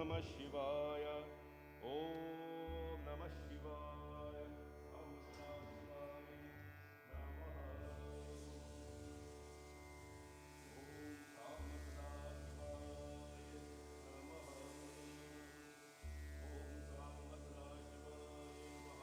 नमः शिवाय, ॐ नमः शिवाय, सहस्राय नमः। ॐ सामसदाशिवाय नमः। ॐ सामसदाशिवाय नमः।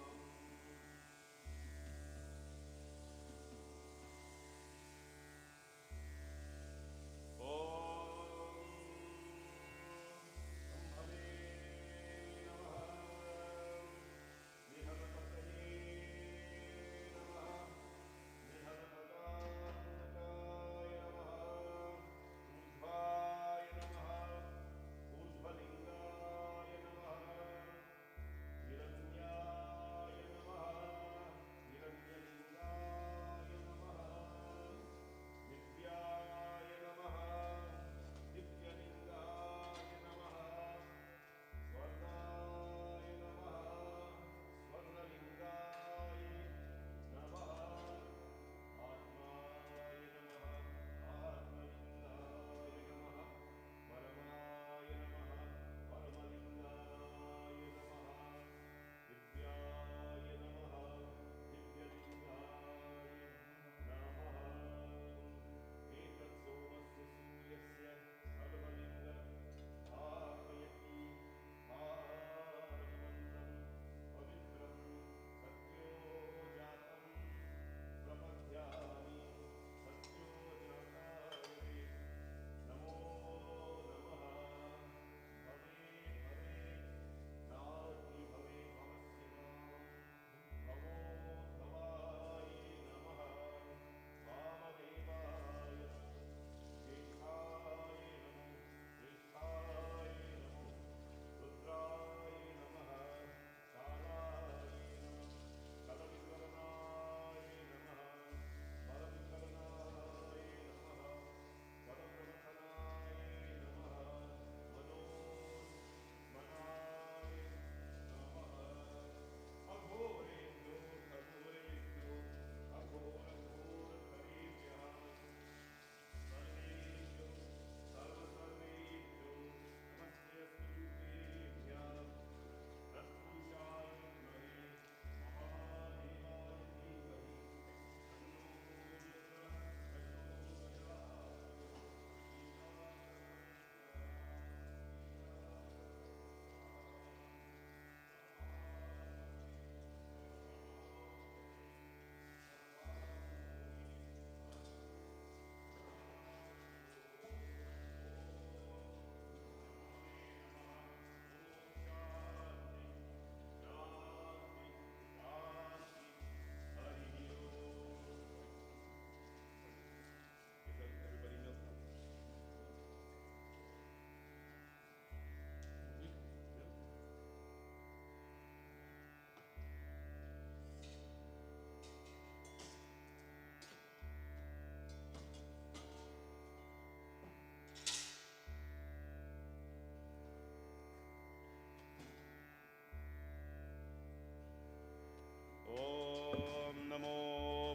ॐ नमो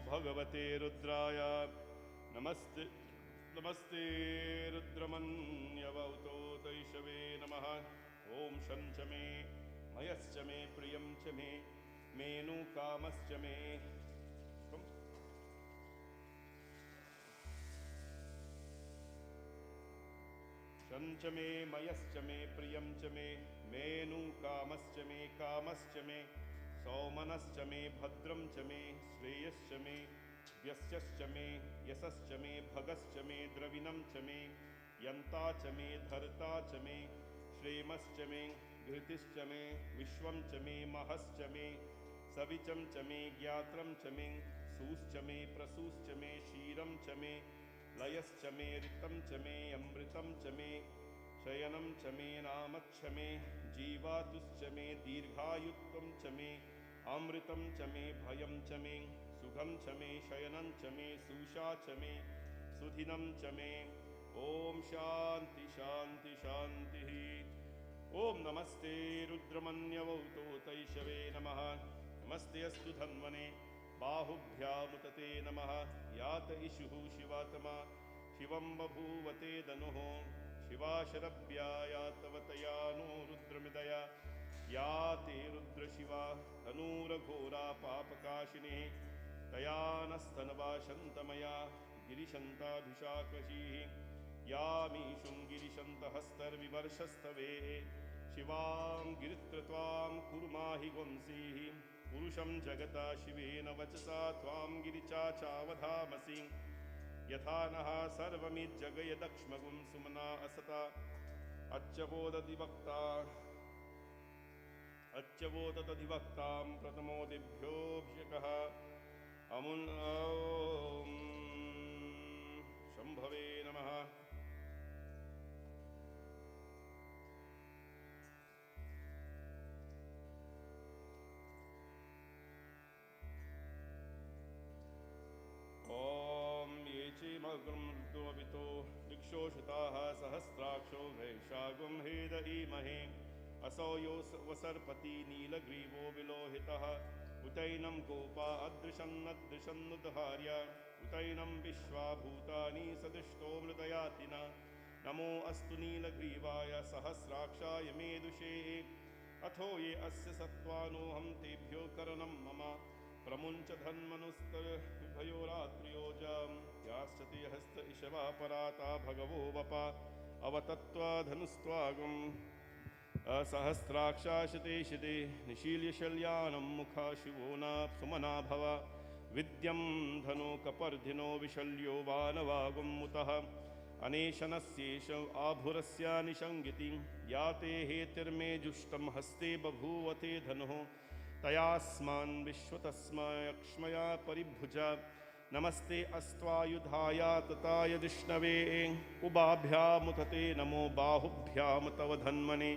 भगवते रुद्राय, नमस्ते नमस्ते रुद्रमन्यवतो तैषवे नमः। ॐ शं च मे मयश्च मे प्रियं च मे मेनुकामश्च मे शं च मे मयश्च मे प्रियं च मे मेनुकामश्च मे कामश्च मे सौमनश्च मे भद्रं च मे श्रेयश्च मे व्यस्यश्च मे यशश्च मे भगश्च मे द्रविणं च मे यन्ता च मे धर्ता च मे श्रेमश्च मे घृतिश्च मे विश्वं च मे महश्च मे सविचं च मे ज्ञात्रं च मे सूश्च मे प्रसूश्च मे क्षीरं च मे लयश्च मे ऋतं च मे अमृतं च मे शयनं च मे नामच्च मे जीवातुश्च मे दीर्घायुत्वं च मे अमृतं च मे भयं च मे सुखं च मे शयनं च मे सुषा च मे सुधिनं च मे। ॐ शान्ति शान्ति शान्तिः। ॐ नमस्ते रुद्रमन्यवौतो तैषवे नमः। नमस्ते अस्तु धन्वने बाहुभ्यामुतते नमः। यात इषुः शिवात्मा शिवं बभूवते धनुः शिवाशरभ्याया तव तया नो रुद्रमिदया या ते रुद्रशिवा तनूरघोरा पापकाशिनी तया नस्तनवा शन्तमया गिरिशन्ताभिषाकशीः यामीशुं गिरिशन्तहस्तर्विवर्षस्तवे शिवां गिरित्रत्वां कुर्माहि वंशीः पुरुषं जगता शिवेन वचसा त्वां गिरिचा चावधामसि यथा नः सर्वमिज्जगयदक्ष्मगुं सुमना असता अच्छवोदधिवक्तां प्रथमोदिभ्योऽभिषेकः अमुन् ॐ शम्भवे नमः। ॐ ये चेमग्रमृतोऽवितो दिक्षोषिताः सहस्राक्षो वैशागुं हेदईमहे असौ यो वसर्पति नीलग्रीवो विलोहितः उतैनं गोपा अदृशन्नदृशन्नुदहार्य उतैनं विश्वा भूतानि सदृष्टो मृदयातिना नमो अस्तु नीलग्रीवाय सहस्राक्षाय मेदुषे अथो ये अस्य सत्त्वानोऽहं तेभ्यो करणं मम प्रमुञ्च धन्मनुस्तभयोरात्रियोजां याश्च ते हस्त इषवा पराता भगवो वपा अवतत्वा धनुस्त्वागम् असहस्राक्षाशते शिते निशील्य शल्यानं मुखा शिवो न सुमना भव विद्यं धनो कपर्धिनो विशल्यो वानवागुं मुतः अनेशनस्येष आभुरस्य निषङ्गिति या ते हेतिर्मे जुष्टं हस्ते बभूवते धनुः तयास्मान् विश्वतस्मयक्ष्मया परिभुजा नमस्ते अस्त्वायुधाय तताय विष्णवे उभाभ्यामुतते नमो बाहुभ्यां तव धन्मने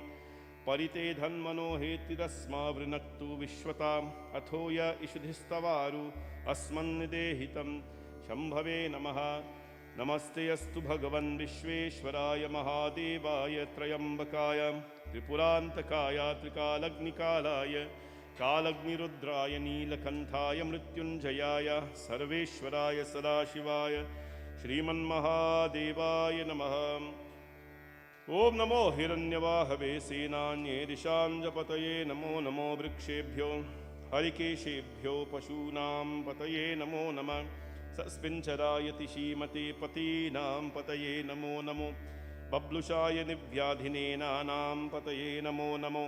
परिते धन्मनो हेतिरस्मा वृणक्तु विश्वताम् अथो य इषुधिस्तवारु अस्मन्निदेहितं शम्भवे नमः। नमस्ते अस्तु भगवन् विश्वेश्वराय महादेवाय त्र्यम्बकाय त्रिपुरान्तकाय त्रिकालग्निकालाय कालग्निरुद्राय नीलकण्ठाय मृत्युञ्जयाय सर्वेश्वराय सदाशिवाय श्रीमन्महादेवाय नमः। ॐ नमो हिरण्यवाहवे सेनान्ये दिशाञ्जपतये नमो नमो वृक्षेभ्यो हरिकेशेभ्यो पशूनां पतये नमो नमः सस्पिञ्चराय तिशीमते पतीनां पतये नमो नमो बब्लुषाय निव्याधिनेनानां पतये नमो नमो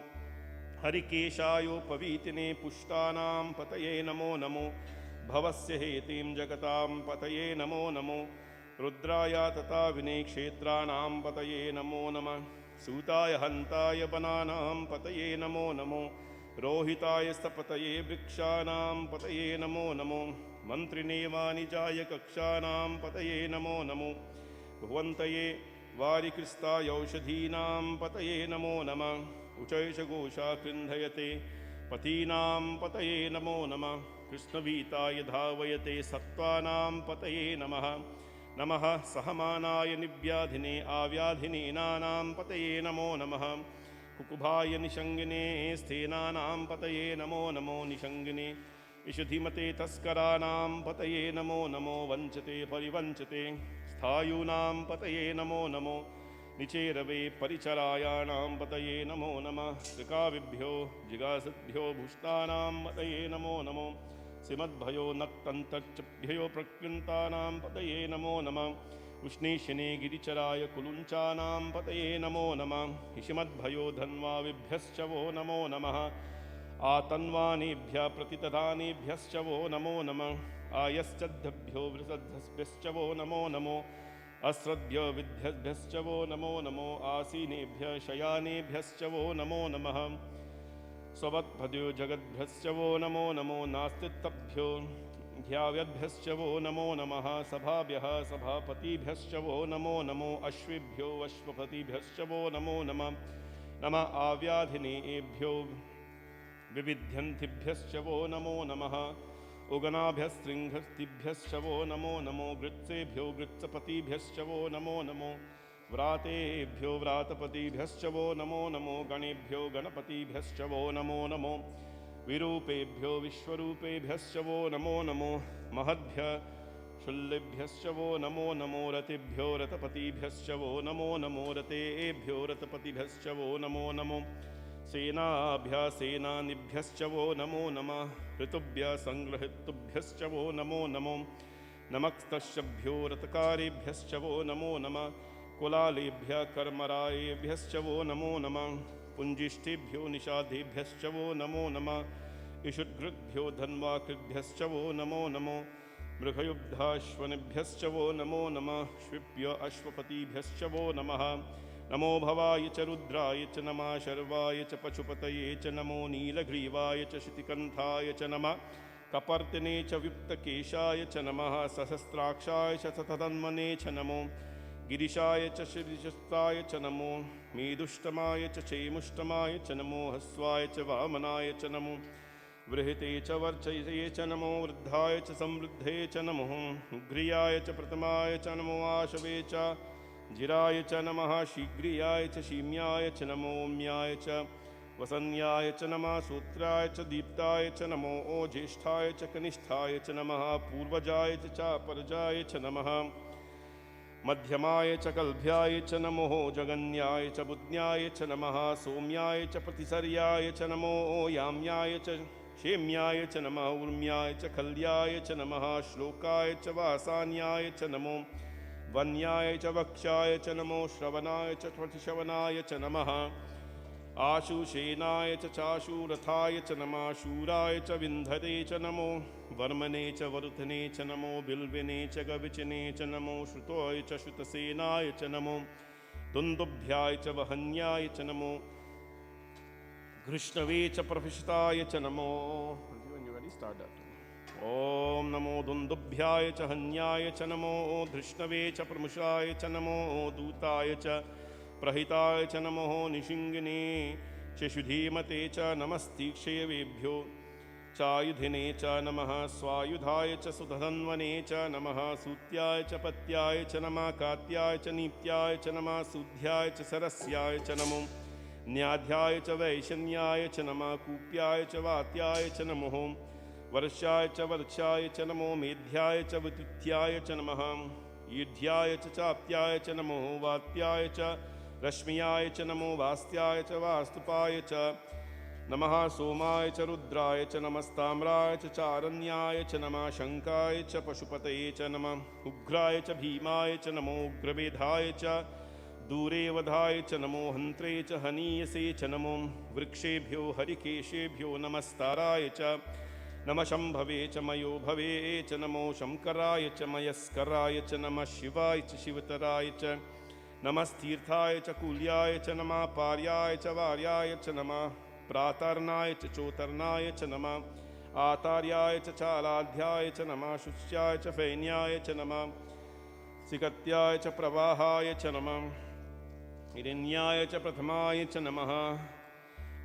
हरिकेशायोपवीतिने पुष्टानां पतये नमो नमो भवस्य हेतिं जगतां पतये नमो नमो रुद्राय तथा विनेक्षेत्राणां पतये नमो नमः सूताय हन्ताय वनानां पतये नमो नमो रोहिताय स्तपतये वृक्षाणां पतये नमो नमो मन्त्रिणे वाणिजाय कक्षाणां पतये नमो नमो भुवन्तये वारिकृस्ताय औषधीनां पतये नमो नमः उचैष घोषा कृन्धयते पतीनां पतये नमो नमः कृष्णवीताय धावयते सत्त्वानां पतये नमः नमः सहमानाय निव्याधिने आव्याधिनेनानां पतये नमो नमः कुकुभाय निषङ्गिने स्थेनानां पतये नमो नमो निषङ्गिने इषुधिमते तस्कराणां पतये नमो नमो वञ्चते परिवञ्चते स्थायूनां पतये नमो नमो निचेरवे परिचरायाणां पतये नमो नमः त्रिकाविभ्यो जिगासद्भ्यो भुष्टानां पतये नमो नमो सिमद्भयो नक्तन्तर्चभ्यो प्रकृन्तानां पतये नमो नमः उष्णीशिने गिरिचराय कुलुञ्चानां पतये नमो नमः हिषिमद्भयो धन्वाविभ्यश्च वो नमो नमः आतन्वानेभ्यः प्रतितधानेभ्यश्च वो नमो नमः आयश्चद्भ्यो वृषद्भ्यश्च वो नमो नमो अश्रद्भ्यो विद्भ्यश्च वो नमो नमो आसीनेभ्यः शयानेभ्यश्च वो नमो नमः स्ववत्पद्यो जगद्भ्यश्च वो नमो नमो नास्तित्वभ्यो ध्याव्यद्भ्यश्च वो नमो नमः सभाभ्यः सभापतिभ्यश्च वो नमो नमो अश्वेभ्यो अश्वपतिभ्यश्च वो नमो नमः नमः आव्याधिनेभ्यो विविध्यन्तिभ्यश्च वो नमो नमः उगनाभ्यस्त्रिंहस्तिभ्यश्च वो नमो नमो गृत्सेभ्यो गृत्सपतिभ्यश्च वो नमो नमो व्रातेभ्यो व्रातपतिभ्यश्च वो नमो नमो गणेभ्यो गणपतिभ्यश्च वो नमो नमो विरूपेभ्यो विश्वरूपेभ्यश्च वो नमो नमो महद्भ्यः शुल्लेभ्यश्च वो नमो नमो रतिभ्यो रतपतिभ्यश्च वो नमो नमो रतेभ्यो रतपतिभ्यश्च वो नमो नमो सेनाभ्यः सेनानिभ्यश्च वो नमो नमः ऋतुभ्यः संग्रहितुभ्यश्च वो नमो नमो नमस्तभ्यो रतकारेभ्यश्च वो नमो नमः कुलालेभ्यः कर्मरायेभ्यश्च वो नमो नमः पुञ्जिष्ठेभ्यो निषादेभ्यश्च वो नमो नमः इषुद्घृद्भ्यो धन्वाकृभ्यश्च वो नमो नमो मृगयुब्धाश्वनेभ्यश्च वो नमो नमः श्विभ्य अश्वपतिभ्यश्च वो नमः नमो भवाय च रुद्राय च नमः शर्वाय च पशुपतये च नमो नीलग्रीवाय च शितिकण्ठाय च नमः कपर्दिने च विप्तकेशाय च नमः सहस्राक्षाय च सतधन्वने च नमो गिरिशाय च श्रीशस्ताय च नमो मेदुष्टमाय च चेमुष्टमाय च नमो हस्वाय च वामनाय च नमो बृहते च वर्चये च नमो वृद्धाय च संवृद्धे च नमो उग्रियाय च प्रथमाय च नमो आशवे च जिराय च नमः शीघ्रियाय च शीम्याय च नमो म्याय च वसन्याय च नमः सूत्राय च दीप्ताय च नमो ज्येष्ठाय च कनिष्ठाय च नमः पूर्वजाय च चापरजाय च नमः मध्यमाय च कल्भ्याय च नमो जगन्याय च बुद्न्याय च नमः सोम्याय च प्रतिसर्याय च नमो याम्याय च क्षेम्याय च नमः उर्म्याय च खल्याय च नमः श्लोकाय च वासान्याय च नमो वन्याय च वक्ष्याय च नमो श्रवणाय च प्रतिश्रवणाय च नमः आशुषेनाय च चाशुरथाय च नमः शूराय च विन्धते च नमो वर्मणे च वरुथने च नमो बिल्विने च गविचने च नमो श्रुतोय च श्रुतसेनाय च नमो दुन्दुभ्याय च वहन्याय च नमो घृष्णवे च प्रफिषिताय च नमो ॐ नमो दुन्दुभ्याय च हन्याय च नमो धृष्णवे च प्रमुषाय च नमो दूताय च प्रहिताय च नमो निशिङ्गिने शिशुधीमते च नमस्तीक्षेवेभ्यो चायुधिने च नमः स्वायुधाय च सुधन्वने च नमः सूत्याय च पत्याय च नमः कात्याय च नीत्याय च नमः सुध्याय च सरस्याय च नमो न्याध्याय च वैशन्याय च नमः कूप्याय च वात्याय च नमो वर्षाय च वर्षाय च नमो मेध्याय च विद्युत्याय च नमः ईढ्याय च चाप्याय च नमो वात्याय च रश्मियाय च नमो वास्त्याय च वास्तुपाय च नमः सोमाय च रुद्राय च नमस्ताम्राय च चारण्याय च नमः शङ्काय च पशुपतये च नमः उग्राय च भीमाय च नमो उग्रवेधाय च दूरेवधाय च नमो हन्त्रे च हनीयसे च नमो वृक्षेभ्यो हरिकेशेभ्यो नमस्ताराय च नमः शम्भवे च मयो भवे च नमो शङ्कराय च मयस्कराय च नमः शिवाय च शिवतराय च नमस्तीर्थाय च कूल्याय च नमः पार्याय च वार्याय च नमः प्रातर्नाय च चोतर्नाय च नमः आतार्याय च चालाध्याय च नमः शुच्याय च फैन्याय च नमः सिकत्याय च प्रवाहाय च नमः हिरण्याय च प्रथमाय च नमः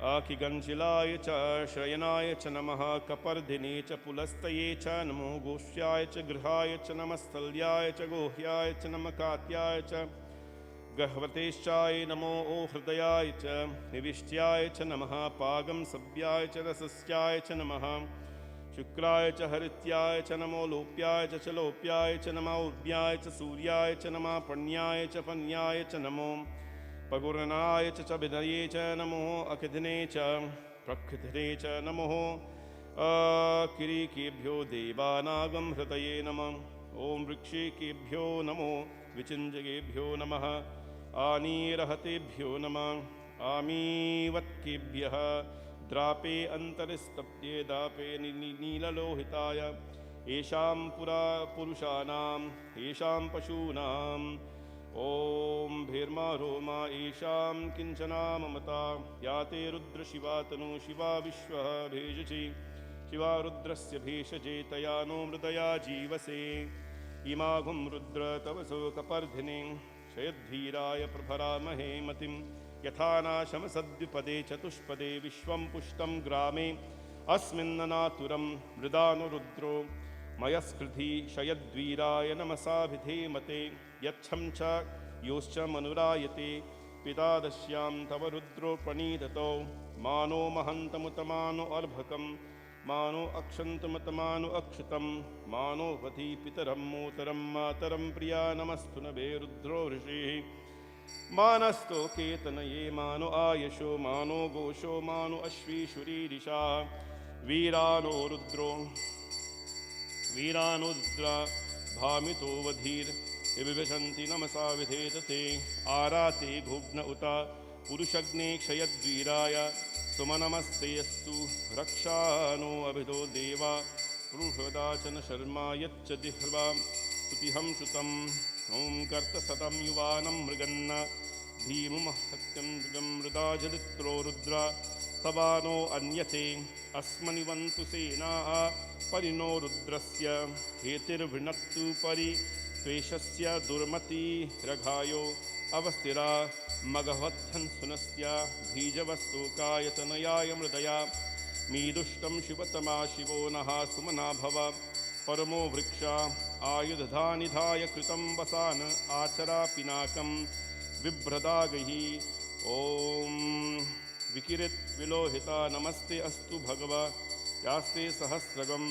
आखिगंशिलाय च शयनाय च नमः कपर्दिने च पुलस्तये च नमो गोष्याय च गृहाय च नमस्तल्याय च गोह्याय च नमः कात्याय च गह्वतेश्चाय नमो हृदयाय च निविष्ट्याय च नमः पागं सव्याय च रसस्याय च नमः शुक्राय च हरित्याय च नमो लोप्याय च लोप्याय च नमः उर्व्याय च सूर्याय च नमः पण्याय च पन्याय च नमो पगुरनाय च विदये च नमो अकिधिने च प्रकृतिने च नमो किरीकेभ्यो देवानागं हृदये नमः ॐ वृक्षिकेभ्यो नमो विचिञ्जकेभ्यो नमः आनीरहतेभ्यो नमः आमीवत्केभ्यः द्रापे अन्तरिस्तप्ये दापे नीललोहिताय येषां पुरुषाणां येषां पशूनां ॐ भीर्मा रोमा येषां किञ्चना ममता याते रुद्रशिवा तनु शिवा विश्वः भेषजी शिवा रुद्रस्य भेषजे तया नो मृदया जीवसे इमाघुं रुद्र तव शोकपर्धिने शयद्वीराय प्रभरामहे मतिं यथा नाशमसद्विपदे चतुष्पदे विश्वं पुष्टं ग्रामे अस्मिन्ननातुरं मृदानुरुद्रो मयस्कृधि शयद्वीराय नमसाभिधेमते यच्छं च योश्च मनुरायते पिता दश्यां तव रुद्रो प्रणीदतो मानो महन्तमुतमानो अर्भकं मानो अक्षन्तमतमानो अक्षतं मानो वधी पितरं मोतरं मातरं प्रिया नमस्तु नभे रुद्रो ऋषिः मानस्तो केतनये मानो आयशो मानो घोषो मानो अश्वीशुरीरिषा वीरानो रुद्रो वीरानो रुद्रा भामितो वधीर् विभशन्ति नमसा विधेत ते आराते घुग्न उता पुरुषग्ने क्षयद्वीराय सुमनमस्ते अस्तु रक्षानो अभिदो देवा पुरुषदाचन शर्मा यच्च दिह्वा स्तुतिहं श्रुतम् ॐ कर्तसतं युवानं मृगन्न भीमुमहत्यं मृगं मृदाजलित्रो रुद्रा तवानो अन्यते अस्मनिवन्तु सेनाः परिनो रुद्रस्य हेतिर्वृणक्तु परि त्वेषस्य दुर्मति रघायो अवस्थिरा मगवत्थं सुनस्य बीजवस्तुकायतनयाय मृदया मीदुष्टं शिवतमा शिवो नः सुमना भव परमो वृक्षा आयुधधानिधाय कृतं वसान आचरा पिनाकं बिभ्रदागैः ॐ विकिरित विलोहिता नमस्ते अस्तु भगव यास्ते सहस्रगं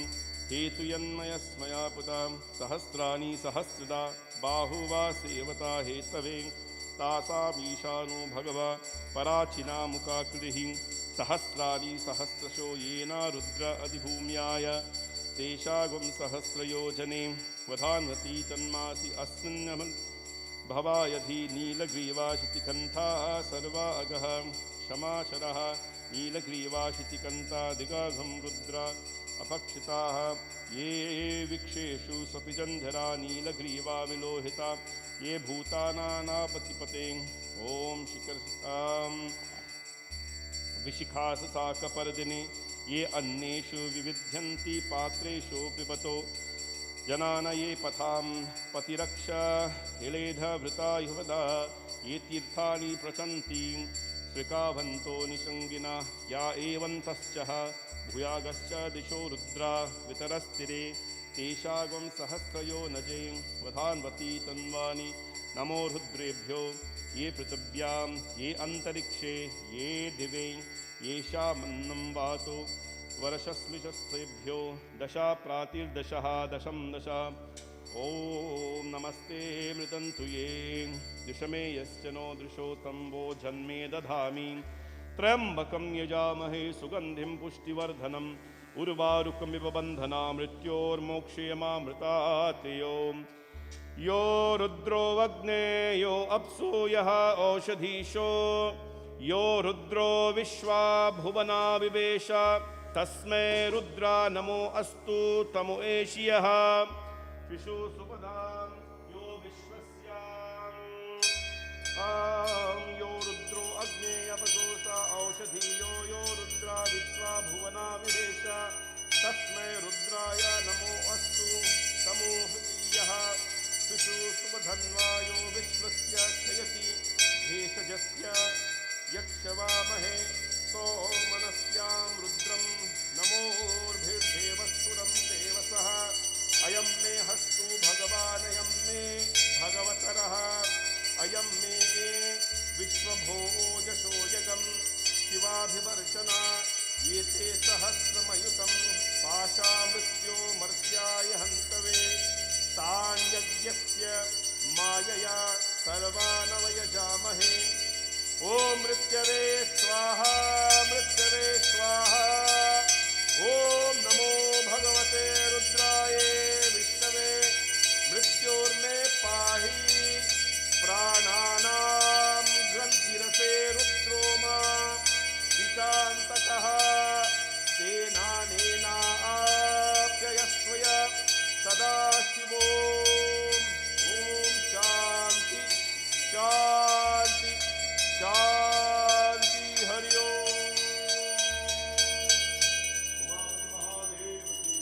हेतुयन्मयस्मया पुता सहस्राणि सहस्रदा बाहुवा सेवता हेतवे तासामीशानो भगव पराचिना मुखाकृतिः सहस्राणि सहस्रशो येन रुद्र अधिभूम्याय तेषागुं सहस्रयोजने वधान्वती तन्मासि अस्मिन् भवायधि नीलग्रीवाशितिकण्ठाः सर्वा अगः क्षमाशरः नीलग्रीवाशितिकण्ठा दिगाघं रुद्रा अपक्षिताः ये विक्षेषु स्वपिजन्धरा नीलग्रीवा विलोहिता ये भूतानापतिपते ॐ शिखरसां विशिखाससाकपर्दिने ये अन्येषु विविध्यन्ति पात्रेषु पिबतो जनान ये पथां पतिरक्षा हिलेधभृता युवदा ये तीर्थानि प्रचन्ति श्रिकावन्तो निषङ्गिना या एवन्तश्च भूयागश्च दिशो रुद्रा वितरस्तिरे तेषागं सहस्रयो नजे वधान्वती तन्वानि नमो रुद्रेभ्यो ये पृथिव्यां ये अन्तरिक्षे ये दिवे येषामन्नं वातो वर्षस्मिशस्तेभ्यो दशा प्रातिर्दशः दशं दश ॐ नमस्ते मृदन्तु ये दिशमे यश्च नो दृशो तम्बो जन्मे दधामि त्र्यम्बकं यजामहे सुगन्धिं पुष्टिवर्धनम् उर्वारुकमिव बन्धना मृत्योर्मोक्षयमामृतात् यो रुद्रो अग्ने यो अप्सु यः औषधीशो यो रुद्रो विश्वा भुवना विवेश तस्मै रुद्रा नमो अस्तु तमो एषियः विशु सुपदां यो विश्वस्यां यो रुद्रो अग्ने अपसोष औषधीयो यो रुद्रा विश्वा भुवना विवेश तस्मै रुद्राय नमो अस्तु तमो एषियः विशु सुपधन्वा यो विश्वस्य क्षयति भेषजस्य यक्षवामहे सोमनस्यां रुद्रं नमोर्भिर्देवस्तुरं देवसः अयं मे हस्तु भगवानयं मे भगवतरः अयं मे विश्वभोजशो यगं शिवाभिवर्षना ये ते सहस्रमयुतं पाशामृत्यो मर्त्याय हन्तवे तान्यज्ञस्य मायया सर्वानवयजामहे ॐ मृत्यवे स्वाहा मृत्यवे स्वाहा ॐ नमो भगवते रुद्राय विष्णवे मृत्योर्मे पाहि प्राणानां ग्रन्थिरसे रुद्रो मा विशान्तकः तेनानेनाप्ययस्त्वय सदा शिवो ॐ शान्ति शान्ति शांति हरि ओम महादेव की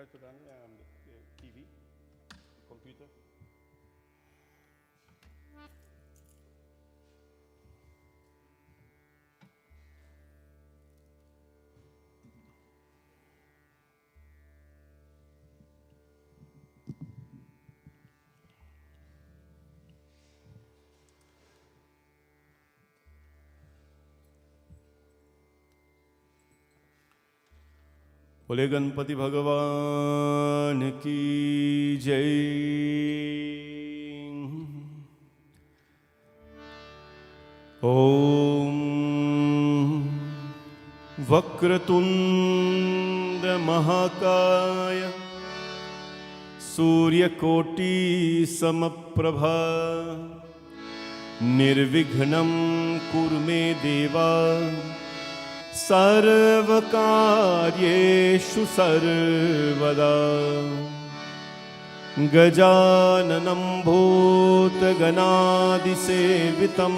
Try to run the TV, computer. बोले गणपति भगवान की जय। ओम वक्रतुंड महाकाय सूर्यकोटि समप्रभा निर्विघ्नं कुरु मे देवा सर्वकार्येषु सर्वदा। गजाननं भूतगणादिसेवितं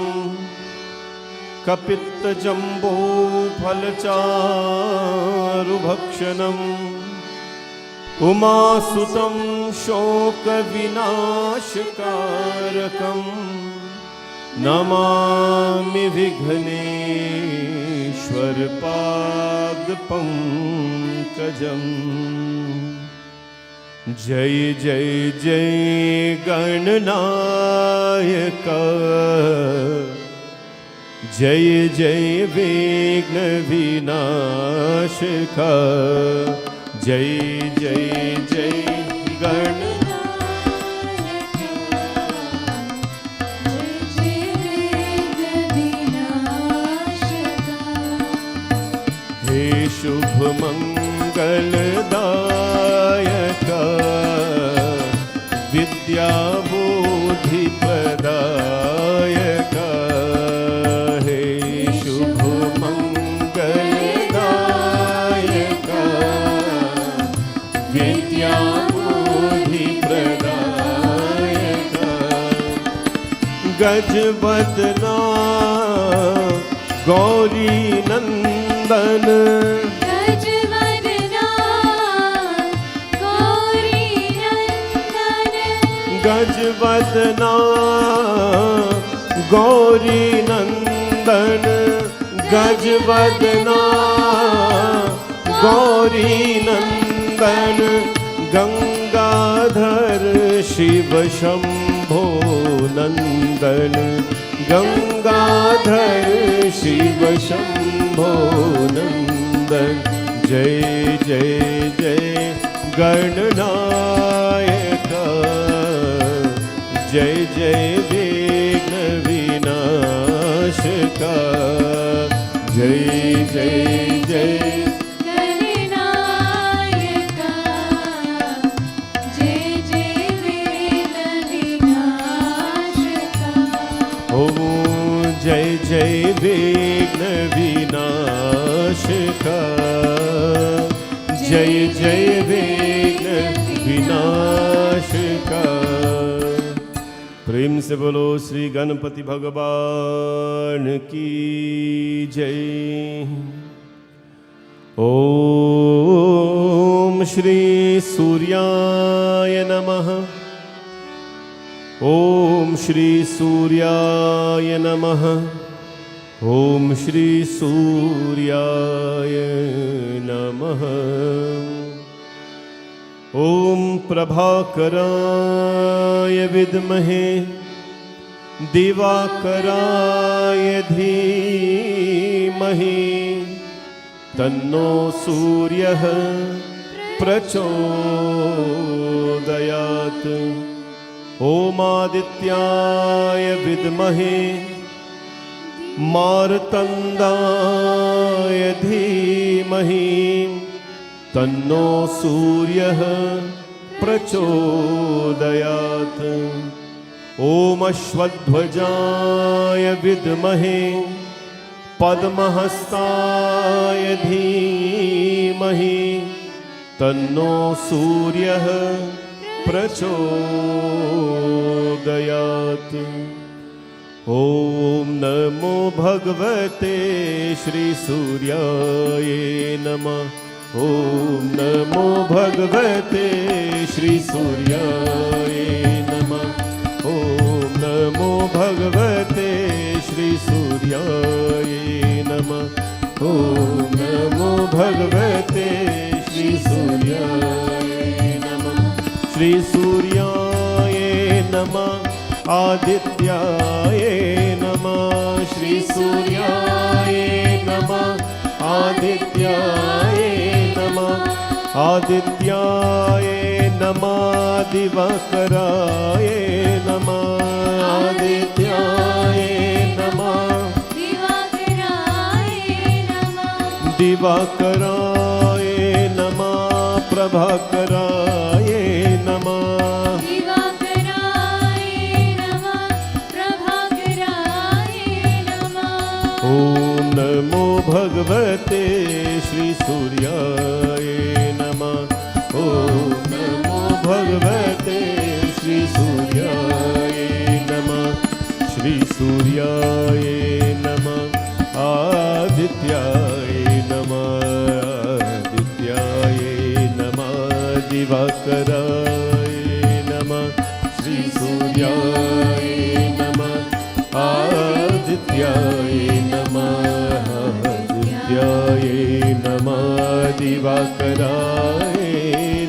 कपित्तजम्बूफलचारुभक्षणम् उमासुतं शोकविनाशकारकं नमामि विघ्नेश्वर पादपङ्कजम्। जय जय जय गणनायक जय जय विघ्न विनाशक जय जय जय गण शुभ मंगलदायक विद्या बुद्धि प्रदायक हे शुभ मंगलदायक विद्या बुद्धि प्रदायक गजवदना गौरी नंदन गजवदना गौरी नंदन गजवदना गौरी नंदन गंगाधर शिव शंभो नंदन गंगाधर शिव शंभो नंदन जय जय जय गणनायक जय जय विघ्न विनाशक जय जय जय गणनायक जय जय विघ्न विनाशक। ओम जय जय विघ्न विनाशक जय जय विघ्न विनाशक। प्रेम से बोलो श्री गणपति भगवान की जय। ओम श्री सूर्याय नमः ओम श्री सूर्याय नमः ओम श्री सूर्याय नमः। ओम प्रभाकराय विद्महे दिवाकराय धीमहि तन्नो सूर्यः प्रचोदयात्। ओम आदित्याय विद्महे मार्तण्डाय धीमहि तन्नो सूर्यः प्रचोदयात्। ओम अश्वध्वजाय विद्महे पद्महस्ताय धीमहि तन्नो सूर्यः प्रचोदयात्। ओम नमो भगवते श्री सूर्याय नमः ॐ नमो भगवते श्रीसूर्याय नमः। ॐ नमो भगवते श्रीसूर्याय नमः। ॐ नमो भगवते श्रीसूर्याय नमः। श्रीसूर्याय नमः। आदित्याय नमः। श्रीसूर्याय नमः। आदित्याय नमः। आदित्याय नमः। दिवाकराय नमः। आदित्याय नमः। दिवाकराय नमः। प्रभाकराय नमः। ॐ नमो भगवते श्रीसूर्याय नमः। ॐ नमो भगवते श्रीसूर्याय नमः। श्रीसूर्याय नमः। आदित्याय नमः। आदित्याय नमः। दिवाकराय नमः। श्रीसूर्याय नमः। आदित्याय नमः। आदित्याय नमः। दिवाकराय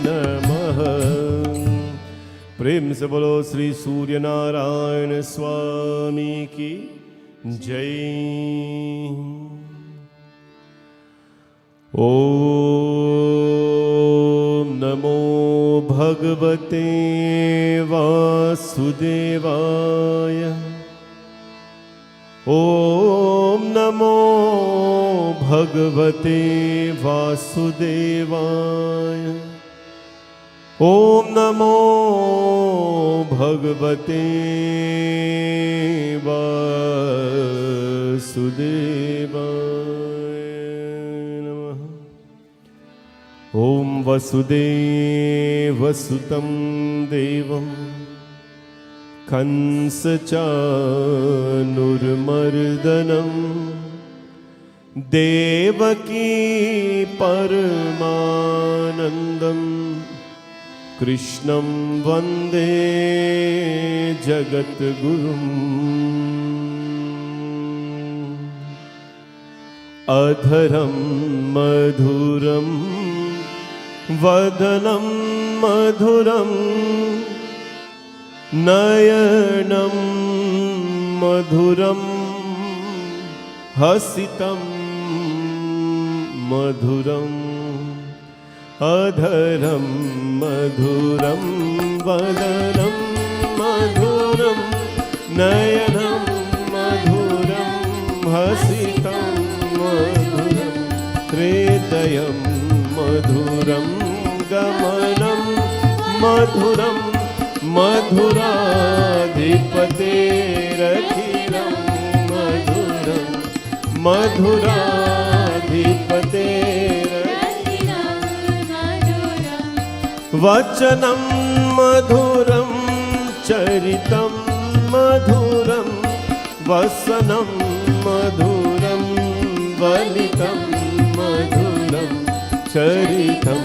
नमः। प्रेम से बोलो श्री सूर्य नारायण स्वामी की जय। ओम नमो भगवते वासुदेवाय। ओम नमो भगवते वासुदेवाय। ओम नमो भगवते वासुदेवाय नमः। ओम वसुदेवसुतं देवं कंसचानुर्मर्दनं देवकी परमानन्दं कृष्णं वन्दे जगद्गुरुम्। अधरं मधुरं वदनं मधुरं नयनं मधुरं हसितं मधुरम्। अधरं मधुरं वदनं मधुरं नयनं मधुरं हसितं मधुरं। हृदयं मधुरं गमनं मधुरं मधुराधिपतेरखिलं मधुरं। मधुराधिपतेरखिलं वचनं मधुरं चरितं मधुरं वसनं मधुरं वलितं मधुरं चरितं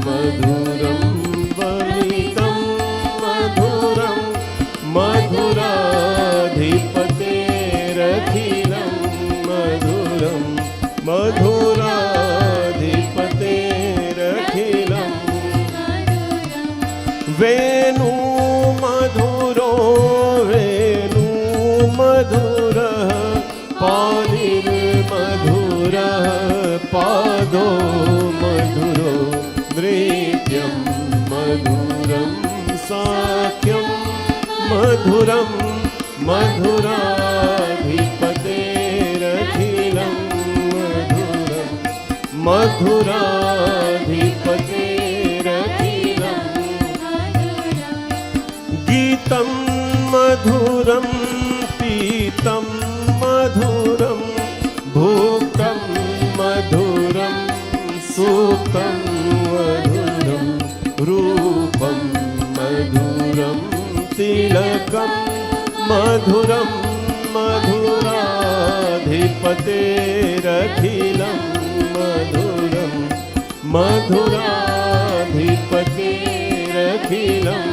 मधुरं वलितं मधुरं मधुराधिपतेरखिलं मधुरं। मधुराधिपतेरखिलं वेणु मधुरो वेणु मधुरः पाणिर्मधुरः पादो मधुरो नृत्यं मधुरं साख्यं मधुरं मधुराधिपतेरखिलं मधुरं। मधुराधिपतेरखिलं गीतं मधुरं पीतं मधुरं भुक्तं मधुरं सुप्तं मधुरं रूपं मधुरं तिलकं मधुरं मधुराधिपतेरखिलं मधुरं। मधुराधिपतेरखिलं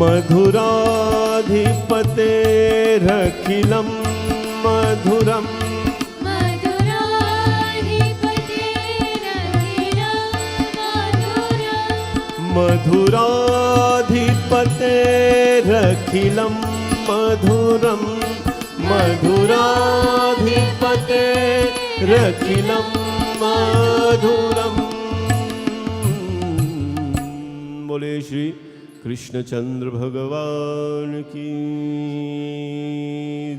मधुराधिपतेरखिलं मधुरम् मधुराधिपतेरखिलं मधुरं मधुराधिपतेरखिलं मधुरम। बोले श्री कृष्णचंद्र भगवान की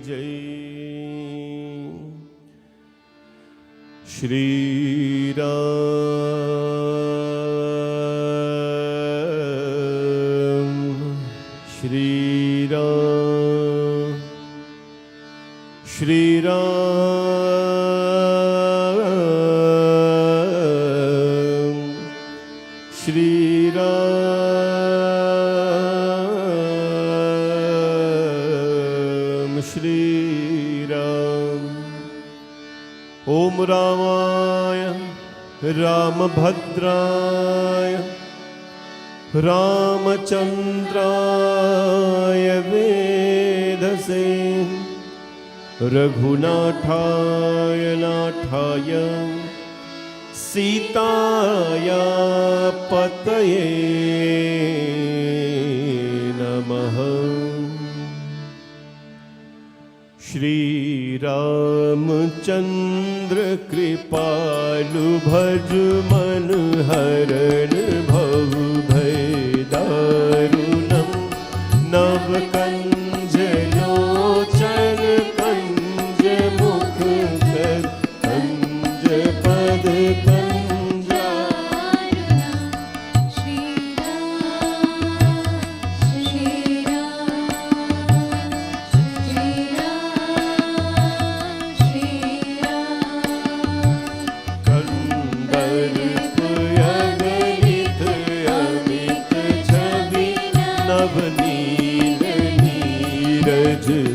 जय। श्री राम श्री राम श्री राम श्री राम श्री राम। ओम रामाय रामभद्राय रामचंद्राय वेधसे रघुनाथाय नाथाय सीताया पतये नमः। श्री रामचंद्र कृपालु भज मन हरण भव भय दारुणम् नव कंज लोचन कंज मुख कर कंज पद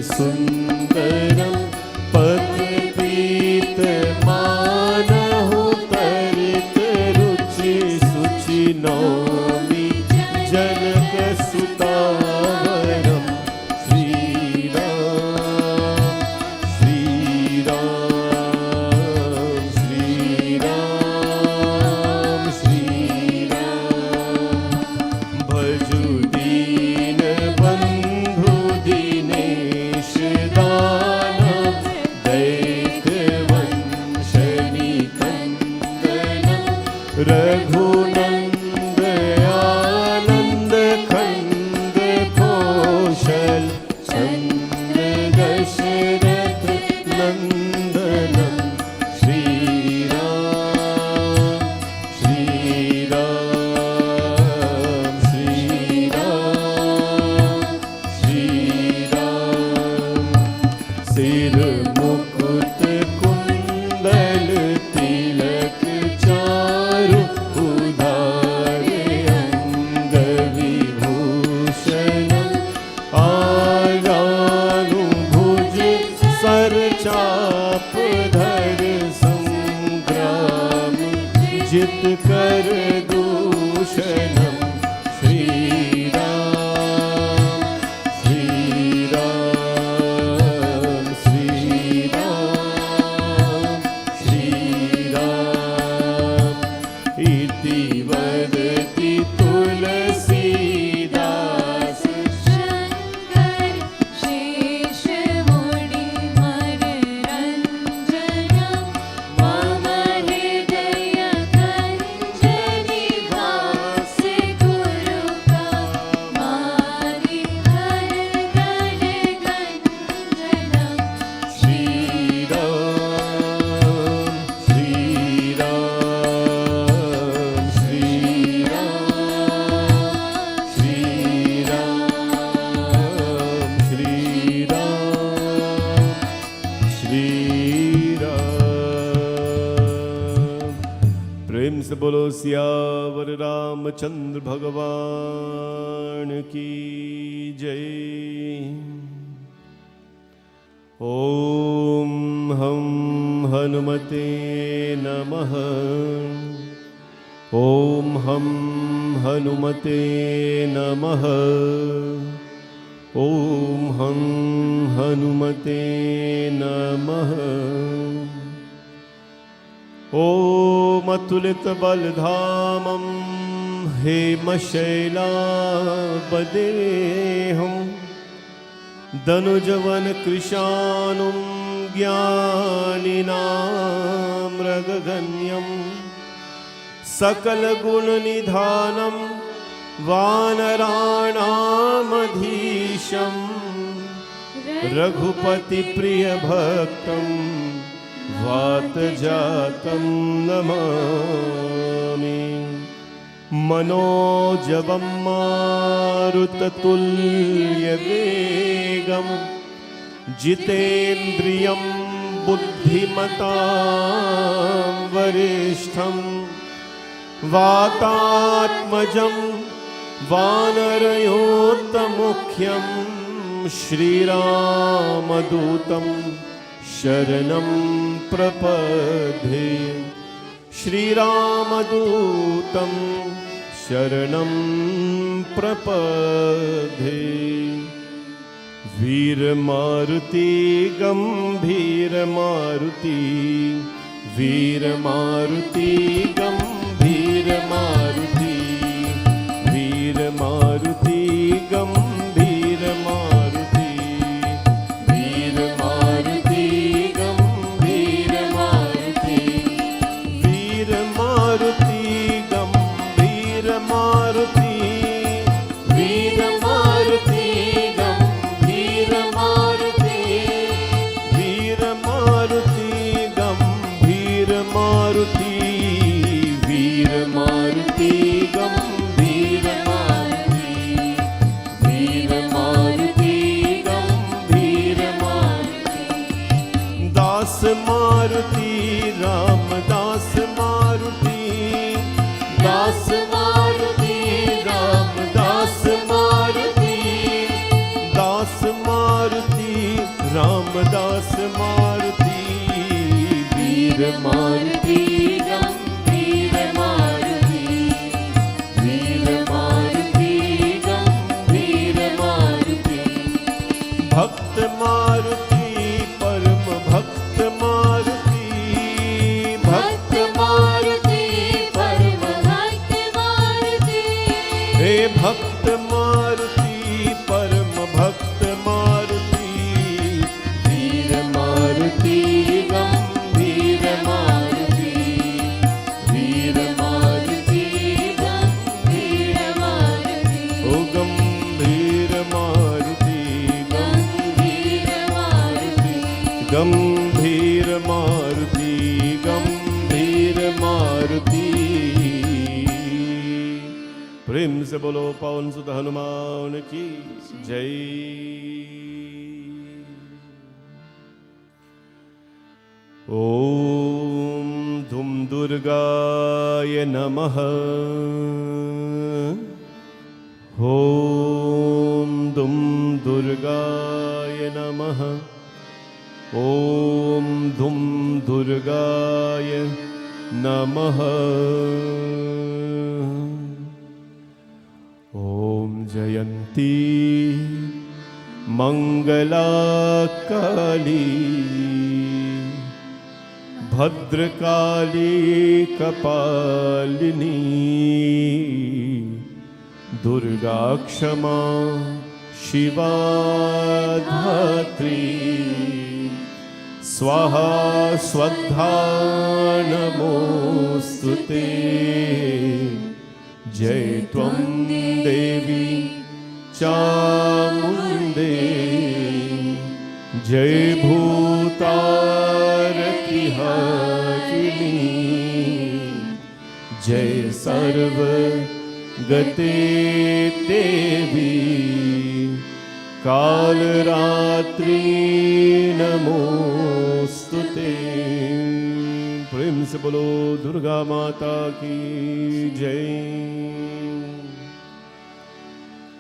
सुंदरम पद पीत मानहु तरित रुचि सुचि नौमि जनक सुतावरम। श्री राम श्री राम श्री राम श्री राम। भजु दीन बंधु दीनेश रघुनंद आनंद खंड कौशल चंद दशरथ नंदनम। श्री राम श्री राम श्री राम श्री राम। सिर मुकुट कुंडल तिलक चारु उधारे अंग विभूषण आयानु भुज सर चाप धर संग्राम जित कर दूषणम। श्री राम श्री राम श्री राम श्री राम। इति वदति तुलसीदास शंकर शेष मुनि मनरंजन मम हृदय कंजनि वास गुरु का मारि हर गण गंजनम। श्री राम श्री राम श्री राम श्री राम श्री राम श्री राम। प्रेम से बोलो सियावर रामचंद्र भगवान की जय। ओम हम हनुमते नमः। ॐ हम हनुमते नमः। ॐ हम हनुमते नमः। ॐ अतुलितबलधामं हेमशैलापदेहं दनुजवनकृशानुं ज्ञानिनामृगगण्यं सकलगुणनिधानं वानराणामधीशं रघुपतिप्रियभक्तं वातजातं नमामि। मनोजवं मारुततुल्यवेगं जितेन्द्रियं बुद्धिमतां वरिष्ठं वातात्मजं वानरयोत्तमुख्यं श्रीरामदूतं शरणं प्रपद्ये। श्रीरामदूतं शरणं प्रपद्ये। वीरमारुति गम्भीरमारुति वीरमारुति गम्भीरमारुति वीरमारुति गम्भीरमारुति वीरमारुति गम्भीरमारुति वीरमारुति गम्भीरमारुति वीरमारुति गम्भीरमारुति वीरमारुति गम्भीरमारुति वीरमारुति गम्भीरमारुति वीरमारुति गम्भीरमारुति। दास मारुति रामदास मारुति दास मारुति रामदास मारुति दास मारुति रामदास मारुति वीर मारुति गंभीर मारुति वीर मारुति गंभीर मारुति। भक्त मारुति परम भक्त मारुति भक्त मारुति परम भक्त मारुति हे भक्त मारुति परम भक्त मारुति वीर मारुति गंभीर मारुति वीर मारुति गंभीर मारुति ओ गंभीर मारुति गंभीर मारुति गंभीर मारुति गंभीर मारुति। प्रेम से बोलो पवन सुत हनुमान की जय। ओम धूम दुर्गाय नमः। ओम धूम दुर्गाय नमः। ओम धूम दुर्गाय नमः। ओम जयंती मंगला काली भद्रकाली कपालिनी दुर्गा क्षमा शिवा धात्री स्वाहा स्वधा नमोस्तुते। जय त्वं देवी चामुंडे जय भूतारतिहारिणी जय सर्वगते देवी कालरात्रि नमोस्तुते। प्रेम से बोलो दुर्गा माता की जय।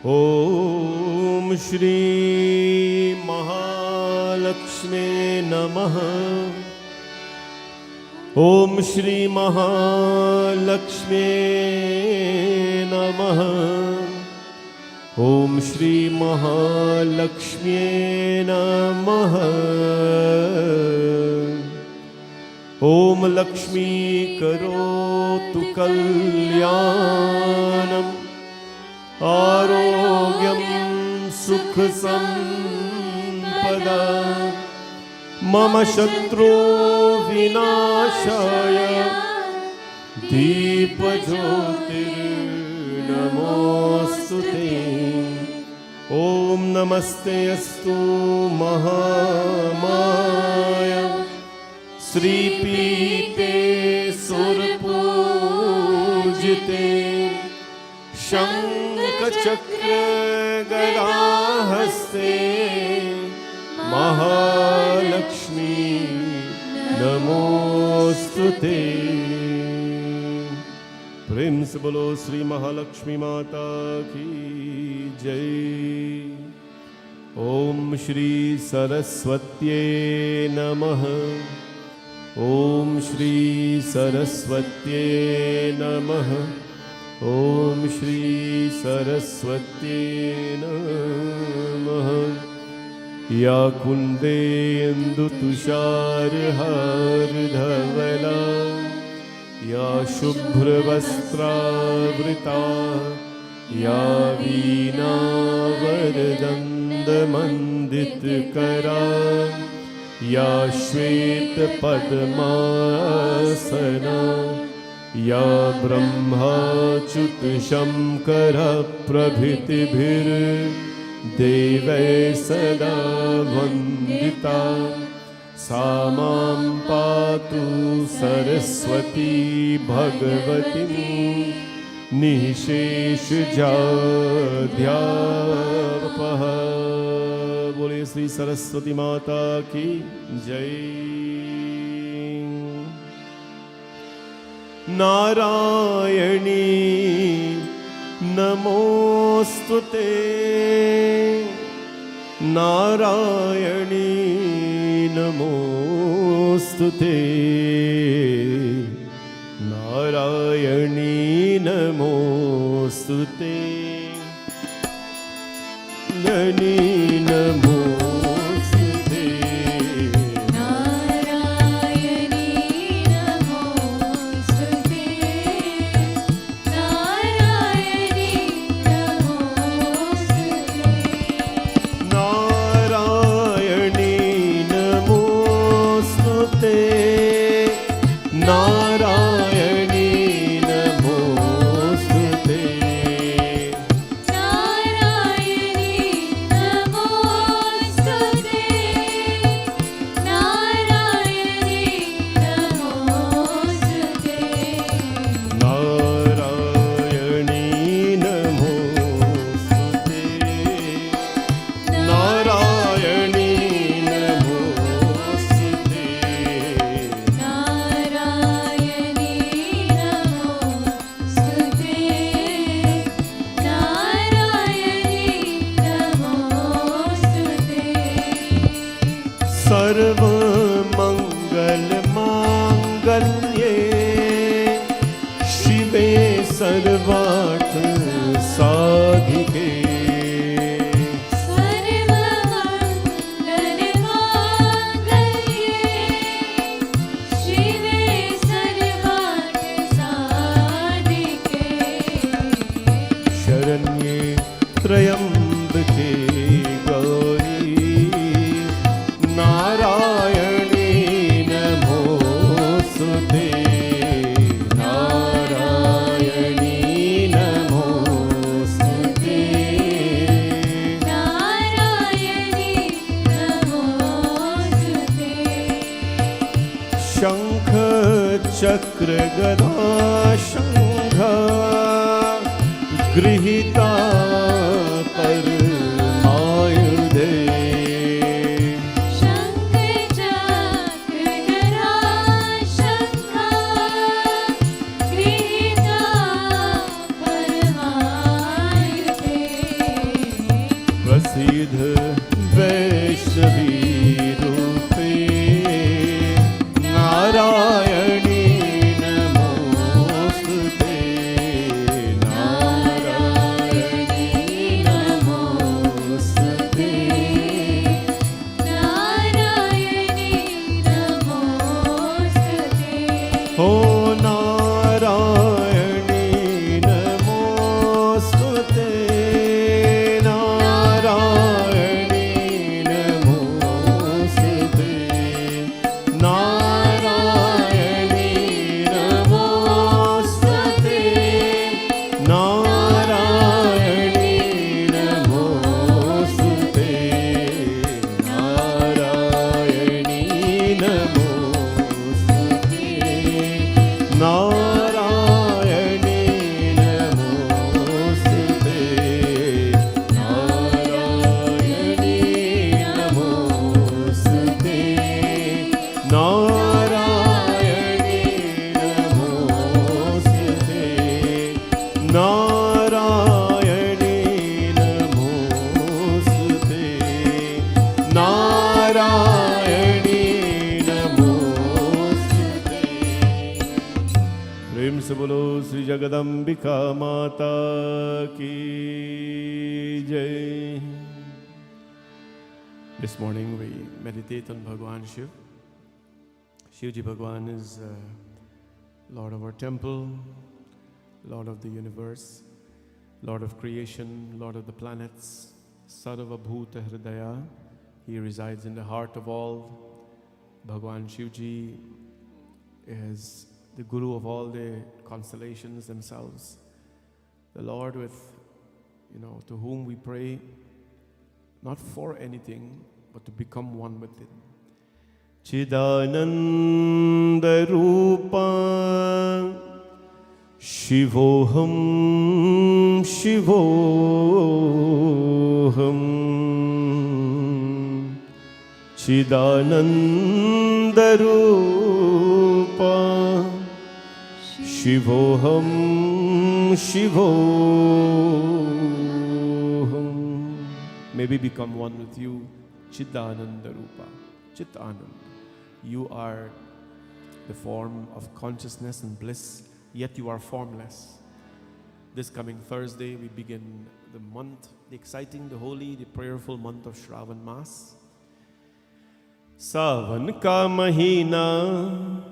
ओम श्री महालक्ष्मी नमः। ॐ श्री महालक्ष्म्ये नमः। ॐ श्री महालक्ष्म्ये नमः। ॐ लक्ष्मी करोतु कल्याणम् आरोग्यं सुखसम्पदा मम शत्रु विनाशाय दीपज्योतिर्नमोऽस्तुते। ॐ नमस्ते अस्तु महामाया श्रीपीते सुरपूजिते शङ्खचक्रगदाहस्ते महालक्ष्मी नमोस्तुते। प्रेम से बोलो श्री महालक्ष्मी माता की जय। ओम श्री सरस्वत्ये नमः। ओम श्री सरस्वत्ये नमः। ओम श्री सरस्वत्ये नमः। या कुन्देन्दुतुषारहारधवला या शुभ्रवस्त्रावृता या वीणावरदन्दमण्डितकरा या श्वेतपद्मासना या ब्रह्माच्युतशङ्करप्रभृतिभिर्देवै सदा वन्दिता सा मां पातु सरस्वती भगवती निःशेषजाध्यापः। बोले श्री सरस्वती माता की जय। नारायणी नमोस्तुते। नारायणी नमोस्तुते। नारायणी नमोस्तुते। ननी नमोस्तुते। नारायणी नमोस्तुते। नारायणी नमोस्तुते। नारायणी नमोस्तुते। नारायणी नमोस्तुते। नारायणी नमोस्तुते। नारायणी नमोस्तुते। नारायणी नमोस्तुते। नारायणी नमोस्तुते। नारायणी नमोस्तुते। नारायणी नमोस्तुते। सर्वमङ्गलमाङ्गल्ये शिवे सर्वार्थ साधिके सर्वमङ्गलमाङ्गल्ये शिवे सर्वार्थसाधिके शरण्ये त्र्यम्बके गौरी नारायणी नमोस्तुते। नारायणी नमोस्तुते। नारायणी नमोस्तुते। शङ्ख चक्र गदा शङ्ख गृहीता परमायुधे शङ्खचक्रगदा शङ्खा गृहीता परमायुधे प्रसिद्ध वैष्णवी रूपे नारायणी नारायणी नमोस्तुते। प्रेम से बोलो श्री जगदम्बिका माता की जय। This morning we meditate on Bhagwan Shiv. Shivji Bhagwan is Lord of our temple, Lord of the universe, Lord of creation, Lord of the planets, Sarva Bhuta Hridaya. He resides in the heart of all. Bhagwan Shivji is the Guru of all the constellations themselves. The Lord with, to whom we pray, not for anything, but to become one with it. Chidananda Rupa Shivoham Shivoham Chidananda Rupa Shivoham Shivoham. May we become one with you, Chidananda Rupa, Chit Anand. You are the form of consciousness and bliss, yet you are formless. This coming Thursday, we begin the month, the exciting, the holy, the prayerful month of Shravan Mass. Savan ka mahina,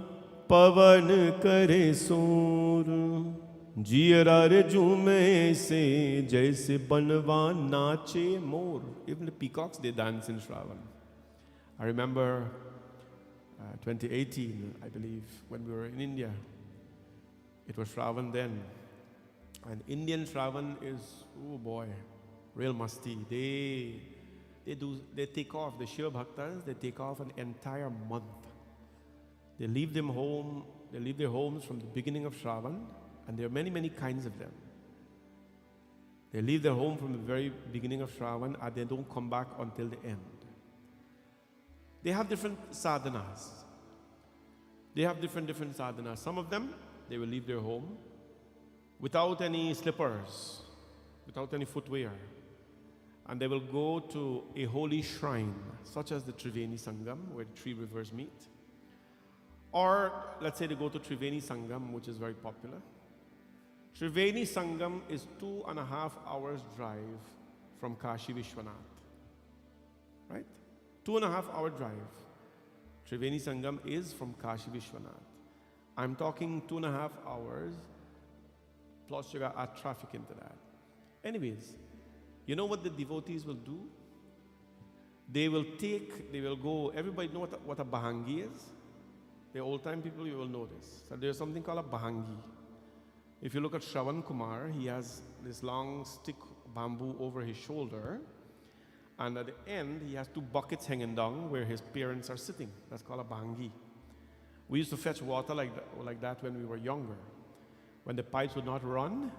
pavan kare soor, jiyara re jhume se, jaise banwa naache mor. Even the peacocks, they dance in Shravan. I remember 2018, I believe, when we were in India. It was Shravan then. And Indian Shravan is, oh boy, real musty. They take off, the Shiva Bhaktas, they take off an entire month. They leave their homes from the beginning of Shravan, and there are many, many kinds of them. They leave their home from the very beginning of Shravan, and they don't come back until the end. They have different sadhanas. Some of them, they will leave their home without any slippers, without any footwear. And they will go to a holy shrine, such as the Triveni Sangam, where the three rivers meet. Or, let's say they go to Triveni Sangam, which is very popular. Triveni Sangam is 2.5 hours drive from Kashi Vishwanath. Right? 2.5 hour drive. Triveni Sangam is from Kashi Vishwanath. I'm talking 2.5 hours, plus you got add traffic into that. Anyways, you know what the devotees will do? They will go, everybody know what a Bahangi is? The old time people, you will know this. So there's something called a Bahangi. If you look at Shravan Kumar, he has this long stick bamboo over his shoulder. And at the end, he has 2 buckets hanging down where his parents are sitting. That's called a Bahangi. We used to fetch water like that when we were younger. When the pipes would not run,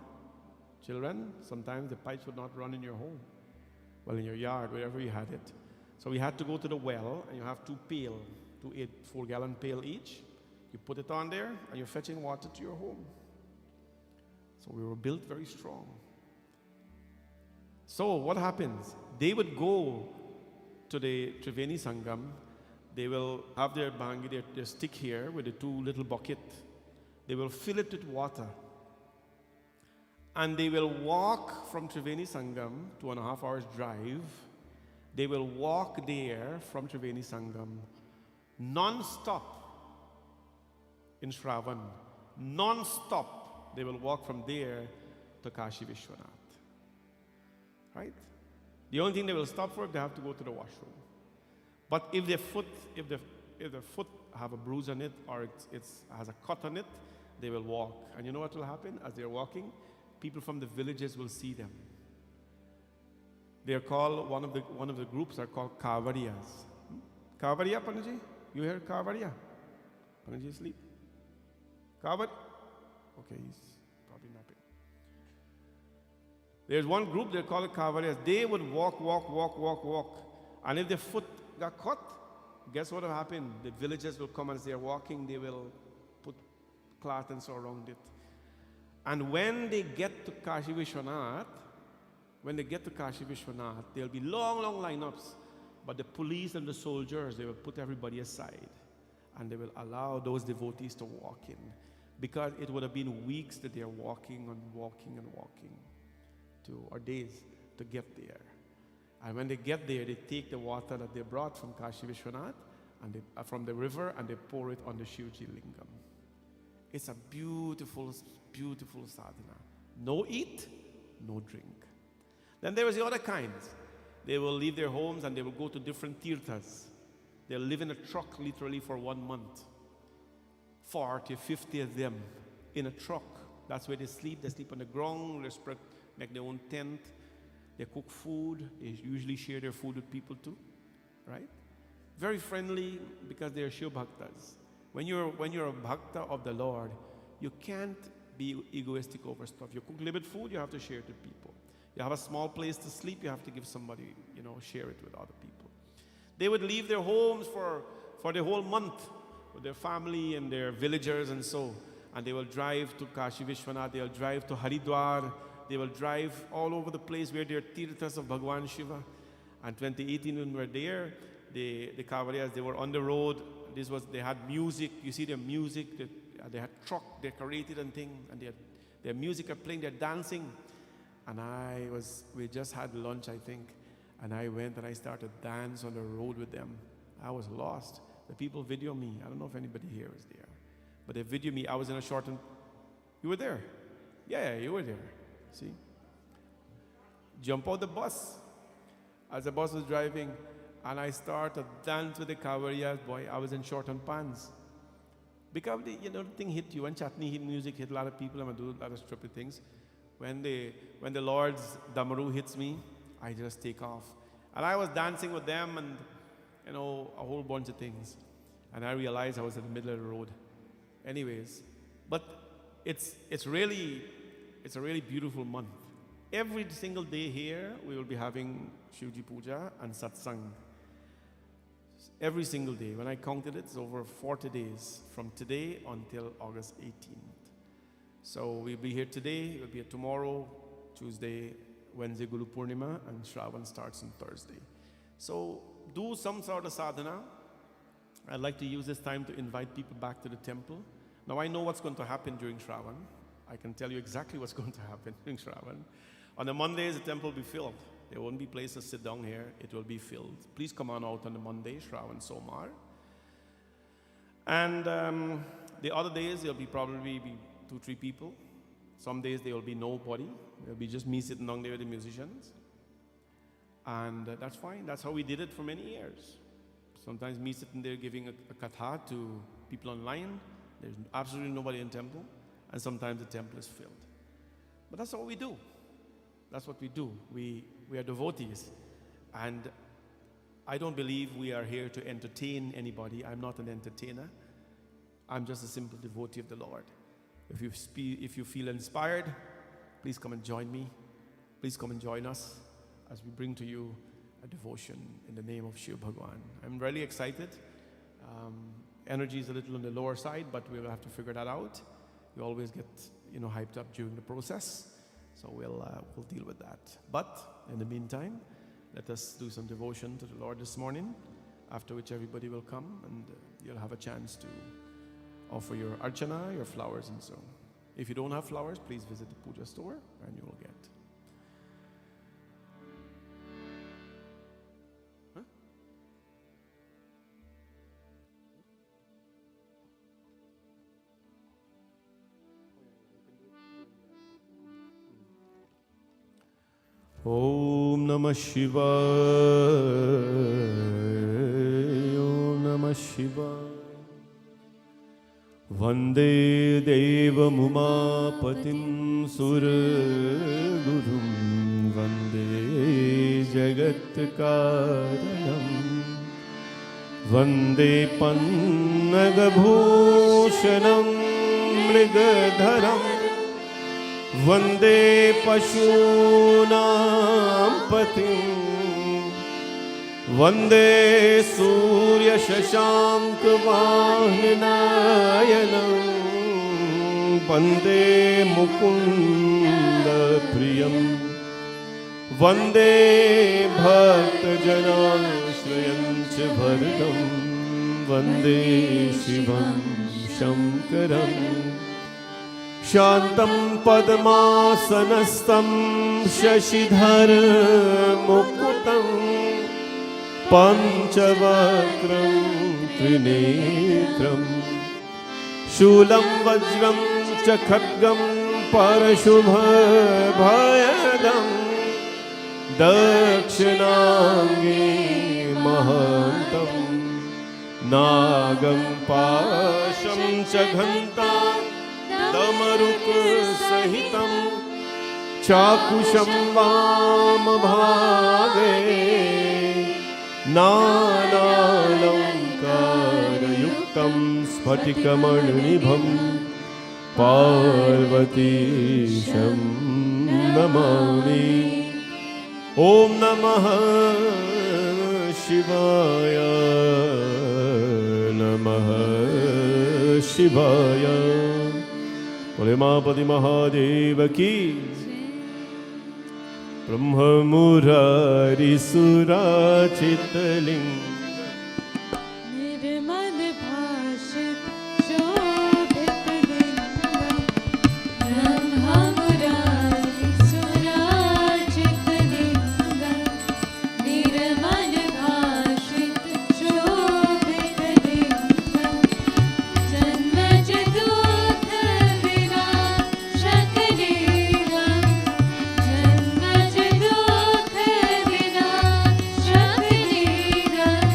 children, sometimes the pipes would not run in your home. Well, in your yard, wherever you had it. So we had to go to the well, and you have 2 pail, 2 4-gallon pail each. You put it on there, and you're fetching water to your home. So we were built very strong. So what happens? They would go to the Triveni Sangam. They will have their Bahangi, their stick here with the 2 little buckets. They will fill it with water. And they will walk from Triveni Sangam, 2.5 hours drive. They will walk there from Triveni Sangam non-stop in Shravan. Non-stop. They will walk from there to Kashi Vishwanath. Right? The only thing they will stop for if they have to go to the washroom. But if their foot have a bruise on it or it has a cut on it, they will walk. And you know what will happen? As they're walking, people from the villages will see them. They are called, one of the groups are called Kavariyas. Kavariya, Panaji? You hear Kavariya? Panaji asleep? Kavar? Okay, he's probably napping. There's one group, they're called Kavariyas. They would walk. And if their foot got caught, guess what will happen? The villagers will come as they're walking, they will put cloth and so around it. And when they get to Kashi Vishwanath, there'll be long lineups. But the police and the soldiers, they will put everybody aside and they will allow those devotees to walk in, because it would have been weeks that they are walking and walking and walking or days to get there. And when they get there, they take the water that they brought from Kashi Vishwanath and from the river, and they pour it on the Shivji Lingam. It's a beautiful, beautiful sadhana. No eat, no drink. Then there is the other kinds. They will leave their homes and they will go to different tirthas. They'll live in a truck literally for 1 month. 40, 50 of them in a truck. That's where they sleep. They sleep on the ground. They spread, make their own tent. They cook food. They usually share their food with people too, right? Very friendly, because they are Shiv Bhaktas. When you're a Bhakta of the Lord, you can't be egoistic over stuff. You cook limited food, you have to share it with people. You have a small place to sleep, you have to give somebody, share it with other people. They would leave their homes for the whole month with their family and their villagers and so. And they will drive to Kashi Vishwanath, they will drive to Haridwar, they will drive all over the place where there are tirthas of Bhagwan Shiva. And 2018 when we were there, the Kavariyas, they were on the road. They had music. You see their music. They had truck decorated and thing, and their music are playing. They're dancing, and we just had lunch, I think, and I went and I started dance on the road with them. I was lost. The people video me. I don't know if anybody here was there, but they video me. I was in a short and you were there. Yeah, you were there. See, jump out the bus as the bus was driving. And I started dance with the Kavariyas, boy. I was in short and pants. Because the thing hit you, when Chatni music hit a lot of people, I'm going to do a lot of stupid things. When the Lord's Damaru hits me, I just take off. And I was dancing with them and, a whole bunch of things. And I realized I was in the middle of the road. Anyways, but it's a really beautiful month. Every single day here, we will be having Shivji Puja and Satsang. Every single day. When I counted it, it's over 40 days from today until August 18th. So we'll be here today, we'll be here tomorrow, Tuesday, Wednesday, Guru Purnima, and Shravan starts on Thursday. So do some sort of sadhana. I'd like to use this time to invite people back to the temple. Now I know what's going to happen during Shravan. I can tell you exactly what's going to happen during Shravan. On the Mondays, the temple will be filled. There won't be place to sit down here. It will be filled. Please come on out on the Monday, Shravan Somar. And the other days, there will be probably 2-3 people. Some days, there will be nobody. There will be just me sitting down there with the musicians. And that's fine. That's how we did it for many years. Sometimes me sitting there giving a katha to people online. There's absolutely nobody in temple. And sometimes the temple is filled. But that's what we do. That's what we do. We are devotees. And I don't believe we are here to entertain anybody. I'm not an entertainer. I'm just a simple devotee of the Lord. If you feel inspired, please come and join me. Please come and join us as we bring to you a devotion in the name of Shiv Bhagwan. I'm really excited. Energy is a little on the lower side, but we'll have to figure that out. We always get hyped up during the process. So we'll deal with that. But in the meantime, let us do some devotion to the Lord this morning, after which everybody will come and you'll have a chance to offer your archana, your flowers and so. If you don't have flowers, please visit the puja store and you will get. Om Namah Shivaya, Om Namah Shivaya. Vande Deva Umapatim Sura Gurum, Vande Jagat Karanam, Vande Pannaga Bhushanam Mrigadharam, Vande Pashunam Patim, Vande Surya Shashank Vahinayanam, Vande Mukunda Priyam, वन्दे भक्तजनाश्रयं च वरदं वन्दे शिवं शङ्करम् शान्तं पद्मासनस्थं शशिधरमुकुटं पञ्चवक्त्रं त्रिनेत्रं शूलं वज्रं च खड्गं परशुभभयदं दक्षिणाङ्गे महान्तं नागं पाशं च घण्टां डमरुकसहितं चाकुशं वामभागे नानालङ्कारयुक्तं स्फटिकमणिनिभं पार्वतीशं नमामि ॐ नमः शिवाय नमः शिवाय बोले मापति महादेव की ब्रह्ममुरारिसुराचितलिङ्ग निर्मल भाषित शोभित लिंगम ब्रह्ममुरारिसुराचित लिंगम निर्मल भाषित शोभित लिंगम जन्मज दुःख विनाशक लिंगम जन्मज दुःख विनाशक लिंगम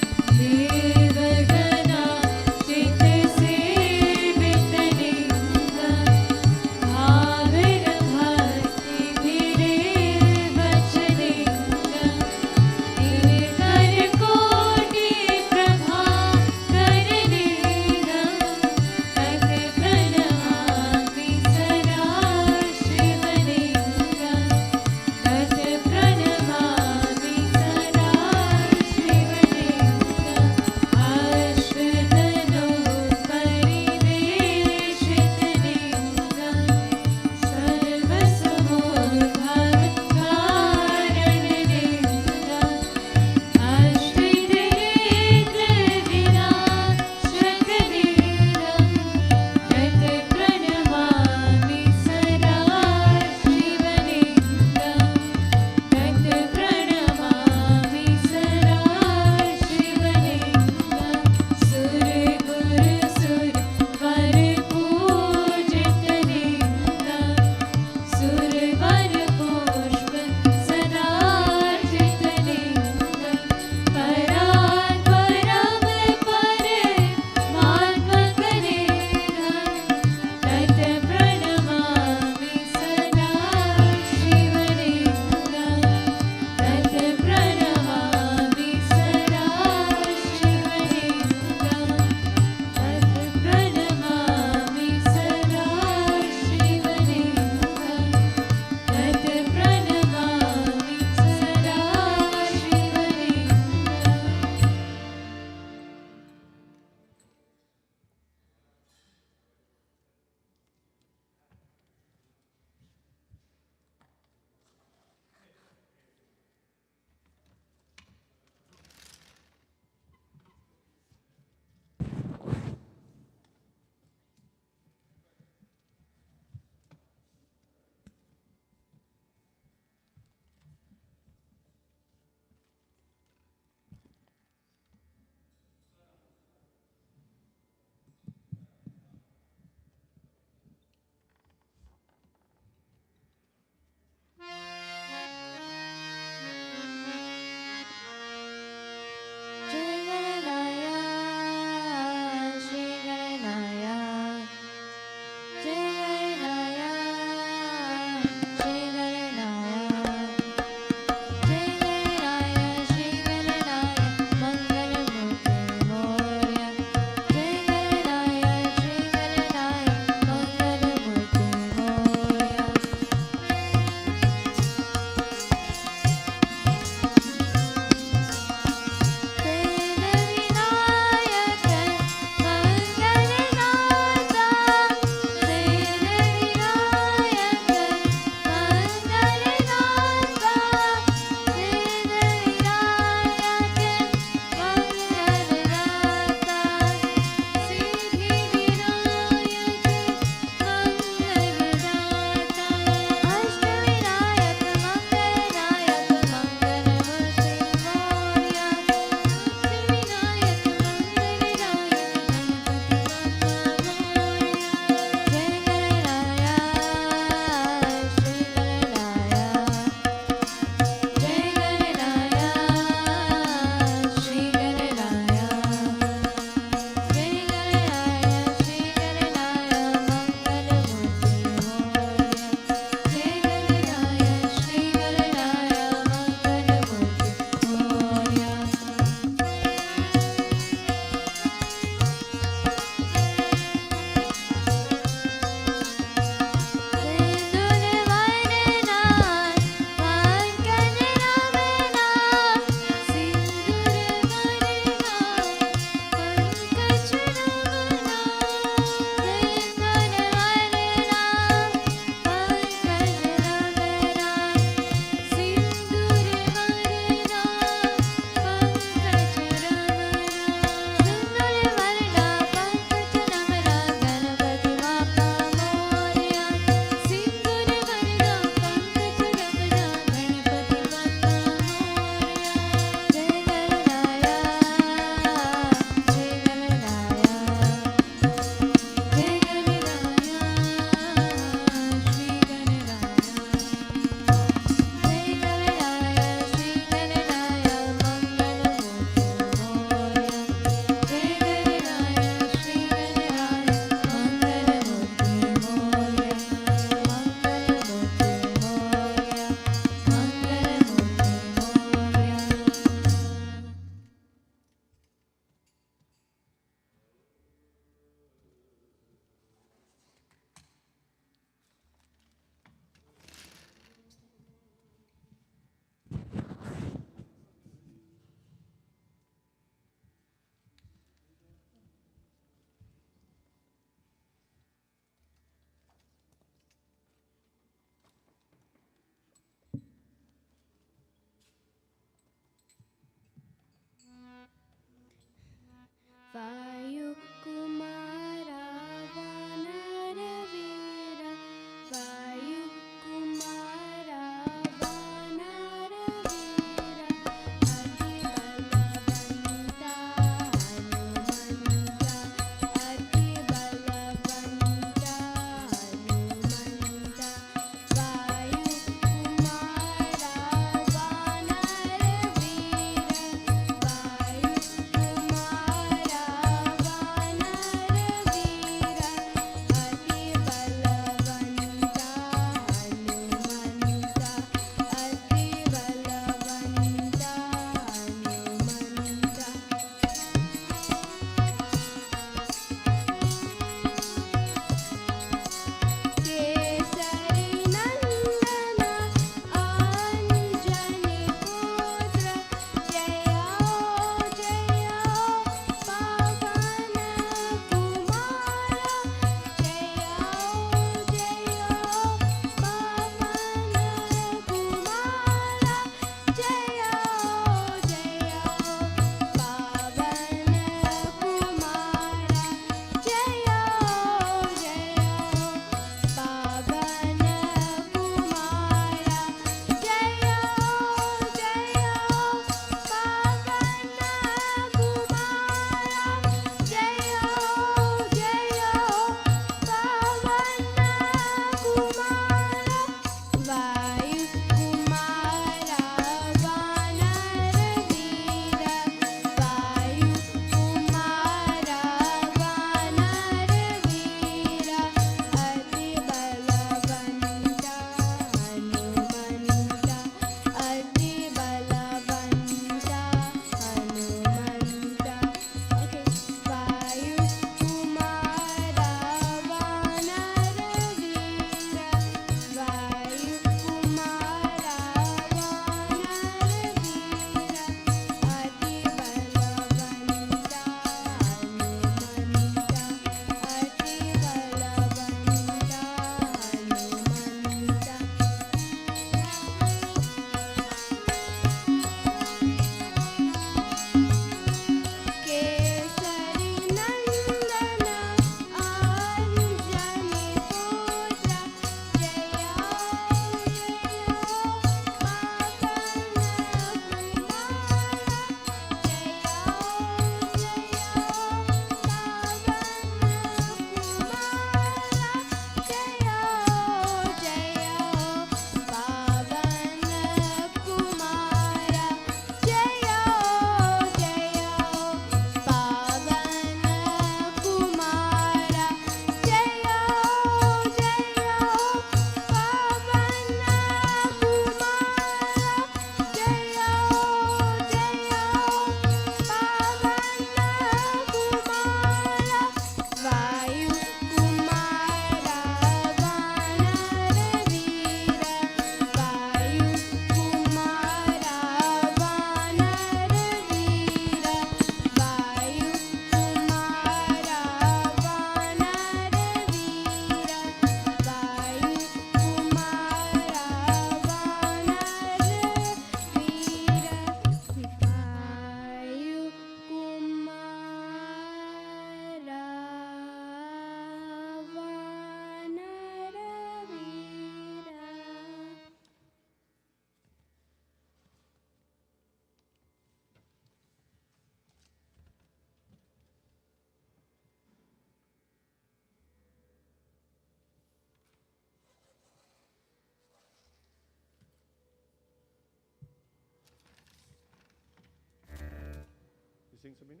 sing, Sabina?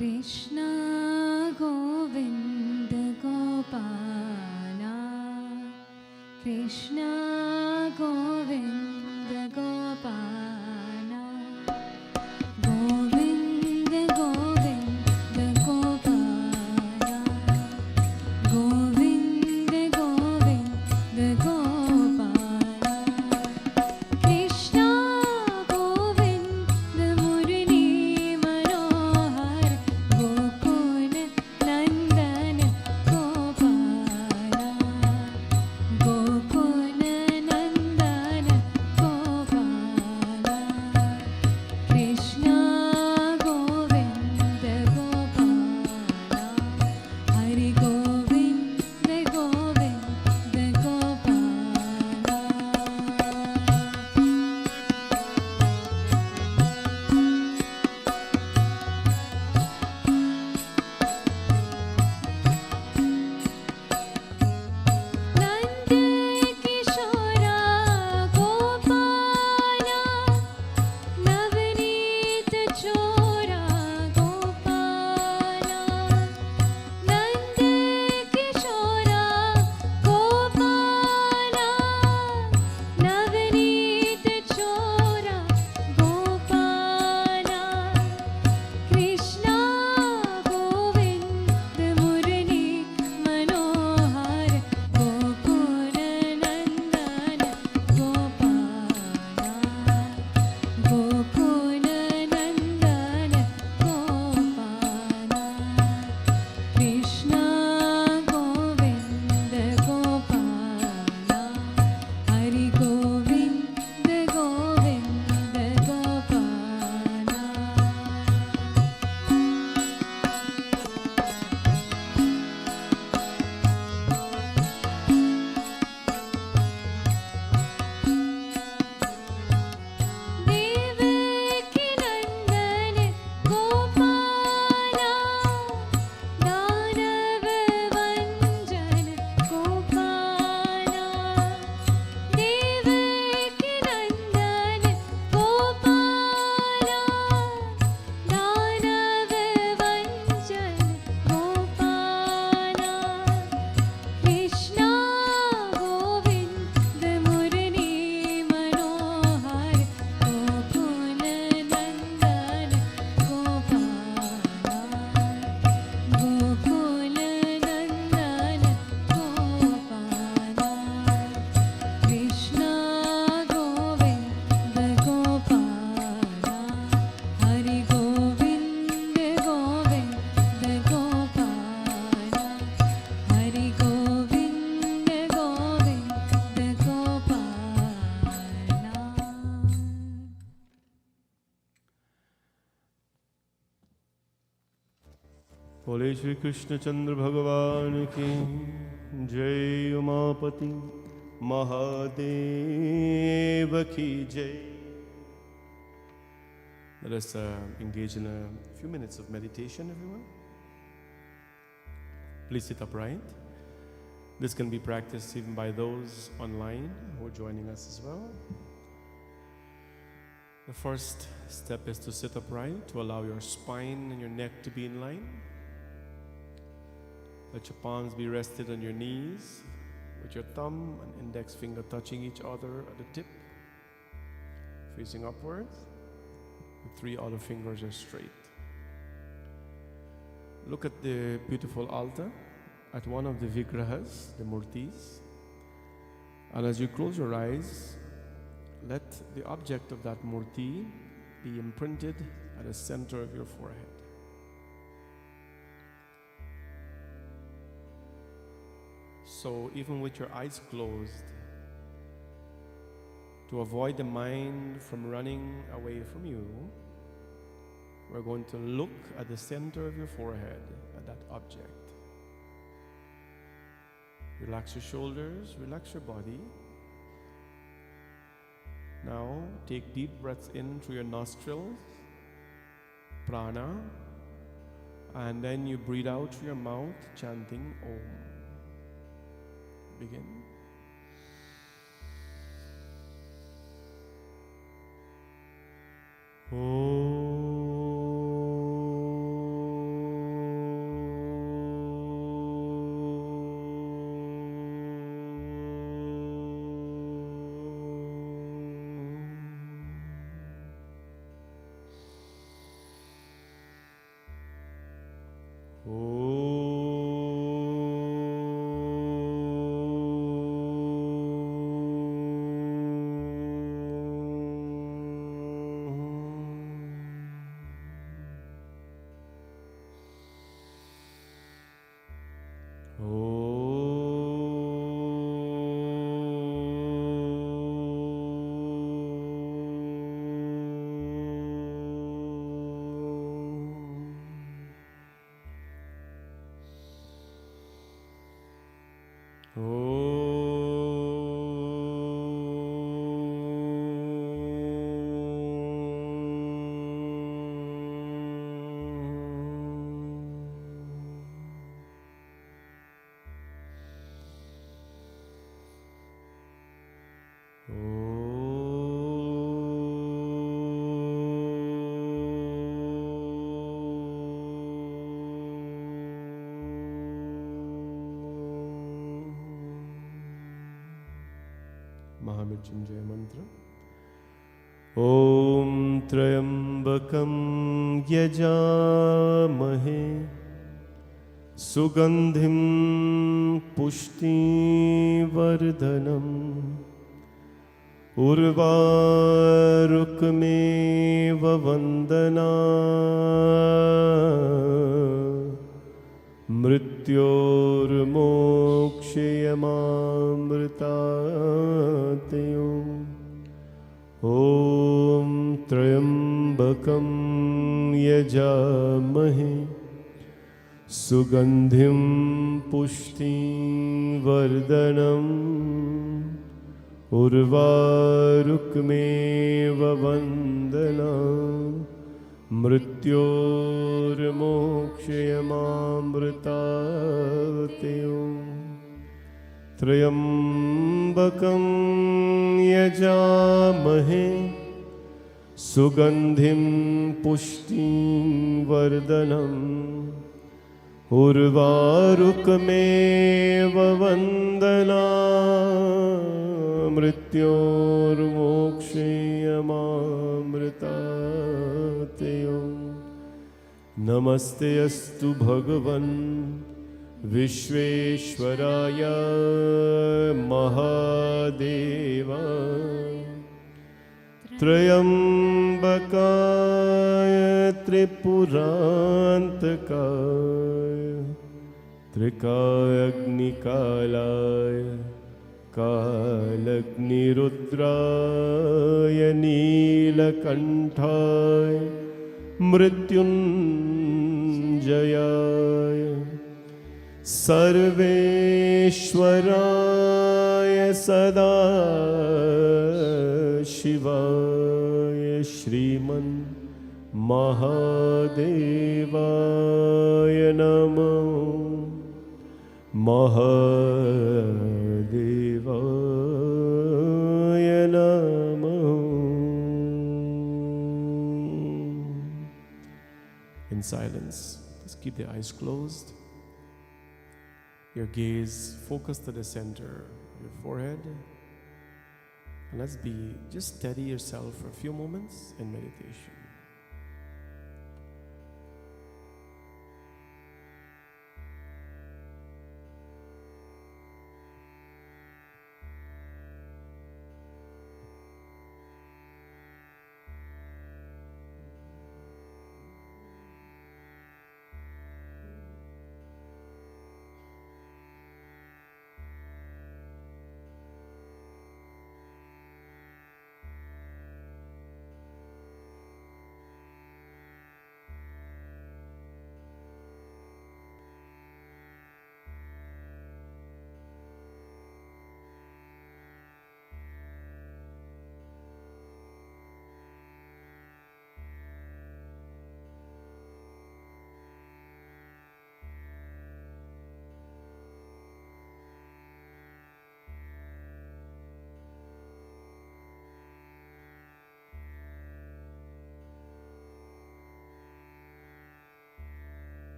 Krishna Govinda Gopala, Krishna Govinda Gopala, Govinda Govinda Gopala, Govinda Govinda Gopala, Krishna Govinda Murli Manohar, Gokul Nandan Gopala, Gokul Nandan Gopala, Krishna Govinda Gopala, Hari Govinda Govinda Gopala. Nand Kishora Gopala, Navneet Chora Gopala, Nand Kishora Gopala, Navneet Chora Gopala, Krishna Govinda Murli Manohar, Gokul Nandan Gopala, Gokul Nandan Gopala, Krishna Govinda Gopala, Hari Govinda Govinda Gopala. Devaki Nandan Gopala, Danav Vanjan Gopala, Devaki Nandan Gopala, Danav Vanjan Gopala, Krishna Govinda Murli Manohar, Gokul Nandan Gopala, Gokul Nandan Gopala, Krishna Govinda Gopala, Hari Govinda Govinda Gopala, Hari Govinda Govinda Gopala. बोले श्री कृष्ण चंद्र भगवान की जय, उमापति महादेव की जय. Let us engage in a few minutes of meditation, everyone. Please sit upright. This can be practiced even by those online who are joining us as well. The first step is to sit upright, to allow your spine and your neck to be in line. Let your palms be rested on your knees, with your thumb and index finger touching each other at the tip, facing upwards. The three other fingers are straight. Look at the beautiful altar, at one of the vigrahas, the murtis. And as you close your eyes, let the object of that murti be imprinted at the center of your forehead. So even with your eyes closed, to avoid the mind from running away from you, we're going to look at the center of your forehead, at that object. Relax your shoulders, relax your body. Now take deep breaths in through your nostrils, prana, and then you breathe out through your mouth, chanting Om. Begin. Mahamrityunjaya mantra. Om Trayambakam Yajamahe Sugandhim Pushti Vardhanam Urvarukmeva Vandana Mrityormokshayamamritatyam. Om Trayambakam Yajamahe Sugandhim Pushti Vardhanam Urvarukmeva Vandana Mrityormokshayamamritatyam. Trayambakam Yajamahe Sugandhim Pushti Vardhanam Urvarukmeva Vandana Mrityormokshayamamritatyam. Namaste astu Bhagavan Vishveshwaraya Mahadeva Trayambakaya Tripurantakaya Trikayagnikalaya Kalagnirudraya Neelakanthaya Mrityunjayaya Sarveshwaraya Sadashivaya Shriman Mahadevaya Namo Mahadevaya Namo. In silence, just keep the eyes closed. Your gaze focused to the center of your forehead. And let's just steady yourself for a few moments in meditation.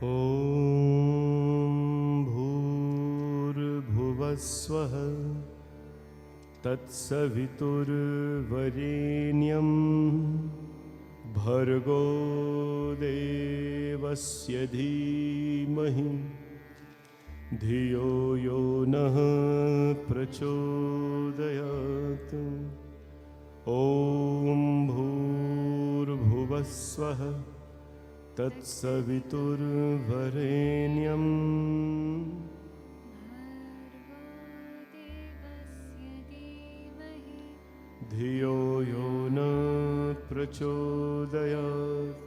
ॐ भूर्भुवस्वः तत्सवितुर्वरेण्यं भर्गो देवस्य धीमहि धियो यो नः प्रचोदयात्। ॐ भूर्भुवस्वः तत्सवितुर्वरेण्यं धियो यो न प्रचोदयात्।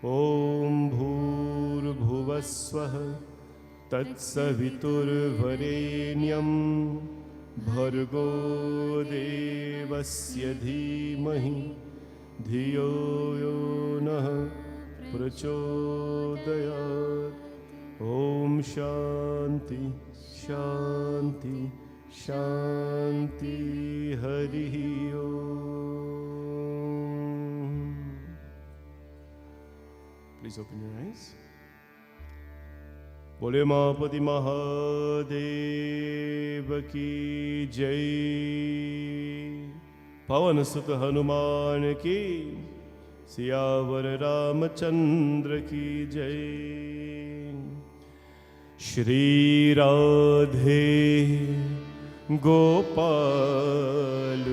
ॐ भूर्भुवस्वः तत्सवितुर्वरेण्यं भर्गो देवस्य धीमहि धियो यो नः प्रचोदयात्। ॐ शान्ति शान्ति शान्ति हरिः ओम्। Please open your eyes. बोले मापति महादेव की जय। पवन सुत हनुमान की, सियावर रामचंद्र की जय। श्री राधे गोपाल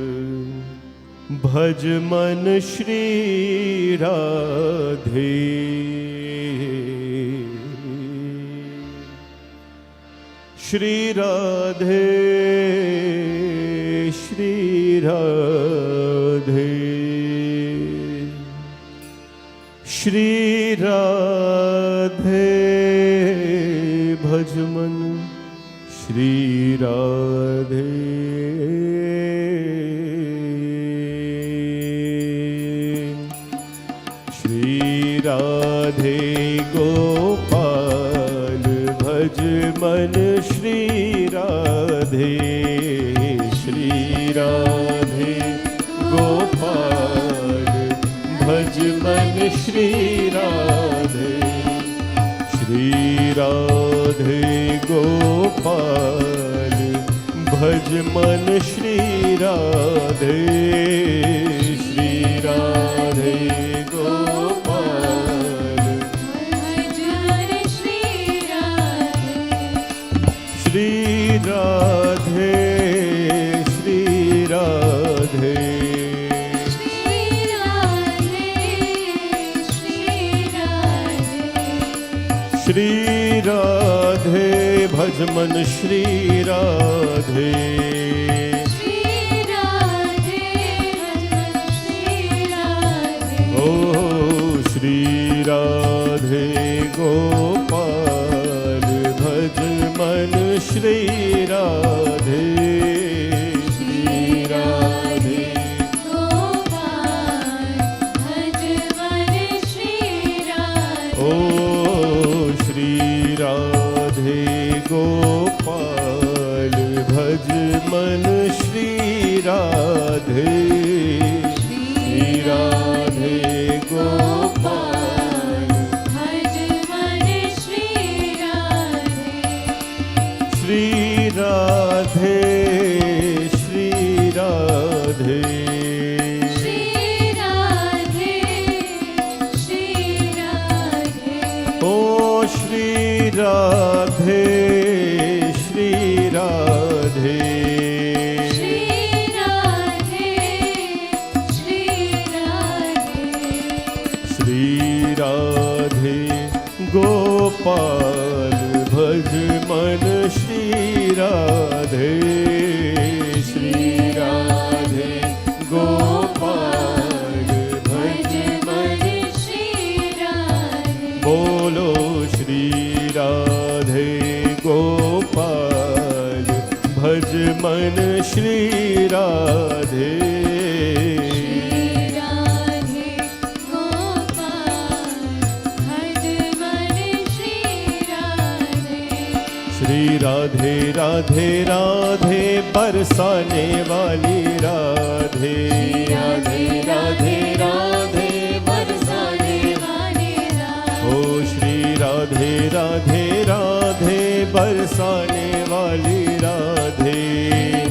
भज मन श्री राधे। श्री राधे श्री राधे श्री राधे भज मन श्री राधे। श्री राधे गोपाल भज मन श्री राधे। श्री राधे गोपाल भज मन श्री राधे। श्री राधे गोपाल भज मन श्री राधे। श्री राधे गोपाल भज मन श्री राधे। श्री राधे श्री राधे श्री राधे भज मन श्री राधे। श्री राधे भज मन श्री राधे। ओ श्री राधे गोपाल भज मन श्री राधे। श्री राधे गोपाल भज मन श्री राधे। ओ श्री राधे गोपाल भज मन श्री राधे। श्री राधे गोपाल भज मन श्री राधे। श्री राधे श्री राधे श्री राधे श्री राधे। ओ श्री राधे श्री राधे श्री राधे श्री राधे। श्री राधे गोपाल भज मन श्री राधे। श्री राधे गोपाल भज मन श्री राधे। बोलो श्री राधे गोपाल भज मन श्री राधे। श्री राधे गोपाल भज मन श्री राधे। श्री राधे राधे राधे बरसाने वाली राधे। राधे राधे राधे बरसाने वाली राधे। ओ श्री राधे राधे राधे बरसाने वाली राधे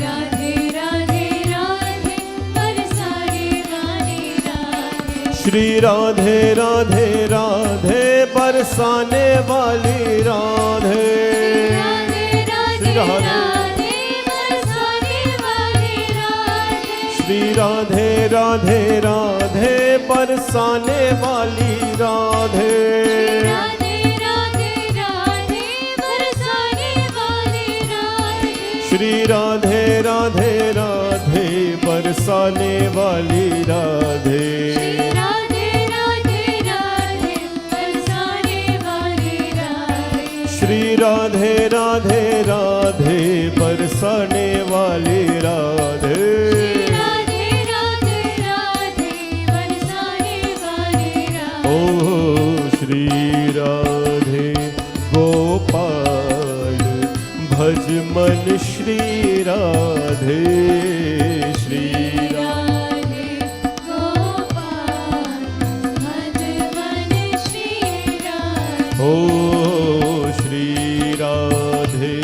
राधे राधे राधे बरसाने वाली राधे श्री राधे राधे राधे बरसाने वाली राधे राधे राधे राधे बरसाने वाली राधे श्री राधे राधे राधे बरसाने वाली राधे राधे राधे राधे बरसाने वाली राधे श्री राधे राधे राधे बरसाने वाली राधे राधे राधे राधे बरसाने वाली राधे श्री राधे राधे राधे बरसाने वाली राधे राधे राधे राधे बरसाने वाली राधे ओ श्री राधे गोपाल भज मन श्री राधे श्री राधे गोपाल भज मन श्री राधे ओ श्री राधे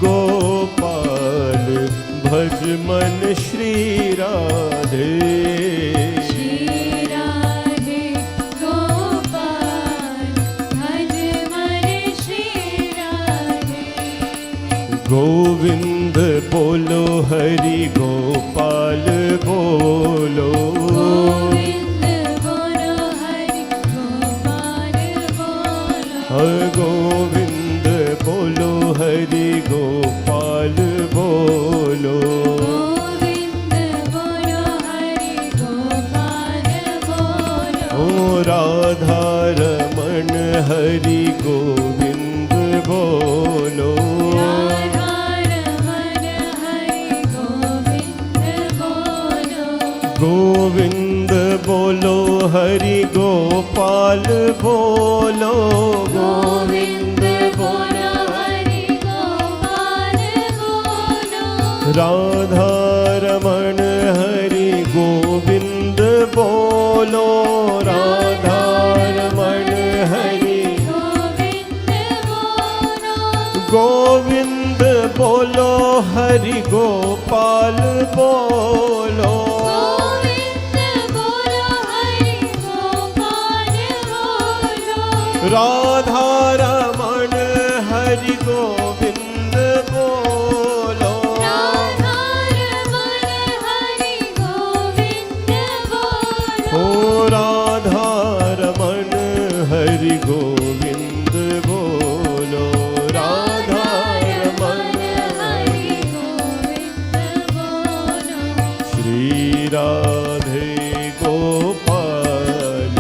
गोपाल भज मन श्री राधे श्री राधे गोपाल भज मन श्री राधे गोविंद बोलो हरि गोपाल बोलो गोविंद बोलो हरि गोपाल बोलो गोविंद बोलो हरि गोपाल बोलो गोविंद बोलो हरि गोपाल बोलो ओ राधा रमण हरि गोविंद बोलो राधा रमण हरि गोविंद बोलो गोविंद बोलो हरि गोपाल बोलो गोविंद बोलो हरि गोपाल बोलो राधा रमण हरि गोविंद बोलो राधा रमण हरि गोविंद बोलो गोविंद बोलो हरि गोपाल बोलो गोविंद बोलो हरि गोपाल बोलो राधा रमण हरि गोविंद बोलो राधा रमण हरि गोविंद बोलो ओ राधा रमण हरि गोविंद बोलो राधा रमण हरि गोविंद बोलो श्री राधे गोपाल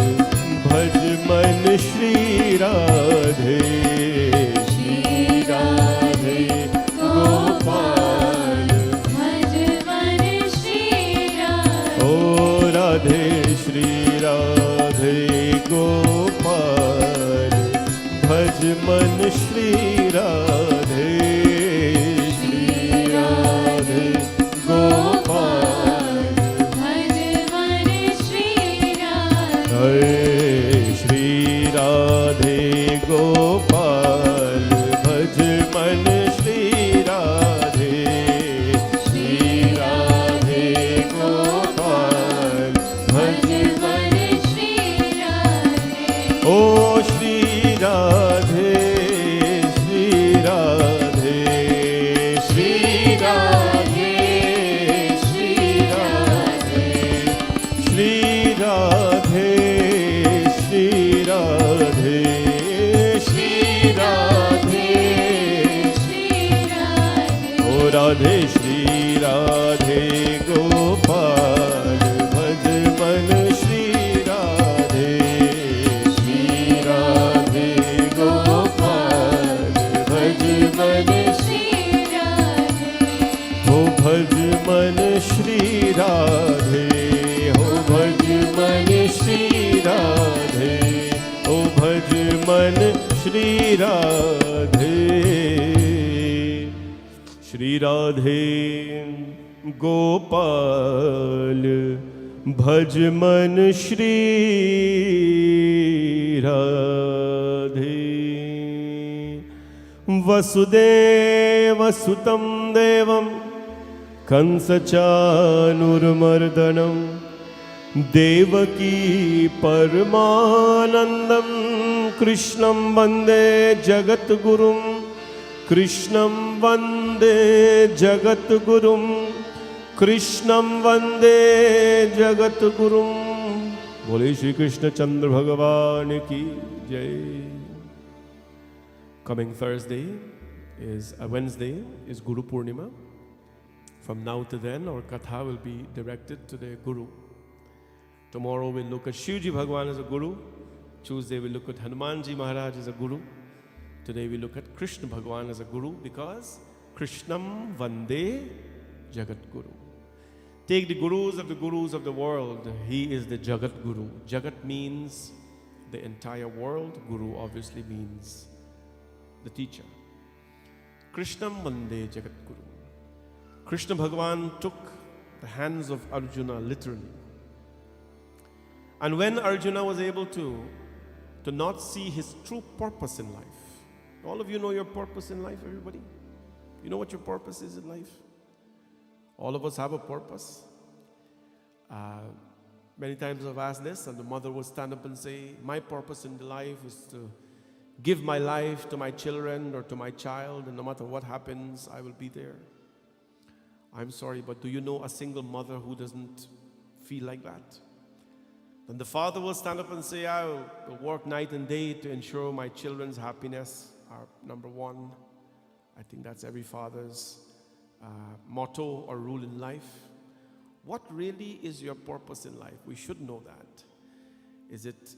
भज मन श्री राधे श्री राधे गोपाल भज मन श्री राधे ओ राधे श्री राधे गोपाल भज मन श्री राधे श्री राधे गोपाल भज मन श्री राधे हरे श्री राधे गोपाल भज मन श्री राधे श्री राधे गोपाल भज मन श्री राधे ओ श्री राधे श्री राधे श्री राधे श्री राधे श्री राधे श्री राधे श्री राधे श्री राधे ओ राधे श्री राधे गोपाल भज मन श्री राधे श्री राधे गोपाल भज मन श्री राधे हो भज मन श्री राधे हो भज मन श्री राधे हो भज मन श्री राधे श्री राधे गोपाल भज मन श्री राधे। वसुदेवसुतं देवं कंसचाणूरमर्दनं देवकी परमानन्दं कृष्णं वन्दे जगद्गुरुं कृष्णं वन्दे जगद्गुरुं कृष्णं वन्दे जगद्गुरुं। बोले श्री कृष्ण चंद्र भगवान की जय। Coming Thursday is a Wednesday is Guru Purnima. From now to then, our katha will be directed to the Guru. Tomorrow we'll look at Shivji Bhagwan as a Guru. Tuesday we'll look at Hanumanji Maharaj as a Guru. Today we look at Krishna Bhagwan as a Guru because Krishnam Vande Jagat Guru. Take the gurus of the world. He is the Jagat Guru. Jagat means the entire world. Guru obviously means the teacher. Krishnam Vande Jagat Guru. Krishna Bhagwan took the hands of Arjuna literally. And when Arjuna was able to not see his true purpose in life. All of you know your purpose in life, everybody? You know what your purpose is in life? All of us have a purpose. Many times I've asked this, and the mother will stand up and say, my purpose in life is to give my life to my children or to my child, and no matter what happens, I will be there. I'm sorry, but do you know a single mother who doesn't feel like that? Then the father will stand up and say, I will work night and day to ensure my children's happiness are number one. I think that's every father's motto or rule in life. What really is your purpose in life? We should know that. Is it,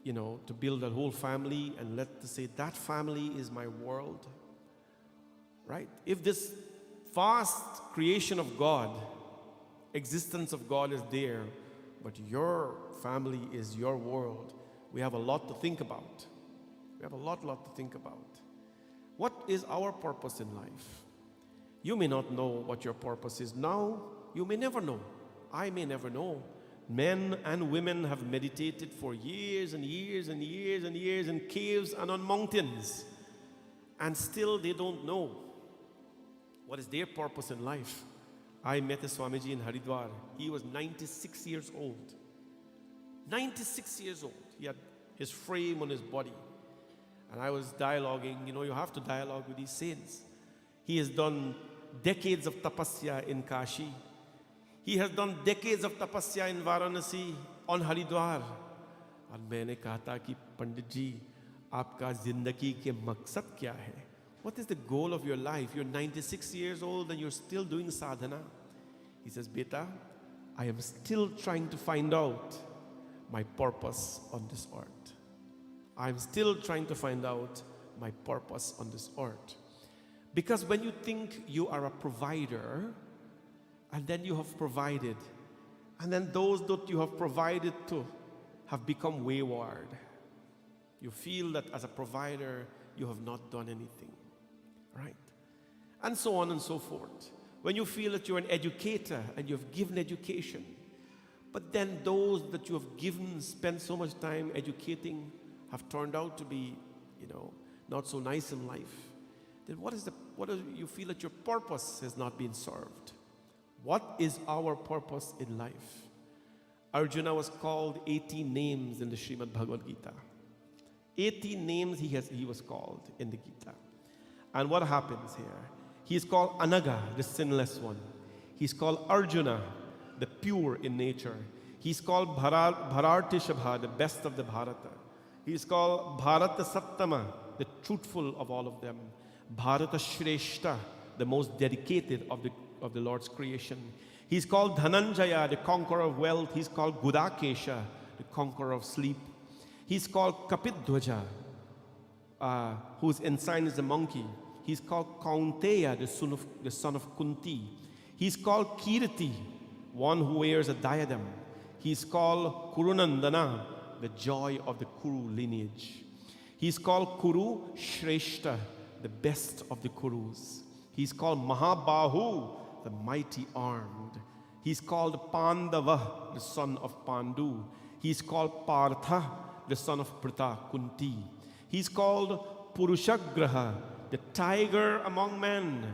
to build a whole family and let's say that family is my world? Right? If this vast creation of God, existence of God is there, but your family is your world, we have a lot to think about. We have a lot to think about. What is our purpose in life? You may not know what your purpose is now. You may never know. I may never know. Men and women have meditated for years and years and years and years in caves and on mountains, and still they don't know what is their purpose in life. I met a Swamiji in Haridwar. He was 96 years old. 96 years old. He had his frame on his body. And I was dialoguing. You have to dialogue with these saints. He has done decades of tapasya in Kashi. He has done decades of tapasya in Varanasi, on Haridwar. और मैंने कहा था कि पंडित जी आपका जिंदगी के मकसद क्या है? What is the goal of your life? You're 96 years old and you're still doing sadhana. He says, Beta, I am still trying to find out my purpose on this earth. I'm still trying to find out my purpose on this earth. Because when you think you are a provider, and then you have provided, and then those that you have provided to have become wayward, you feel that as a provider, you have not done anything, right? And so on and so forth. When you feel that you're an educator and you have given education, but then those that you have given, spent so much time educating, have turned out to be, not so nice in life, then what do you feel that your purpose has not been served? What is our purpose in life? Arjuna was called 18 names in the Srimad Bhagavad Gita. 18 names he was called in the Gita. And what happens here? He is called Anaga, the sinless one. He's called Arjuna, the pure in nature. He's called Bharati-shabha, the best of the Bharata. He's called Bharata Sattama, the truthful of all of them. Bharata Shreshta, the most dedicated of the Lord's creation. He's called Dhananjaya, the conqueror of wealth. He's called Gudakesha, the conqueror of sleep. He's called Kapidhwaja, whose ensign is a monkey. He's called Kaunteya, the son of Kunti. He's called Kirti, one who wears a diadem. He's called Kurunandana, the joy of the Kuru lineage. He's called Kuru Shreshta, the best of the Kurus. He's called Mahabahu, the mighty armed. He's called Pandava, the son of Pandu. He's called Partha, the son of Pritha, Kunti. He's called Purushagraha, the tiger among men.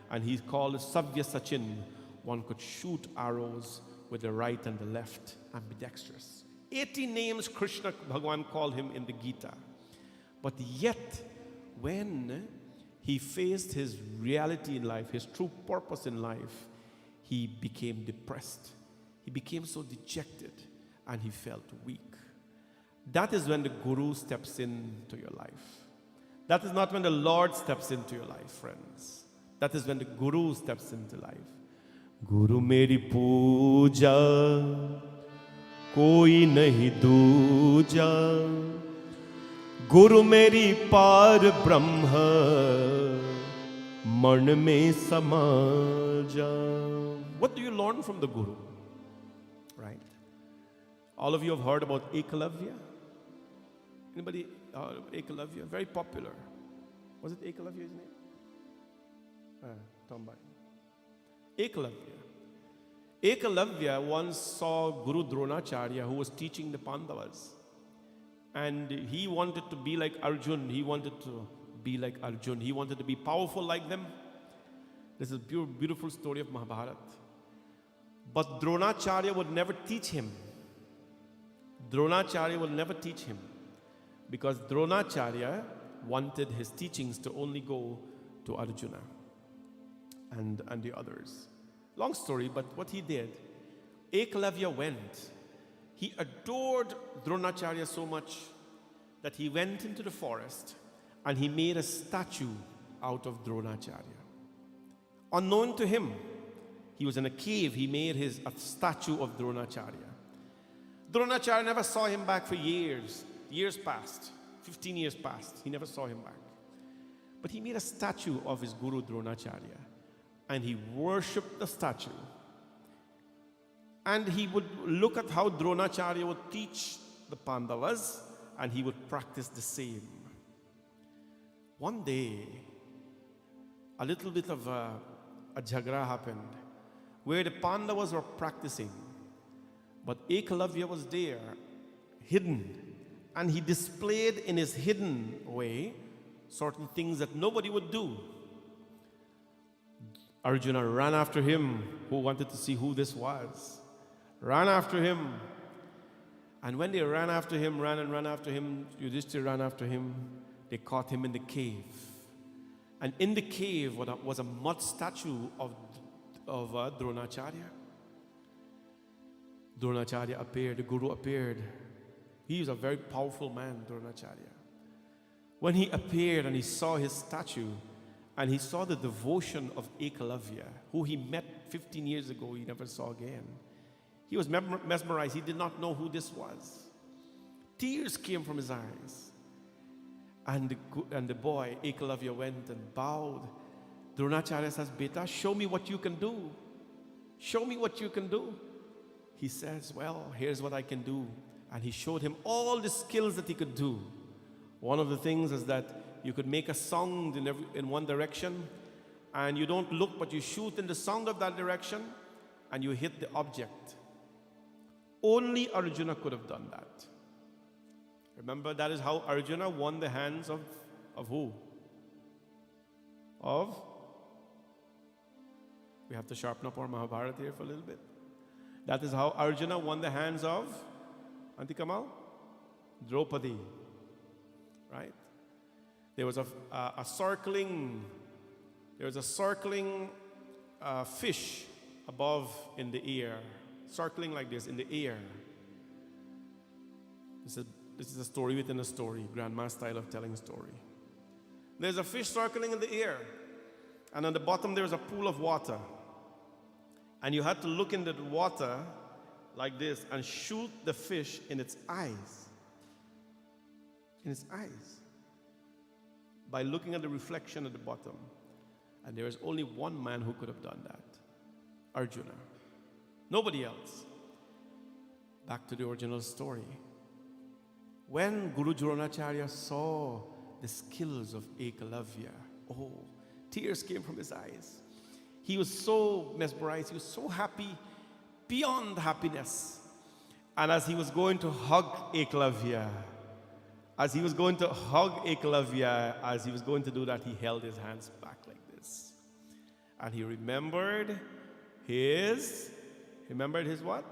And he's called Savya Sachin. One could shoot arrows with the right and the left, ambidextrous. 80 names Krishna Bhagavan called him in the Gita. But yet, when he faced his reality in life, his true purpose in life, he became depressed. He became so dejected and he felt weak. That is when the Guru steps into your life. That is not when the Lord steps into your life, friends. That is when the Guru steps into life. Guru meri puja, koi nahi dooja. Guru meri par brahma, man mein samaja. What do you learn from the Guru? Right? All of you have heard about Ekalavya. Anybody? Ekalavya, very popular. Was it Ekalavya his name? Tombai. Ekalavya. Ekalavya once saw Guru Dronacharya, who was teaching the Pandavas. And he wanted to be like Arjun. He wanted to be like Arjun. He wanted to be powerful like them. This is a beautiful story of Mahabharata. But Dronacharya would never teach him. Dronacharya will never teach him. Because Dronacharya wanted his teachings to only go to Arjuna and the others. Long story, but what he did, Ekalavya went. He adored Dronacharya so much that he went into the forest and he made a statue out of Dronacharya. Unknown to him, he was in a cave, he made a statue of Dronacharya. Dronacharya never saw him back for years. Years passed, 15 years passed, he never saw him back. But he made a statue of his Guru Dronacharya and he worshipped the statue. And he would look at how Dronacharya would teach the Pandavas and he would practice the same. One day, a little bit of a jhagra happened where the Pandavas were practicing, but Ekalavya was there, hidden, and he displayed in his hidden way certain things that nobody would do. Arjuna ran after him, who wanted to see who this was. Ran after him. And when they ran after him, Yudhishthira ran after him, they caught him in the cave. And in the cave was a mud statue of Dronacharya. Dronacharya appeared, the Guru appeared. He was a very powerful man, Dronacharya. When he appeared and he saw his statue, and he saw the devotion of Ekalavya, who he met 15 years ago, he never saw again. He was mesmerized. He did not know who this was. Tears came from his eyes. And the boy, Ekalavya, went and bowed. Dronacharya says, Beta, show me what you can do. Show me what you can do. He says, well, here's what I can do. And he showed him all the skills that he could do. One of the things is that you could make a sound in one direction, and you don't look, but you shoot in the sound of that direction, and you hit the object. Only Arjuna could have done that. Remember, that is how Arjuna won the hands of who? We have to sharpen up our Mahabharata here for a little bit. That is how Arjuna won the hands of Auntie Kamal? Draupadi. Right? There was a circling fish above in the air, circling like this in the air. This is a story within a story, grandma's style of telling a story. There's a fish circling in the air, and on the bottom there's a pool of water. And you had to look into the water like this and shoot the fish in its eyes. In its eyes. By looking at the reflection at the bottom. And there is only one man who could have done that. Arjuna. Nobody else. Back to the original story. When Guru Dronacharya saw the skills of Ekalavya, tears came from his eyes. He was so mesmerized, he was so happy, beyond happiness. And as he was going to hug Ekalavya, As he was going to hug Eklavya, as he was going to do that, he held his hands back like this. And he remembered his what?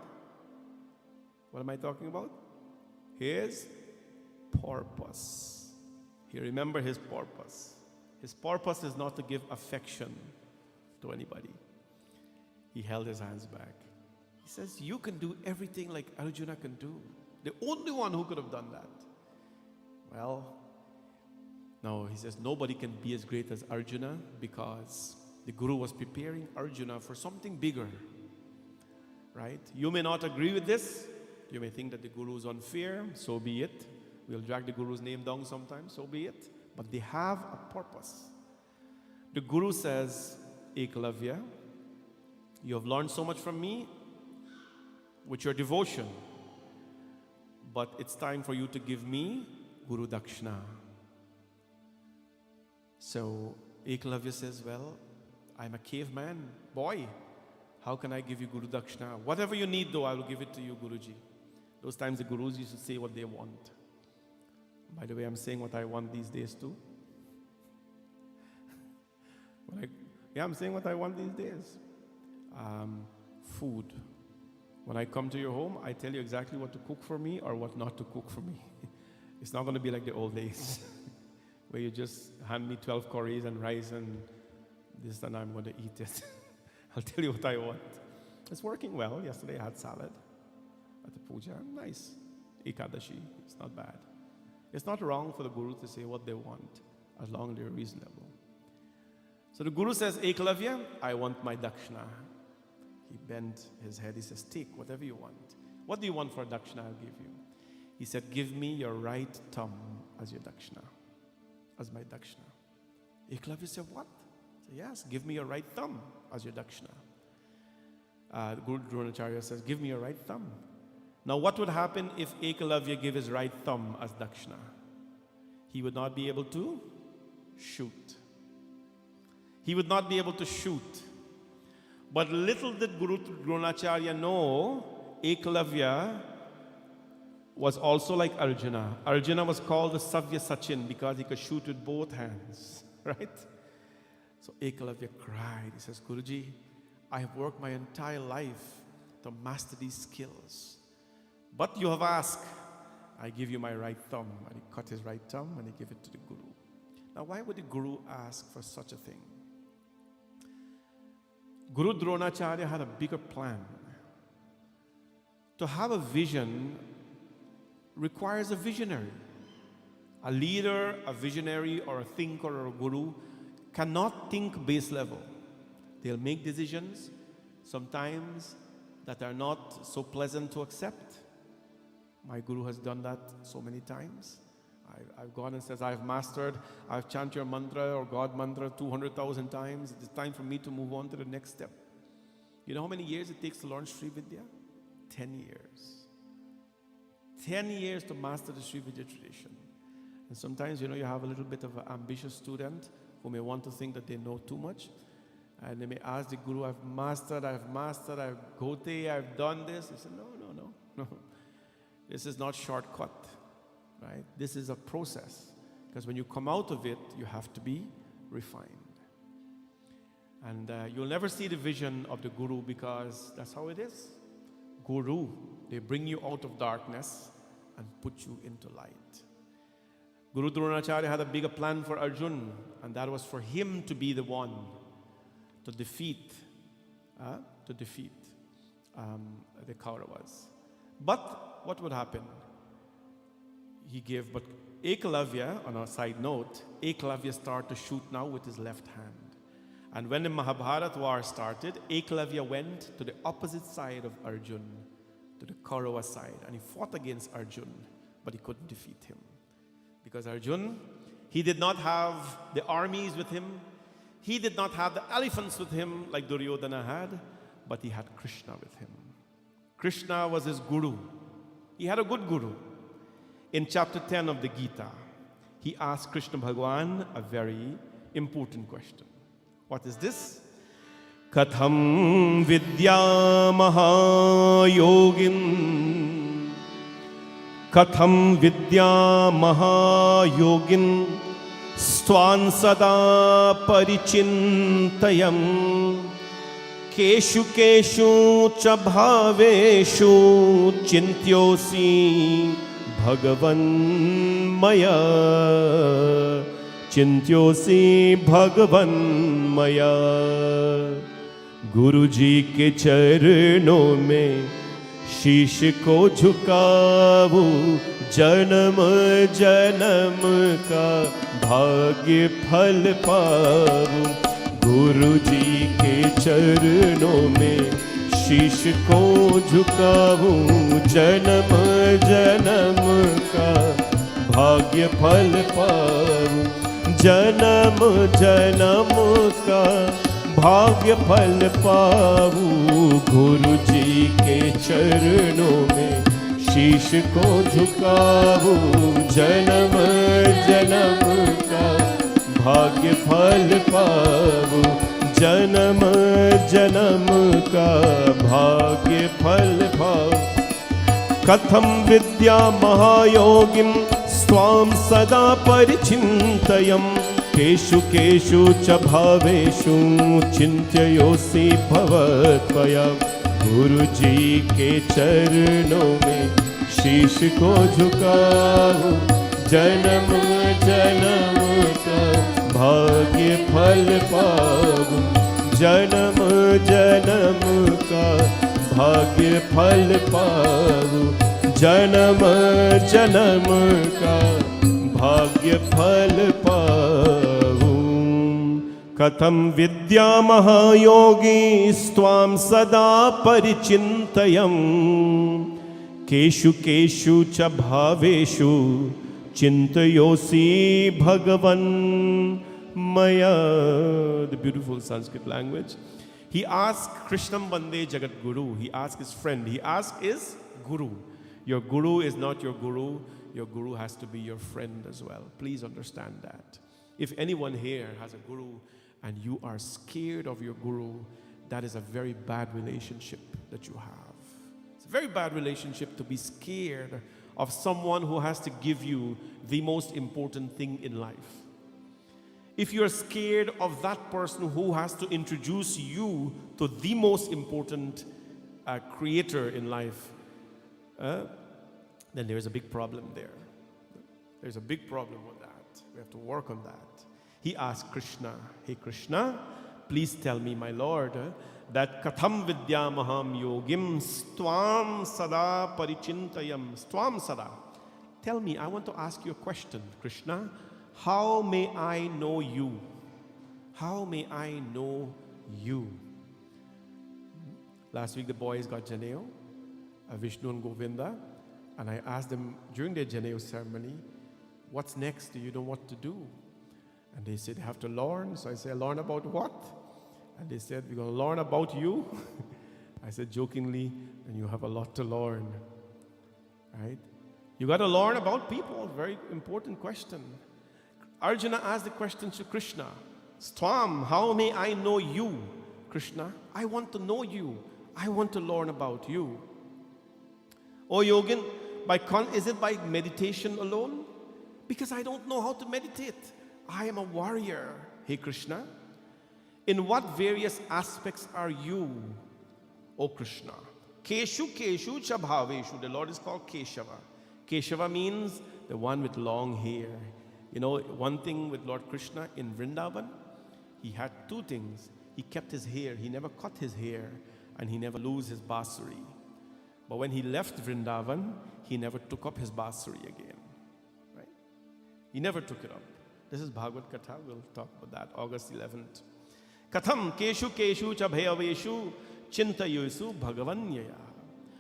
What am I talking about? His purpose. He remembered his purpose. His purpose is not to give affection to anybody. He held his hands back. He says, you can do everything like Arjuna can do. The only one who could have done that. Well, no, he says nobody can be as great as Arjuna because the Guru was preparing Arjuna for something bigger. Right? You may not agree with this. You may think that the Guru is unfair. So be it. We'll drag the Guru's name down sometimes. So be it. But they have a purpose. The Guru says, Eklavya, you have learned so much from me with your devotion. But it's time for you to give me Guru Dakshina. So Eklavya says, well, I'm a caveman boy. How can I give you Guru Dakshina? Whatever you need though, I will give it to you, Guruji. Those times the Gurus used to say what they want. By the way, I'm saying what I want these days too. I'm saying what I want these days. Food. When I come to your home, I tell you exactly what to cook for me or what not to cook for me. It's not going to be like the old days where you just hand me 12 curries and rice and this and I'm going to eat it. I'll tell you what I want. It's working well. Yesterday I had salad at the puja. Nice. Ekadashi. It's not bad. It's not wrong for the Guru to say what they want as long as they're reasonable. So the Guru says, Eklavya, I want my Dakshina. He bent his head. He says, take whatever you want. What do you want for Dakshina? I'll give you. He said, give me your right thumb as your Dakshina. As my Dakshina. Eklavya said, what? Said, yes, give me your right thumb as your Dakshina. The Guru Dronacharya says, give me your right thumb. Now what would happen if Eklavya gave his right thumb as Dakshina? He would not be able to shoot. He would not be able to shoot. But little did Guru Dronacharya know, Eklavya was also like Arjuna. Arjuna was called the Savya Sachin because he could shoot with both hands, right? So Eklavya cried. He says, Guruji, I have worked my entire life to master these skills. But you have asked, I give you my right thumb. And he cut his right thumb and he gave it to the Guru. Now why would the Guru ask for such a thing? Guru Dronacharya had a bigger plan. To have a vision requires a visionary. A leader, a visionary, or a thinker, or a guru cannot think base level. They'll make decisions sometimes that are not so pleasant to accept. My guru has done that so many times. I've gone and says, I've chanted your mantra or God mantra 200,000 times. It's time for me to move on to the next step. You know how many years it takes to learn Sri Vidya? 10 years. 10 years to master the Sri Vidya tradition. And sometimes, you have a little bit of an ambitious student who may want to think that they know too much. And they may ask the Guru, I've mastered, I've gote, I've done this. He said, no. This is not shortcut, right? This is a process. Because when you come out of it, you have to be refined. And you'll never see the vision of the Guru because that's how it is. Guru, they bring you out of darkness and put you into light. Guru Dronacharya had a bigger plan for Arjun, and that was for him to be the one to defeat the Kauravas. But what would happen? But Eklavya, on a side note, Eklavya started to shoot now with his left hand. And when the Mahabharata war started, Eklavya went to the opposite side of Arjun, to the Kaurava side, and he fought against Arjun, but he couldn't defeat him. Because Arjun, he did not have the armies with him, he did not have the elephants with him like Duryodhana had, but he had Krishna with him. Krishna was his guru. He had a good guru. In chapter 10 of the Gita, he asked Krishna Bhagwan a very important question. What is this? Katham vidya mahayogin कथं विद्या महायोगिन स्वां सदा परिचिन्तयं केषु केषु च भावेषु चिन्त्योऽसि भगवन् मया चिन्त्योऽसि भगवन् मया। गुरु जी के चरणों में शीश को झुकाऊं जन्म जन्म का भाग्य फल पाऊं। गुरु जी के चरणों में शीश को झुकाऊं जन्म जन्म का भाग्य फल पाऊं। जन्म जन्म का भाग्य फल पाऊं। गुरु जी के चरणों में शीश को झुकाऊं जन्म जन्म का भाग्य फल पाऊं। जन्म जन्म का भाग्य फल पाऊं। कथं विद्या महायोगिं स्वां सदा परिचिन्तयं केषु केषु च भावेषु चिन्त्योऽसि भवत्वया। गुरु जी के चरणों में शीश को झुकाऊं जन्म जन्म का भाग्य फल पाऊं। जन्म जन्म का भाग्य फल पाऊं। जन्म जन्म का भाग्य फल पाऊं। कथं विद्या महायोगी स्वां सदा परिचिन्तयं केषु केषु च भावेषु चिन्तयोऽसि भगवन् मया। The beautiful Sanskrit language. He asked Krishnam Bande Jagat Guru. He asked his friend. He asked his Guru. Your Guru is not your Guru. Your Guru has to be your friend as well. Please understand that. If anyone here has a Guru and you are scared of your Guru, that is a very bad relationship that you have. It's a very bad relationship to be scared of someone who has to give you the most important thing in life. If you're scared of that person who has to introduce you to the most important creator in life, then there is a big problem there. There's a big problem with that. We have to work on that. He asked Krishna, hey Krishna, please tell me, my Lord, that katham vidya maham yogim stvam sada parichintayam. Stvam sada. Tell me, I want to ask you a question, Krishna. How may I know you? How may I know you? Last week the boys got Janeo, Vishnu and Govinda, and I asked them during their Janeo ceremony, what's next? Do you know what to do? And they said, have to learn. So I said, learn about what? And they said, we're going to learn about you. I said jokingly, and you have a lot to learn, right? You got to learn about people. Very important question. Arjuna asked the question to Krishna, Stvam, how may I know you? Krishna, I want to know you. I want to learn about you. Oh Yogin, is it by meditation alone? Because I don't know how to meditate. I am a warrior. Hey Krishna, in what various aspects are you, O Krishna? Keshu Keshu cha bhaveshu. The Lord is called Keshava. Keshava means the one with long hair. You know, one thing with Lord Krishna in Vrindavan, he had two things. He kept his hair. He never cut his hair, and he never lose his basuri. But when he left Vrindavan, he never took up his basuri again. Right? He never took it up. This is Bhagavad Katha. We'll talk about that August 11th. Katham keshu keshu cha bhayaveshu chintayosu bhagavanyaya.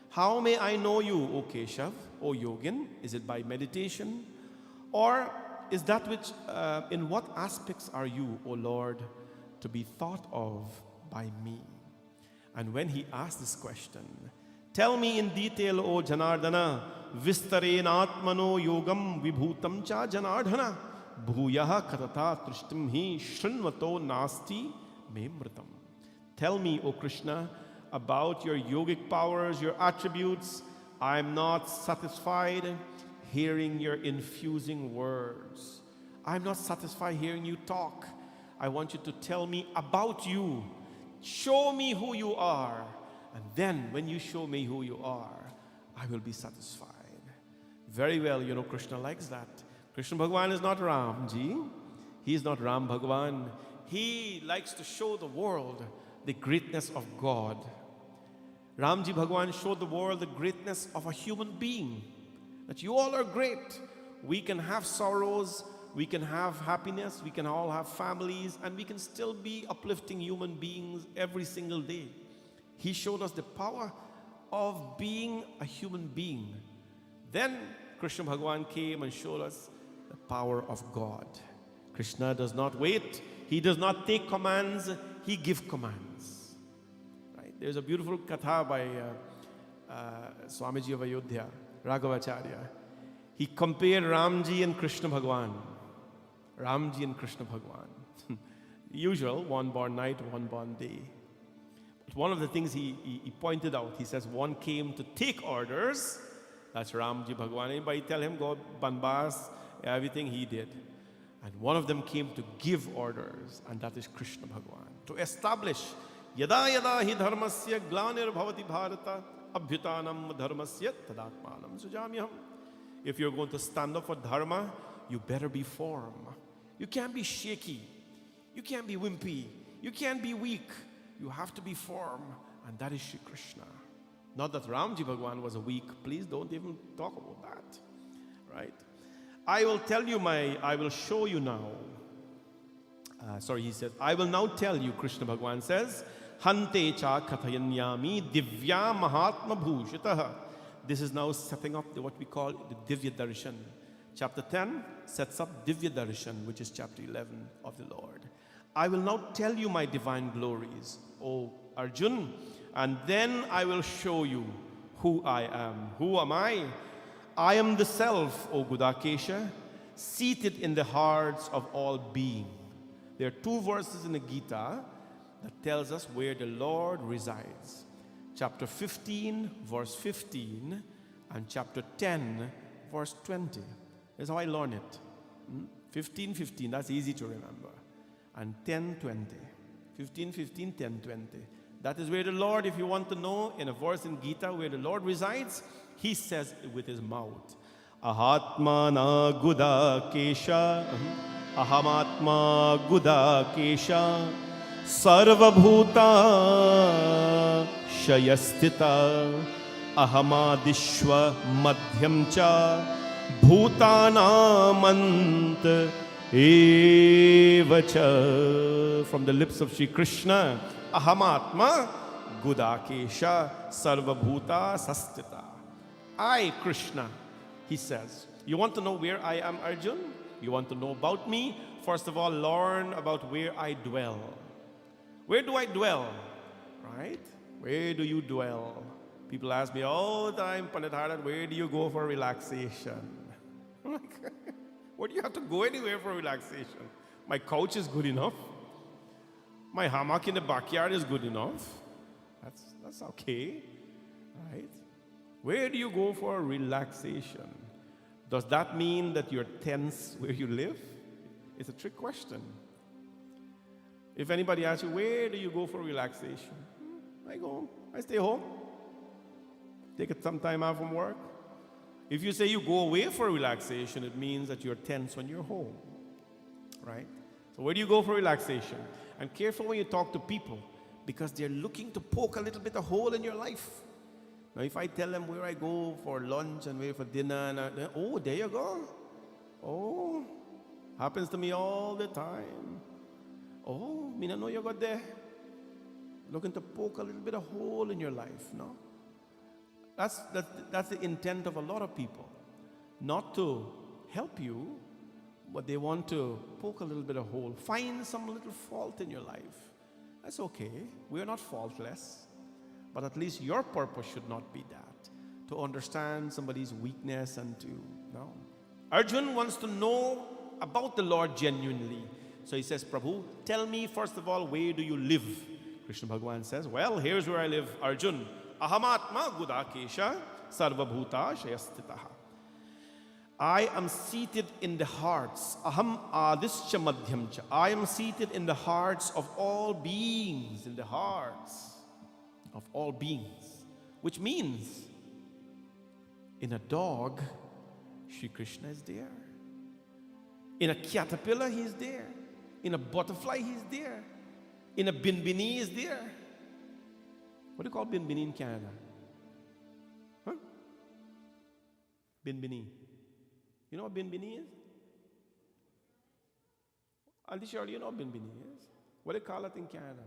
How may I know you, O Keshav, O Yogin? Is it by meditation? Or is that which, in what aspects are you, O Lord, to be thought of by me? And when he asked this question, tell me in detail, O Janardana, vistarenatmano yogam vibhutam cha Janardana, bhuyaha katata trishtim hi shrinvato nasti memritam. Tell me, O Krishna, about your yogic powers, your attributes. I am not satisfied hearing your infusing words. I'm not satisfied hearing you talk. I want you to tell me about you. Show me who you are. And then when you show me who you are, I will be satisfied. Very well, Krishna likes that. Krishna Bhagwan is not Ram ji. He is not Ram Bhagwan. He likes to show the world the greatness of God. Ramji Bhagwan showed the world the greatness of a human being. That you all are great. We can have sorrows, we can have happiness, we can all have families, and we can still be uplifting human beings every single day. He showed us the power of being a human being. Then Krishna Bhagwan came and showed us the power of God. Krishna does not wait. He does not take commands. He gives commands. Right? There's a beautiful katha by Swamiji of Ayodhya, Raghavacharya. He compared Ramji and Krishna Bhagwan. Ramji and Krishna Bhagwan. Usual, one born night, one born day. But one of the things he pointed out, he says, one came to take orders. That's Ramji Bhagwan. Anybody tell him, go Banbas, everything he did. And one of them came to give orders, and that is Krishna Bhagwan. To establish, yada yada hi dharmasya glanir bhavati bharata abhyutanam dharmasya tadatmanam sujamyam. If you're going to stand up for dharma, you better be firm. You can't be shaky. You can't be wimpy. You can't be weak. You have to be firm, and that is Shri Krishna. Not that Ramji Bhagwan was a weak. Please don't even talk about that. Right? I will show you now. He says, I will now tell you, Krishna Bhagwan says, Hante cha kathayanyami divya mahatma bhushitaha. This is now setting up what we call the Divya Darshan. Chapter 10 sets up Divya Darshan, which is chapter 11 of the Lord. I will now tell you my divine glories, O Arjun, and then I will show you who I am. Who am I? I am the Self, O Gudakesha, seated in the hearts of all being. There are two verses in the Gita that tells us where the Lord resides. Chapter 15, verse 15, and chapter 10, verse 20. That's how I learn it. 15, 15, that's easy to remember. And 10, 20. 15, 15, 10, 20. That is where the Lord, if you want to know in a verse in Gita where the Lord resides, He says with His mouth, Ahatmana Guda Kesha, Ahamatma Guda Kesha, Sarvabhuta Shayastita, Ahamadishwa Madhyamcha, Bhutanamant Evacha. From the lips of Shri Krishna, Ahamatma Gudakesha Sarvabhuta Sastita. I, Krishna, he says. You want to know where I am, Arjun? You want to know about me? First of all, learn about where I dwell. Where do I dwell? Right? Where do you dwell? People ask me all the time, Pandit Hardat, where do you go for relaxation? I'm like, where do you have to go anywhere for relaxation? My couch is good enough. My hammock in the backyard is good enough. That's okay, right? Where do you go for relaxation? Does that mean that you're tense where you live? It's a trick question. If anybody asks you, where do you go for relaxation? I go home. I stay home. Take some time out from work. If you say you go away for relaxation, it means that you're tense when you're home, right? So where do you go for relaxation? And careful when you talk to people, because they're looking to poke a little bit of hole in your life. Now, if I tell them where I go for lunch and where for dinner, and oh, there you go. Oh, happens to me all the time. Oh, me not know you got there. Looking to poke a little bit of hole in your life, no? That's the intent of a lot of people. Not to help you, but they want to poke a little bit of hole. Find some little fault in your life. That's okay. We're not faultless. But at least your purpose should not be that. To understand somebody's weakness and to, no. Arjun wants to know about the Lord genuinely. So he says, Prabhu, tell me first of all, where do you live? Krishna Bhagwan says, well, here's where I live, Arjun. Ahamatma Gudakesha Sarvabhuta Shayastitaha. I am seated in the hearts. Aham adischa madhyamcha. I am seated in the hearts of all beings, in the hearts of all beings. Which means, in a dog, Shri Krishna is there. In a caterpillar, he is there. In a butterfly, he is there. In a binbini, he is there. What do you call binbini in Canada? Huh? Binbini. You know what binbini is? Alicia, you know what binbini is? What do they call it in Canada?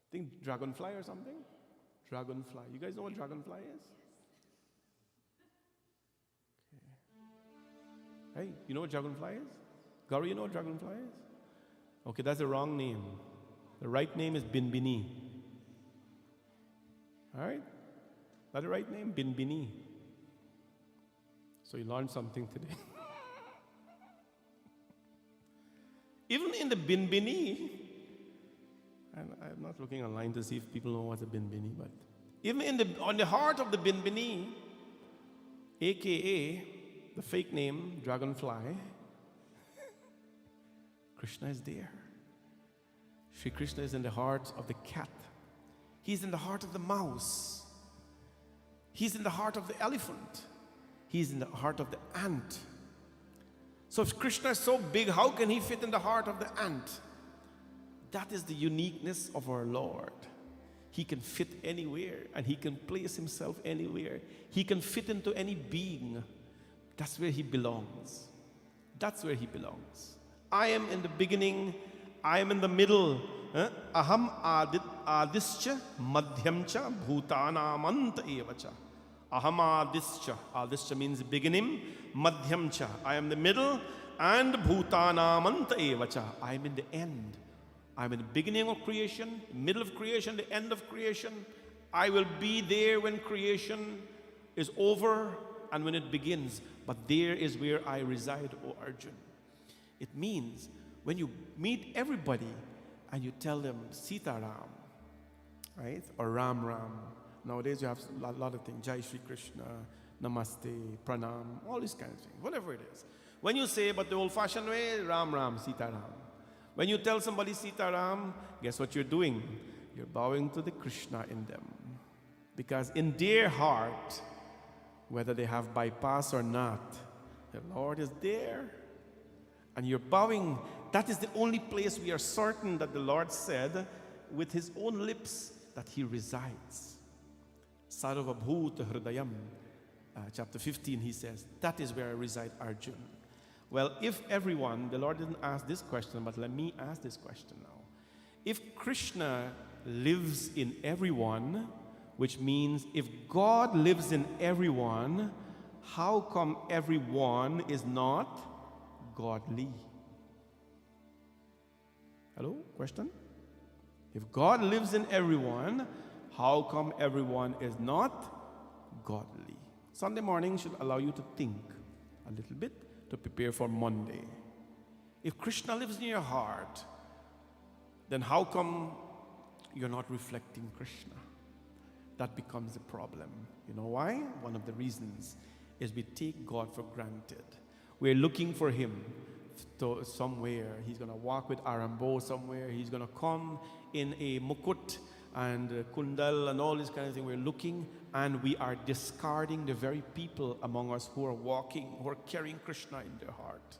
I think dragonfly or something? Dragonfly. You guys know what dragonfly is? Okay. Hey, you know what dragonfly is? Gauri, you know what dragonfly is? Okay, that's the wrong name. The right name is binbini. All right? That's the right name? Binbini. So you learned something today. Even in the binbini, and I'm not looking online to see if people know what's a binbini, but even on the heart of the binbini, aka the fake name, dragonfly, Krishna is there. Shri Krishna is in the heart of the cat. He's in the heart of the mouse. He's in the heart of the elephant. He's in the heart of the ant. So if Krishna is so big, how can he fit in the heart of the ant? That is the uniqueness of our Lord. He can fit anywhere and he can place himself anywhere. He can fit into any being. That's where he belongs. That's where he belongs. I am in the beginning. I am in the middle. Aham adischa madhyamcha bhutanamanta evacha. Aham adischa. Adischa means beginning. Madhyamcha. I am the middle. And bhutanamanta evacha. I am in the end. I am in the beginning of creation, middle of creation, the end of creation. I will be there when creation is over and when it begins. But there is where I reside, O Arjun. It means when you meet everybody and you tell them Sitaram, right? Or Ram Ram. Nowadays you have a lot of things. Jai Shri Krishna, Namaste, Pranam, all these kinds of things. Whatever it is. When you say, but the old-fashioned way, Ram Ram, Sitaram. When you tell somebody Sitaram, guess what you're doing? You're bowing to the Krishna in them. Because in their heart, whether they have bypass or not, the Lord is there. And you're bowing. That is the only place we are certain that the Lord said with his own lips that he resides. Sarvabhuta Hridayam, chapter 15, he says, that is where I reside, Arjun. Well, if everyone, the Lord didn't ask this question, but let me ask this question now. If Krishna lives in everyone, which means if God lives in everyone, how come everyone is not godly? Hello? Question? If God lives in everyone, how come everyone is not godly? Sunday morning should allow you to think a little bit to prepare for Monday. If Krishna lives in your heart, then how come you're not reflecting Krishna? That becomes a problem. You know why? One of the reasons is we take God for granted. We're looking for him to somewhere. He's going to walk with Arambo somewhere. He's going to come in a mukut and kundal and all this kind of thing. We're looking and we are discarding the very people among us who are walking, who are carrying Krishna in their heart.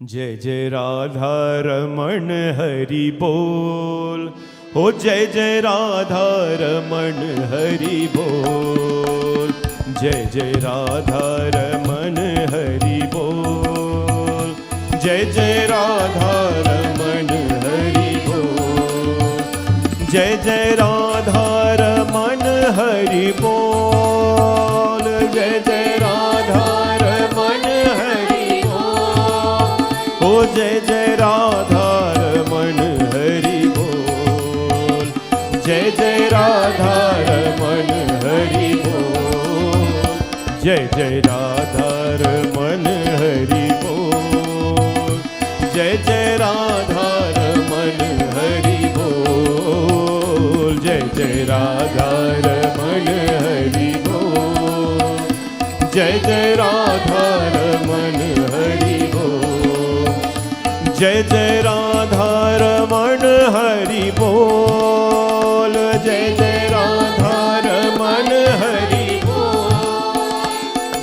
Jai Jai Radha Raman Hari Bol. Oh Jai Jai Radha Raman Hari Bol. Jai Jai Radha Raman Hari Bol. Jai Jai Radha Raman Hari Bol. Jai Jai Radha Raman Hari Bol. Jai Jai Radha Raman Hari Bol. Oh Jai Jai Radha Raman Hari Bol. Jai Jai Radha Raman Hari Bol. Jai Jai Radha Raman Hari Bol. Jai Jai Radha Raman Hari Bol. Jai Jai Radha Raman Hari Bol. Jai जय जय राधा रमण हरि बोल, जय जय राधा रमण हरि बोल, जय जय राधा रमण हरि बोल,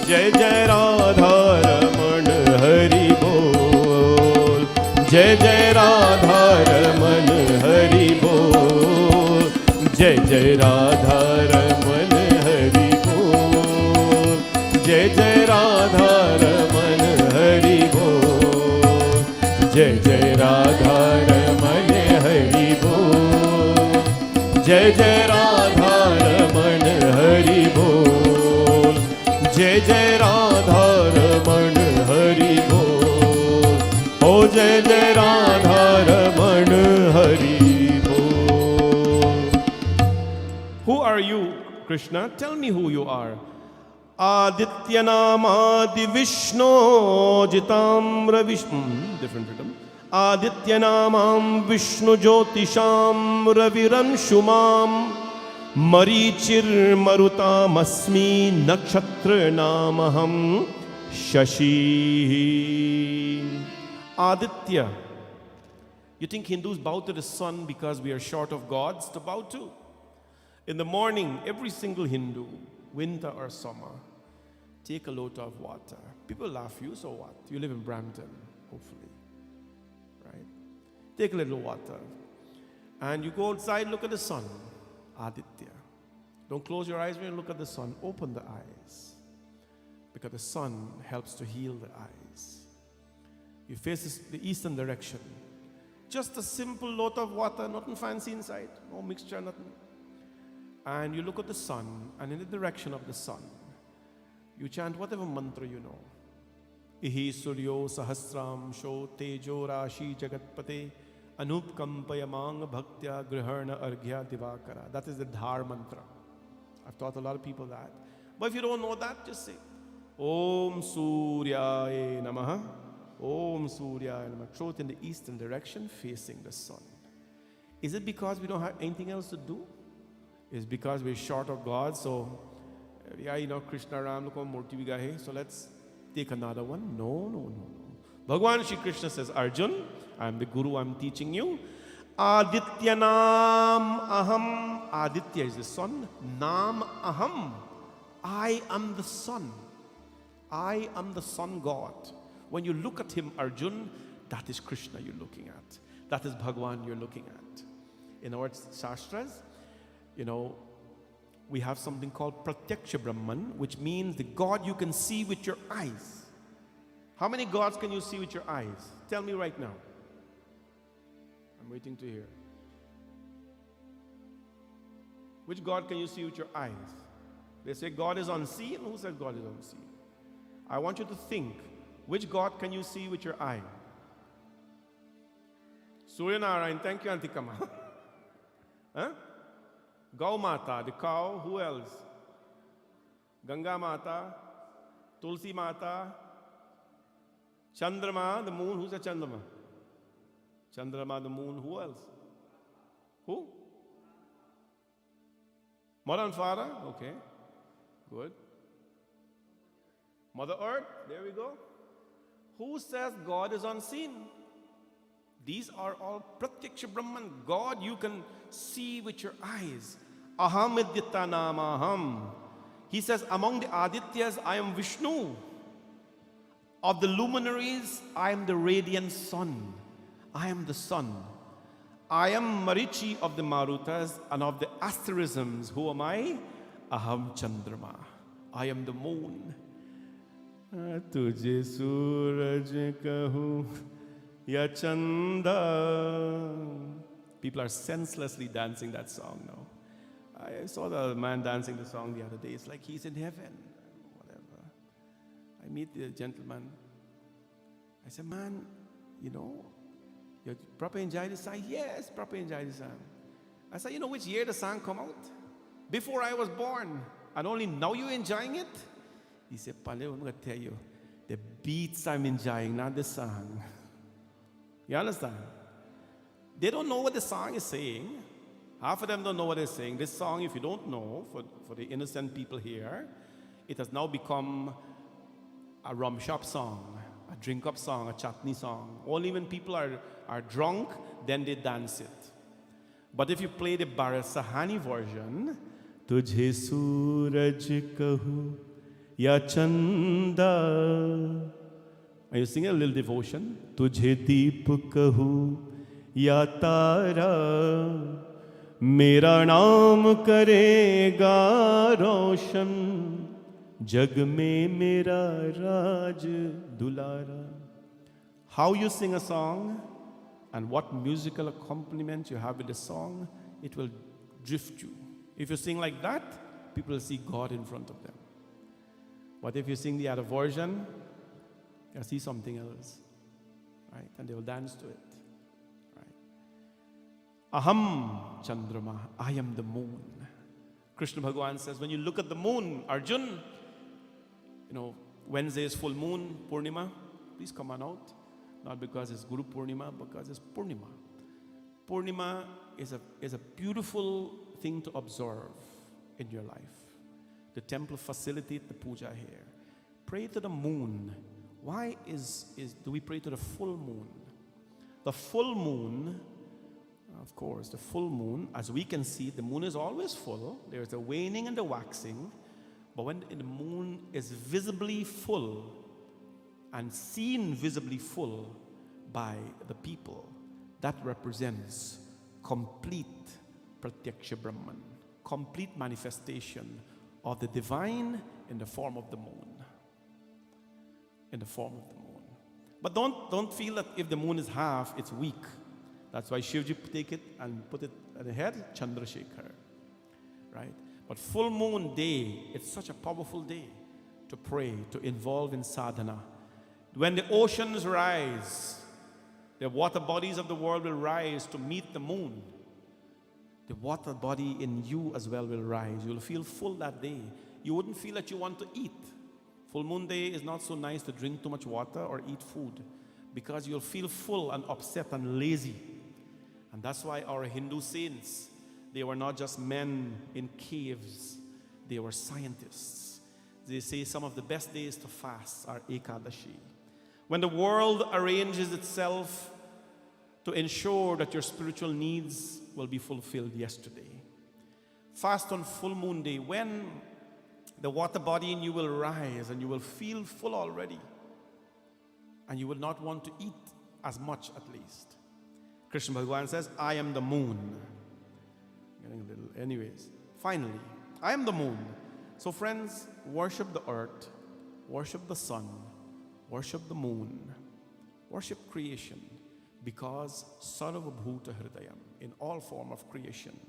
जय जय राधा रमण हरि बोल, जय जय राधा रमण हरि बोल, जय जय राधा रमण हरि बोल, जय जय राधा रमण हरि बोल, जय जय राधा रमण हरि बोल, जय जय राधा रमण हरि बोल, जय जय राधा रमण हरि बोल, ओ जय जय राधा रमण हरि बोल. Who are you, Krishna? Tell me who you are. Aditya namadi Vishnu jitamra Vishnu. Different rhythm. Aditya namam Vishnu jyotisham raviram shumam marichir marutam asmi nakshatra namaham shashi. Aditya. You think Hindus bow to the sun because we are short of gods to bow to? In the morning, every single Hindu, winter or summer, take a lot of water. People laugh you, so what? You live in Brampton, hopefully, right? Take a little water. And you go outside, look at the sun, Aditya. Don't close your eyes when you look at the sun. Open the eyes, because the sun helps to heal the eyes. You face the eastern direction. Just a simple lot of water, nothing fancy inside, no mixture, nothing. And you look at the sun, and in the direction of the sun, you chant whatever mantra you know. Ihi suryo sahasram sho tejo rashi jagatpate anupkampayamang bhaktya grihana arghya divakara. That is the dhar mantra. I've taught a lot of people that. But if you don't know that, just say Om Suryaye Namaha. Om Suryaye Namaha. Throw it in the eastern direction, facing the sun. Is it because we don't have anything else to do? Is because we're short of God, so yeah, you know, Krishna Ram Loko Murti vi gahe, so let's take another one. No. Bhagwan Shri Krishna says, Arjun, I'm the Guru, I'm teaching you. Aditya Nam Aham. Aditya is the sun. Nam Aham. I am the sun. I am the sun God. When you look at him, Arjun, that is Krishna you're looking at. That is Bhagwan you're looking at. In our Shastras, you know, we have something called Pratyaksha Brahman, which means the God you can see with your eyes. How many gods can you see with your eyes? Tell me right now. I'm waiting to hear. Which God can you see with your eyes? They say God is unseen. Who says God is unseen? I want you to think. Which God can you see with your eye? Surya Narayan. Thank you, Antikama. Huh? Gau Mata, the cow. Who else? Ganga Mata, Tulsi Mata, Chandrama, the moon. Who's a Chandrama? Chandrama, the moon. Who else? Who? Mother and Father? Okay, good. Mother Earth, there we go. Who says God is unseen? These are all Pratyaksha Brahman. God you can see with your eyes. Aham Idyata Namaham. He says, among the Adityas, I am Vishnu. Of the luminaries, I am the radiant sun. I am the sun. I am Marichi of the Marutas, and of the asterisms, who am I? Aham Chandrama. I am the moon. Tujhe suraj kahu ya chanda. People are senselessly dancing that song now. I saw the man dancing the song the other day. It's like he's in heaven. Whatever. I meet the gentleman. I said, man, you know, you proper enjoy the song? Yes, proper enjoy the song. I said, you know which year the song come out? Before I was born. And only now you're enjoying it? He said, Pale, I'm going to tell you, the beats I'm enjoying, not the song. You understand? They don't know what the song is saying. Half of them don't know what they're saying. This song, if you don't know, for the innocent people here, it has now become a rum shop song, a drink up song, a chutney song. Only when people are drunk, then they dance it. But if you play the Barasahani version, Tujhe Suraj Kahu Ya Chanda. Are you singing a little devotion? Tujhe Deep Kahu Ya Tara. Mera naam karega roshan. Jag mein mera Raj Dulara. How you sing a song and what musical accompaniment you have with the song, it will drift you. If you sing like that, people will see God in front of them. But if you sing the other version, they'll see something else, right? And they will dance to it, right? Aham Chandrama, I am the moon. Krishna Bhagavan says, when you look at the moon, Arjun, Wednesday is full moon, Purnima, please come on out. Not because it's Guru Purnima, because it's Purnima. Purnima is a beautiful thing to observe in your life. The temple facilitates the puja here. Pray to the moon. Why do we pray to the full moon? The full moon, of course, the full moon, as we can see, the moon is always full. There's the waning and the waxing. But when the moon is visibly full and seen visibly full by the people, that represents complete Pratyaksha Brahman, complete manifestation of the divine in the form of the moon. In the form of the moon. But don't feel that if the moon is half, it's weak. That's why Shivji take it and put it at the head, Chandrasekhar. Right? But full moon day, it's such a powerful day to pray, to involve in sadhana. When the oceans rise, the water bodies of the world will rise to meet the moon. The water body in you as well will rise. You'll feel full that day. You wouldn't feel that you want to eat. Full moon day is not so nice to drink too much water or eat food, because you'll feel full and upset and lazy. And that's why our Hindu saints, they were not just men in caves, they were scientists. They say some of the best days to fast are Ekadashi. When the world arranges itself to ensure that your spiritual needs will be fulfilled yesterday. Fast on full moon day, when the water body in you will rise and you will feel full already. And you will not want to eat as much at least. Krishna Bhagavan says, I am the moon. Getting a little, anyways. Finally, I am the moon. So friends, worship the earth, worship the sun, worship the moon, worship creation, because Sarva Bhuta Hridayam, in all form of creation,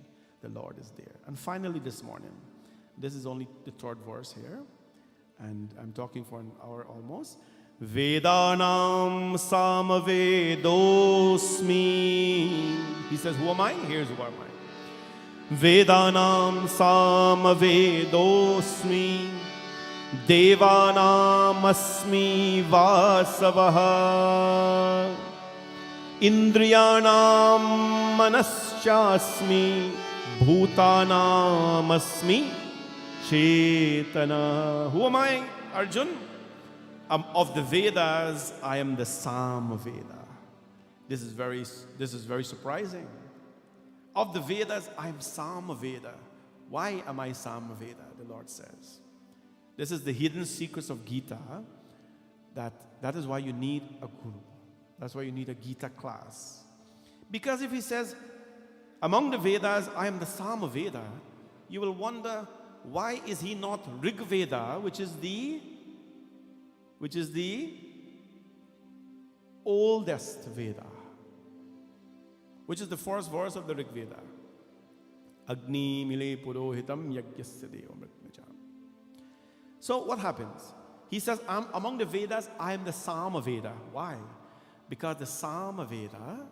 the Lord is there. And finally this morning, this is only the third verse here, and I'm talking for an hour almost. Vedanam Samavedosmi. He says, who am I? Here's who am I. Vedanam Samavedosmi. Devanam Asmi Vasavaha. Indriyanam Manaschasmi. Bhutanam Asmi Chetana. Who am I, Arjun? Of the Vedas, I am the Samaveda. This is very surprising. Of the Vedas, I am Samaveda. Why am I Samaveda? The Lord says. This is the hidden secrets of Gita. That is why you need a guru. That's why you need a Gita class. Because if he says, among the Vedas, I am the Samaveda, you will wonder, why is he not Rig Veda, which is the oldest Veda, which is the first verse of the Rig Veda. Agni mile purohitam yagyasya deva mritmijam. So what happens? He says, among the Vedas, I am the Samaveda. Why? Because the Samaveda,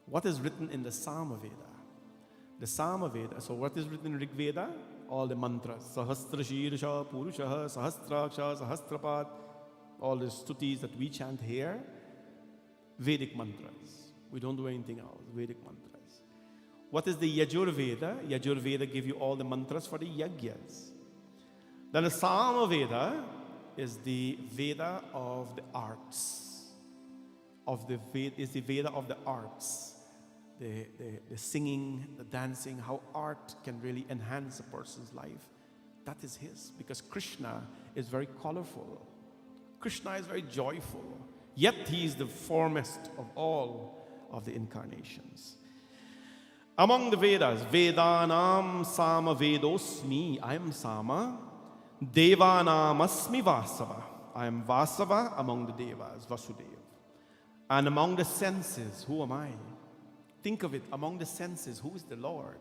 what is written in the Samaveda? The Samaveda, so what is written in Rig Veda? All the mantras. Sahasra Shirsha, Purushaha, Sahasraksha, Sahasrapat, all the stutis that we chant here, Vedic mantras. We don't do anything else, Vedic mantras. What is the Yajur Veda? Yajur Veda give you all the mantras for the Yagyas. Then the Samaveda is the Veda of the arts. Is the Veda of the arts. The singing, the dancing, how art can really enhance a person's life. That is his, because Krishna is very colorful. Krishna is very joyful. Yet he is the foremost of all of the incarnations. Among the Vedas, Vedanam Sama Vedosmi, I am Sama. Devanam Asmi Vasava, I am Vasava among the Devas, Vasudeva. And among the senses, who am I? Think of it, among the senses, who is the Lord?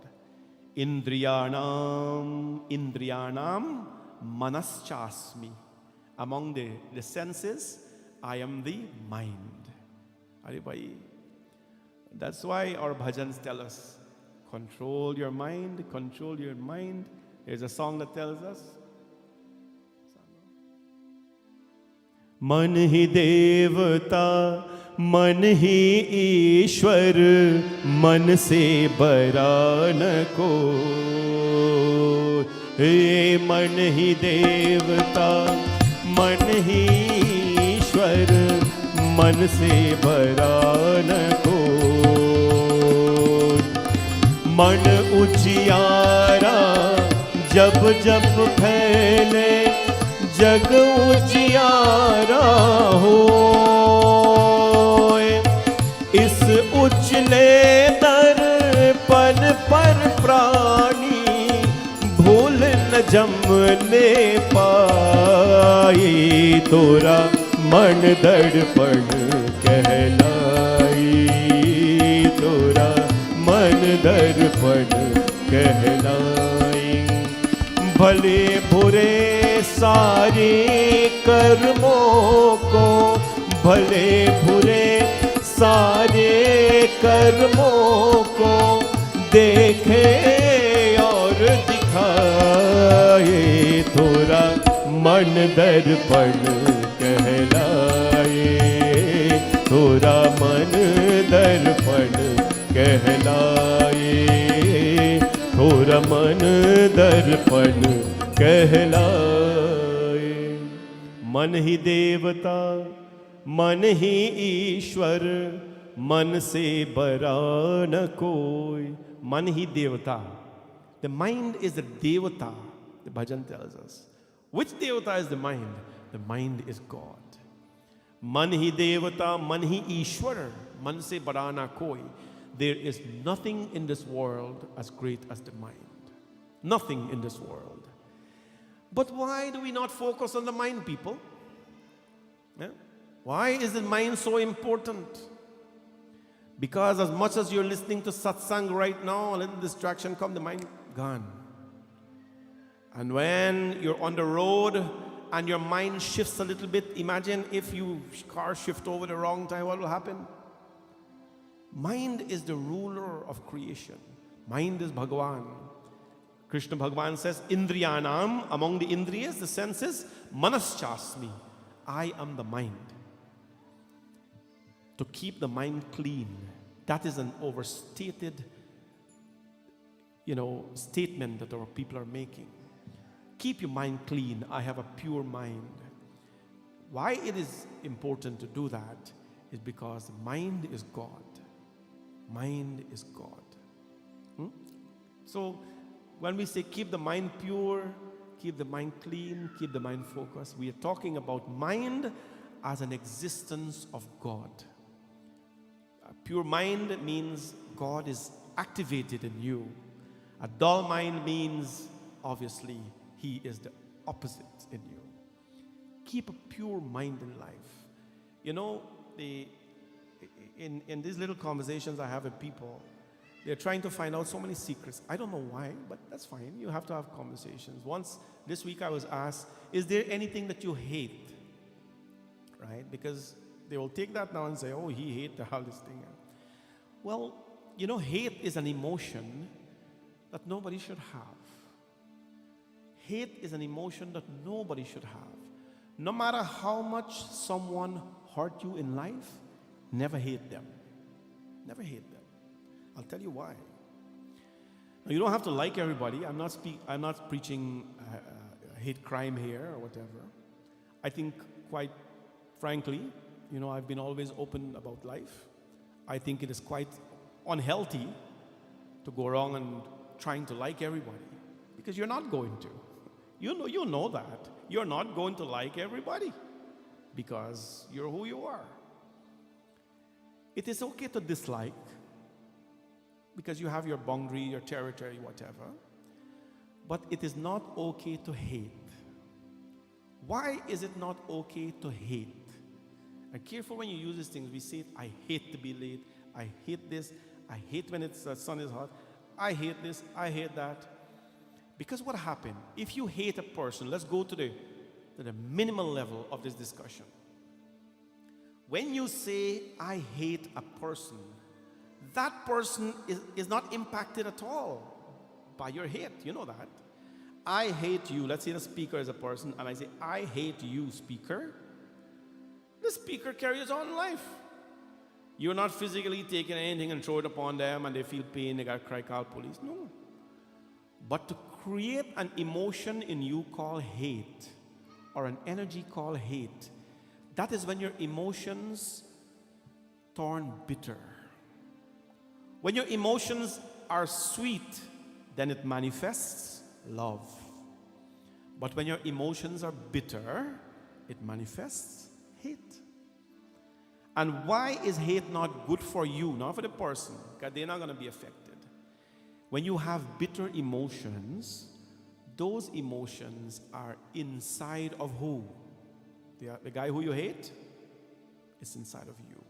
Indriyanam Manaschasmi. Among the senses, I am the mind. Are bhai? That's why our bhajans tell us, control your mind, control your mind. There's a song that tells us, मन ही देवता मन ही ईश्वर मन से बरा न को हे मन ही देवता मन ही ईश्वर मन से बरा न को मन उजियारा जब जब फैले जग उजियारा हो इस उजले दर्पण पर प्राणी भूल न जमने पाए तोरा मन दर्पण कहलाई तोरा मन दर्पण कहलाई भले बुरे सारे कर्मों को भले बुरे सारे कर्मों को देखे और दिखाए थोड़ा मन दर्पण कहलाए थोड़ा मन दर्पण कहलाए थोड़ा मन दर्पण कहलाए मन ही देवता मन ही ईश्वर मन से बरा न कोई मन ही देवता. The mind is the devata, the bhajan tells us. Which devata is the mind? The mind is God. Man hi devata, man hi Ishwar, man se bara na koi. There is nothing in this world as great as the mind. Nothing in this world. But why do we not focus on the mind, people? Yeah? Why is the mind so important? Because as much as you're listening to satsang right now, a little distraction come, the mind gone. And when you're on the road and your mind shifts a little bit, imagine if your car shift over the wrong time, what will happen? Mind is the ruler of creation. Mind is Bhagavan. Krishna Bhagavan says, Indriyanam, among the Indriyas, the senses, Manaschasmi, I am the mind. To keep the mind clean, that is an overstated, statement that our people are making. Keep your mind clean. I have a pure mind. Why it is important to do that is because mind is God. Mind is God. So when we say keep the mind pure, keep the mind clean, keep the mind focused, we are talking about mind as an existence of God. A pure mind means God is activated in you. A dull mind means, obviously, He is the opposite in you. Keep a pure mind in life. In these little conversations I have with people, they're trying to find out so many secrets. I don't know why, but that's fine. You have to have conversations. Once this week I was asked, is there anything that you hate? Right? Because they will take that now and say, oh, he hates all this thing. Well, hate is an emotion that nobody should have. Hate is an emotion that nobody should have. No matter how much someone hurt you in life, never hate them. Never hate them. I'll tell you why. Now, you don't have to like everybody. I'm not preaching hate crime here or whatever. I think, quite frankly, I've been always open about life. I think it is quite unhealthy to go around and trying to like everybody, because you're not going to. You know that. You're not going to like everybody because you're who you are. It is okay to dislike because you have your boundary, your territory, whatever. But it is not okay to hate. Why is it not okay to hate? And careful when you use these things. We say, I hate to be late. I hate this. I hate when the sun is hot. I hate this. I hate that. Because what happened? If you hate a person, let's go to the minimal level of this discussion. When you say, I hate a person, that person is not impacted at all by your hate. You know that. I hate you. Let's say the speaker is a person, and I say, I hate you, speaker. The speaker carries on life. You're not physically taking anything and throw it upon them, and they feel pain, they got to cry, call police. No. But to create an emotion in you called hate, or an energy called hate, that is when your emotions turn bitter. When your emotions are sweet, then it manifests love. But when your emotions are bitter, it manifests hate. And why is hate not good for you, not for the person? Because they're not going to be affected. When you have bitter emotions, those emotions are inside of who? The guy who you hate is inside of you.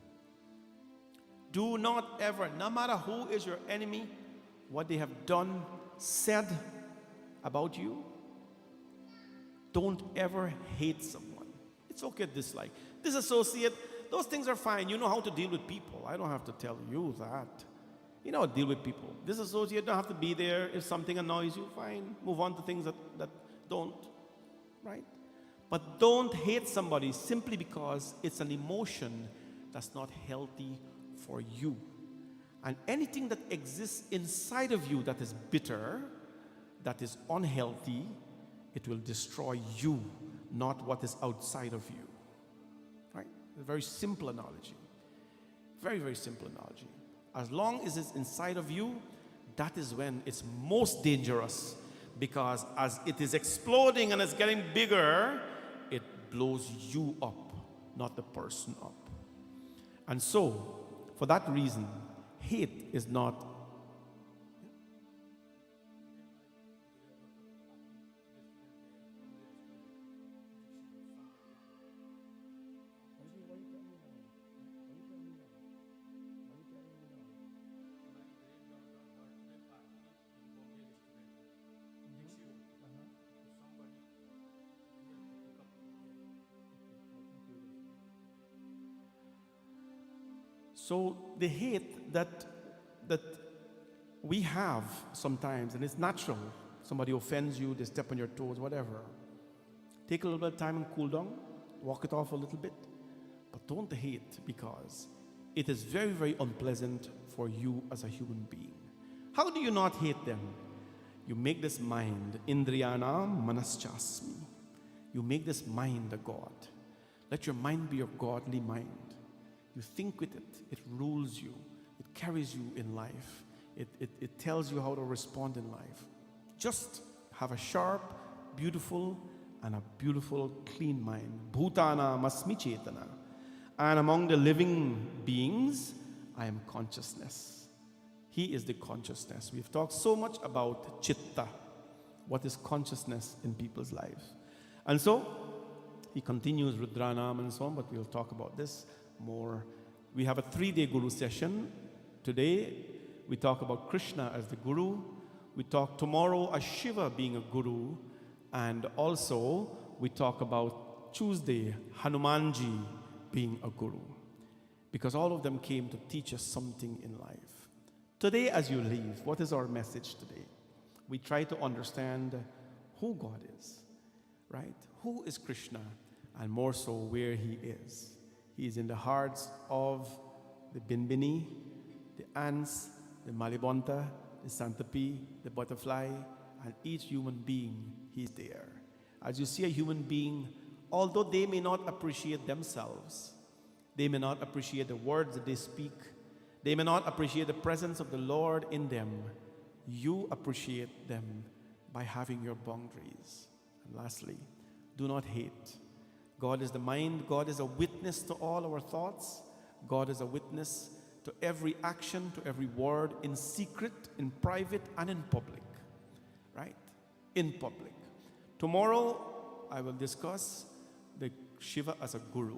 Do not ever, no matter who is your enemy, what they have done, said about you, don't ever hate someone. It's okay to dislike. Disassociate, those things are fine. You know how to deal with people. I don't have to tell you that. You know how to deal with people. Disassociate, don't have to be there. If something annoys you, fine. Move on to things that don't, right? But don't hate somebody simply because it's an emotion that's not healthy for you. And anything that exists inside of you that is bitter, that is unhealthy, it will destroy you, not what is outside of you. Right? A very simple analogy. Very, very simple analogy. As long as it's inside of you, that is when it's most dangerous, because as it is exploding and it's getting bigger, it blows you up, not the person up. And so, for that reason, hate is not so the hate that we have sometimes, and it's natural. Somebody offends you, they step on your toes, whatever. Take a little bit of time and cool down, walk it off a little bit, but don't hate, because it is very, very unpleasant for you as a human being. How do you not hate them? You make this mind, Indriyanam Manaschasmi. You make this mind a God. Let your mind be your godly mind. You think with it, it rules you, it carries you in life, it tells you how to respond in life. Just have a sharp, beautiful, and a beautiful, clean mind. Bhutana masmi chetana. And among the living beings, I am consciousness. He is the consciousness. We've talked so much about chitta, what is consciousness in people's lives. And so, he continues Rudranam and so on, but we'll talk about this more. We have a 3-day Guru session. Today, we talk about Krishna as the Guru. We talk tomorrow as Shiva being a Guru. And also, we talk about Tuesday, Hanumanji being a Guru. Because all of them came to teach us something in life. Today, as you leave, what is our message today? We try to understand who God is, right? Who is Krishna? And more so, where he is. He is in the hearts of the Binbini, the ants, the Malibonta, the centipede, the butterfly, and each human being, he's there. As you see a human being although they may not appreciate themselves, they may not appreciate the words that they speak, they may not appreciate the presence of the Lord in them, you appreciate them by having your boundaries. And lastly, do not hate. God is the mind. God is a witness to all our thoughts. God is a witness to every action, to every word, in secret, in private, and in public. Right? In public. Tomorrow, I will discuss the Shiva as a guru,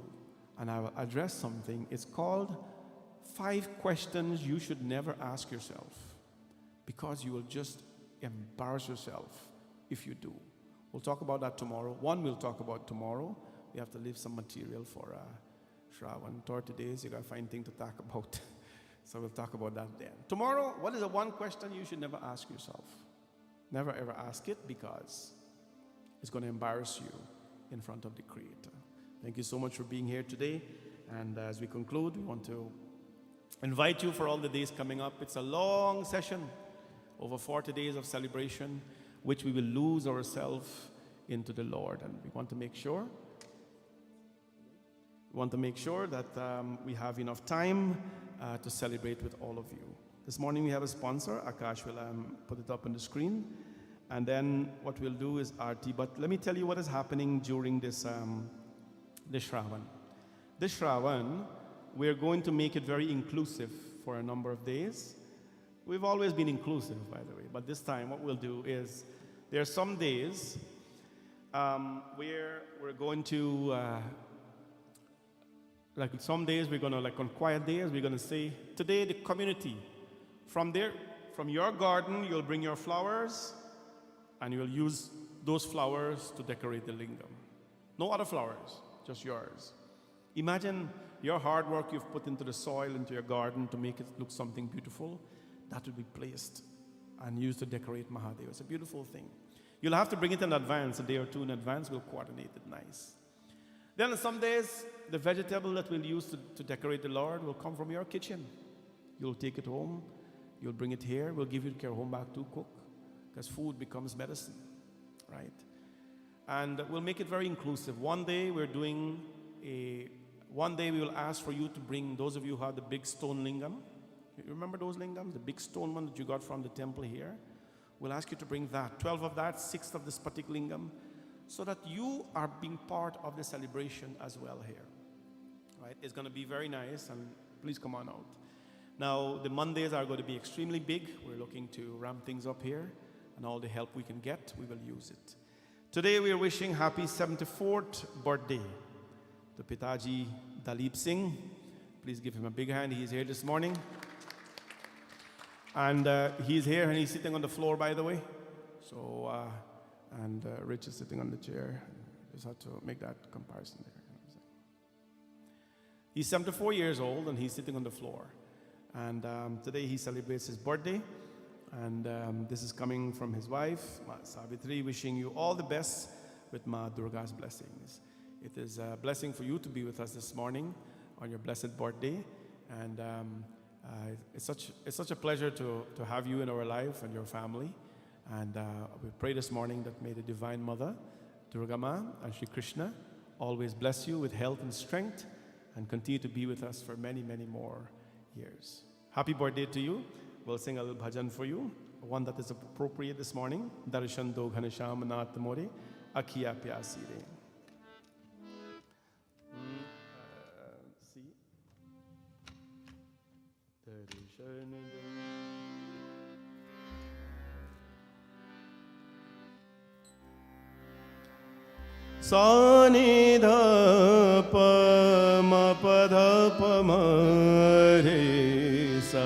and I will address something. It's called 5 questions you should never ask yourself, because you will just embarrass yourself if you do. We'll talk about that tomorrow. One we'll talk about tomorrow. We have to leave some material for Shravan. 30 days, you got to find things to talk about. So we'll talk about that then. Tomorrow, what is the one question you should never ask yourself? Never ever ask it, because it's going to embarrass you in front of the Creator. Thank you so much for being here today. And as we conclude, we want to invite you for all the days coming up. It's a long session, over 40 days of celebration, which we will lose ourselves into the Lord. And we want to make sure that we have enough time to celebrate with all of you. This morning we have a sponsor. Akash will put it up on the screen. And then what we'll do is Aarti. But let me tell you what is happening during this Shravan. This Shravan, we're going to make it very inclusive for a number of days. We've always been inclusive, by the way. But this time what we'll do is, there are some days where we're going to, like some days we're going to, like on quiet days, we're going to say, today the community, from your garden, you'll bring your flowers, and you'll use those flowers to decorate the lingam. No other flowers, just yours. Imagine your hard work you've put into the soil, into your garden to make it look something beautiful. That will be placed and used to decorate Mahadev. It's a beautiful thing. You'll have to bring it in advance, a day or two in advance. We'll coordinate it nice. Then on some days, the vegetable that we'll use to decorate the Lord will come from your kitchen. You'll take it home. You'll bring it here. We'll give you your home back to cook, because food becomes medicine, right? And we'll make it very inclusive. One day we will ask for you to bring, those of you who have the big stone lingam. You remember those lingams? The big stone one that you got from the temple here? We'll ask you to bring that. 12 of that, 6 of this Spatik lingam, so that you are being part of the celebration as well here. Right? It's going to be very nice, and please come on out. Now, the Mondays are going to be extremely big. We're looking to ramp things up here, and all the help we can get, we will use it. Today, we are wishing happy 74th birthday to Pitaji Dalip Singh. Please give him a big hand. He's here this morning. And he's here, and he's sitting on the floor, by the way. So, and Rich is sitting on the chair. Just had to make that comparison there. He's 74 years old, and he's sitting on the floor. And today he celebrates his birthday. And this is coming from his wife, Ma Savitri, wishing you all the best with Ma Durga's blessings. It is a blessing for you to be with us this morning on your blessed birthday. And it's such a pleasure to have you in our life and your family. And we pray this morning that may the Divine Mother, Durga Ma and Shri Krishna, always bless you with health and strength and continue to be with us for many, many more years. Happy birthday to you. We'll sing a little bhajan for you, one that is appropriate this morning. Darshan do ghanasham nath more, akhiya pyasi re. See? Darshan do. Sa ni dha pa ma pa dha pa ma re sa.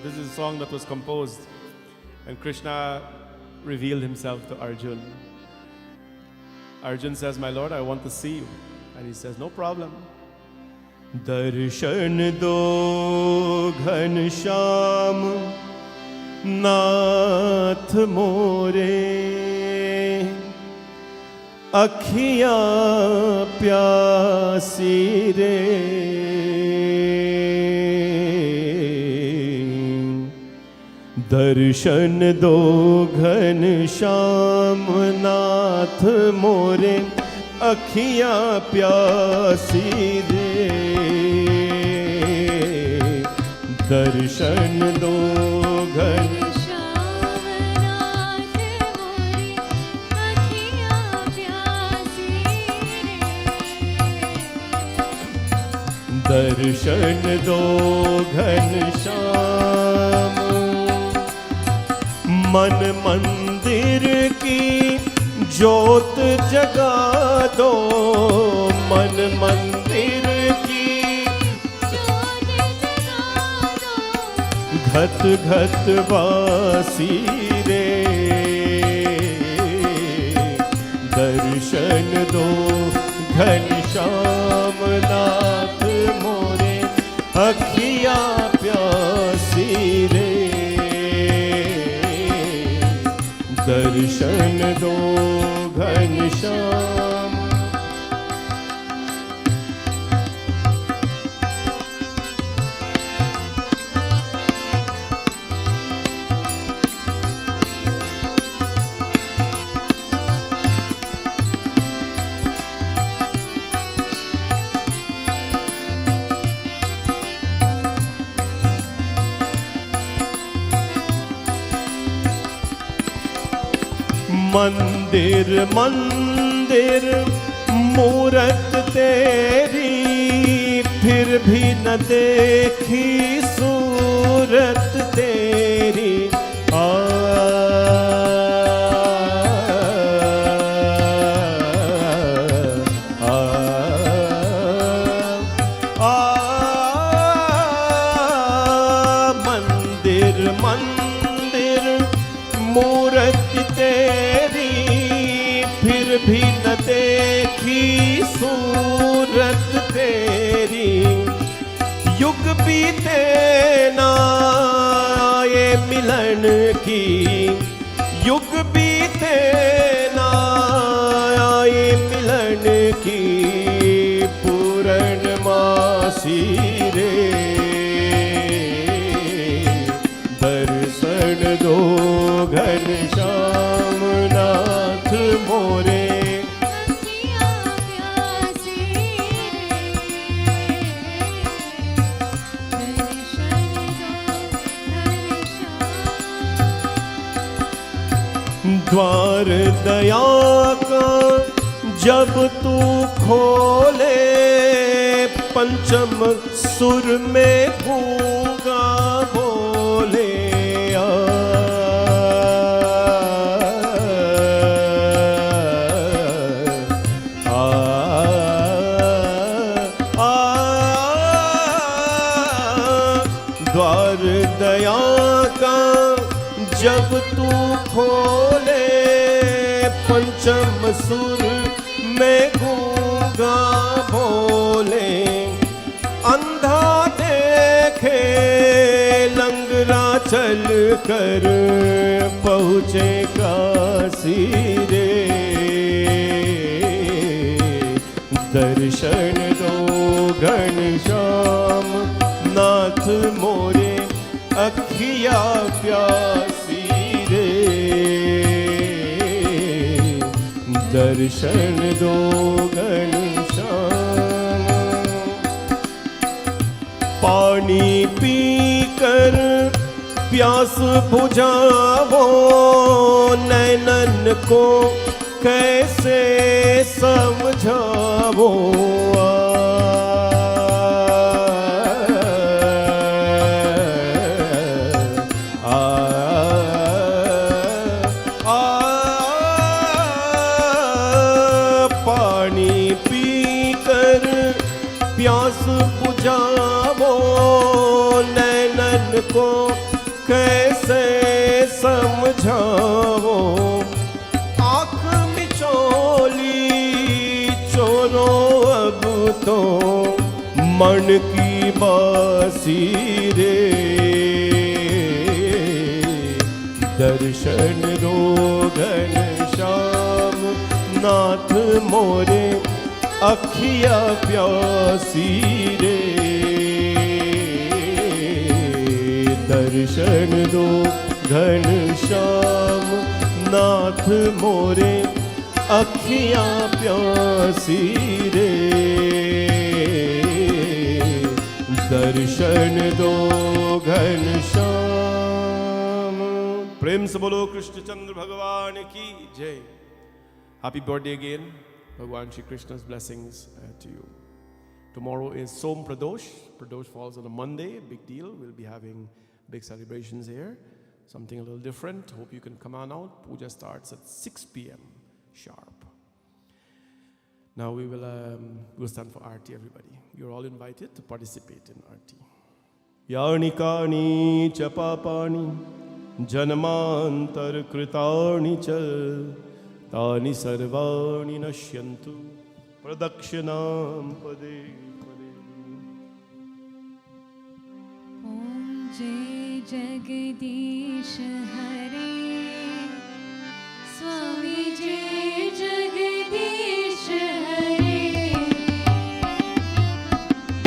This is a song that was composed when Krishna revealed himself to Arjun. Arjun says, "My Lord, I want to see you." And he says, "No problem." Darshan do ghansham nath more, akhiya pyasi re. Darshan do ghansham nath more, अखियां प्यासी रे, दर्शन दो घन श्याम नाथ मोरी अखियां प्यासी रे। दर्शन दो घन श्याम, मन मंदिर की ज्योत जगा दो, मन मंदिर की ज्योत जगा दो, घट घट वासी रे, दर्शन दो घन श्याम नाथ मोरे अखियां प्यासी रे, दर्शन दो घन श्याम। मंदिर मंदिर मूरत तेरी, फिर भी न देखी सूरत तेरी। आ आ आ मंदिर मंदिर मूरत तेरी, फिर भी न देखी सूरत तेरी। युग बीते ना ये मिलन की, युग बीते ना ये मिलन की, पूर्णमासी रे, दर्शन दो घन श्याम नाथ मोरे अखियां प्यासी रे, दर्शन दो घन श्याम। द्वार दया का जब तू खोले, पंचम सुर में गूंगा बोले। आ द्वार दया का जब तू खोले, पंचम सुर में गूंगा बोले। अंधा देखे लंगड़ा चल कर पहुँचे काशी रे, दर्शन दो घन श्याम नाथ मोरे अखिया प्यासी रे, दर्शन दो घन श्याम। पानी पीकर प्यास बुझावो, नैनन को कैसे समझावो। पानी पीकर प्यास बुझावो, नैनन को कैसे समझावो। आँख मिचोली चोरो अब तो मन की बासी रे, दर्शन दो घन श्याम नाथ मोरे अखिया प्यासी रे, दर्शन दो घन श्याम नाथ मोरे अखियां प्यासी रे, दर्शन दो घनश्याम। प्रेम से बोलो कृष्णचंद्र भगवान की जय। Happy birthday again. Bhagwan Shri Krishna's blessings to you. Tomorrow is Som Pradosh. Pradosh falls on a Monday. Big deal. We'll be having big celebrations here. Something a little different. Hope you can come on out. Puja starts at 6 p.m. sharp. Now we'll stand for Aarti, everybody. You're all invited to participate in Aarti. Yani kani cha papani janmantar kritani cha तानि सर्वाणि नश्यन्तु प्रदक्षिणां पदे पदे। ॐ जय जगदीश हरे स्वामी जय जगदीश हरे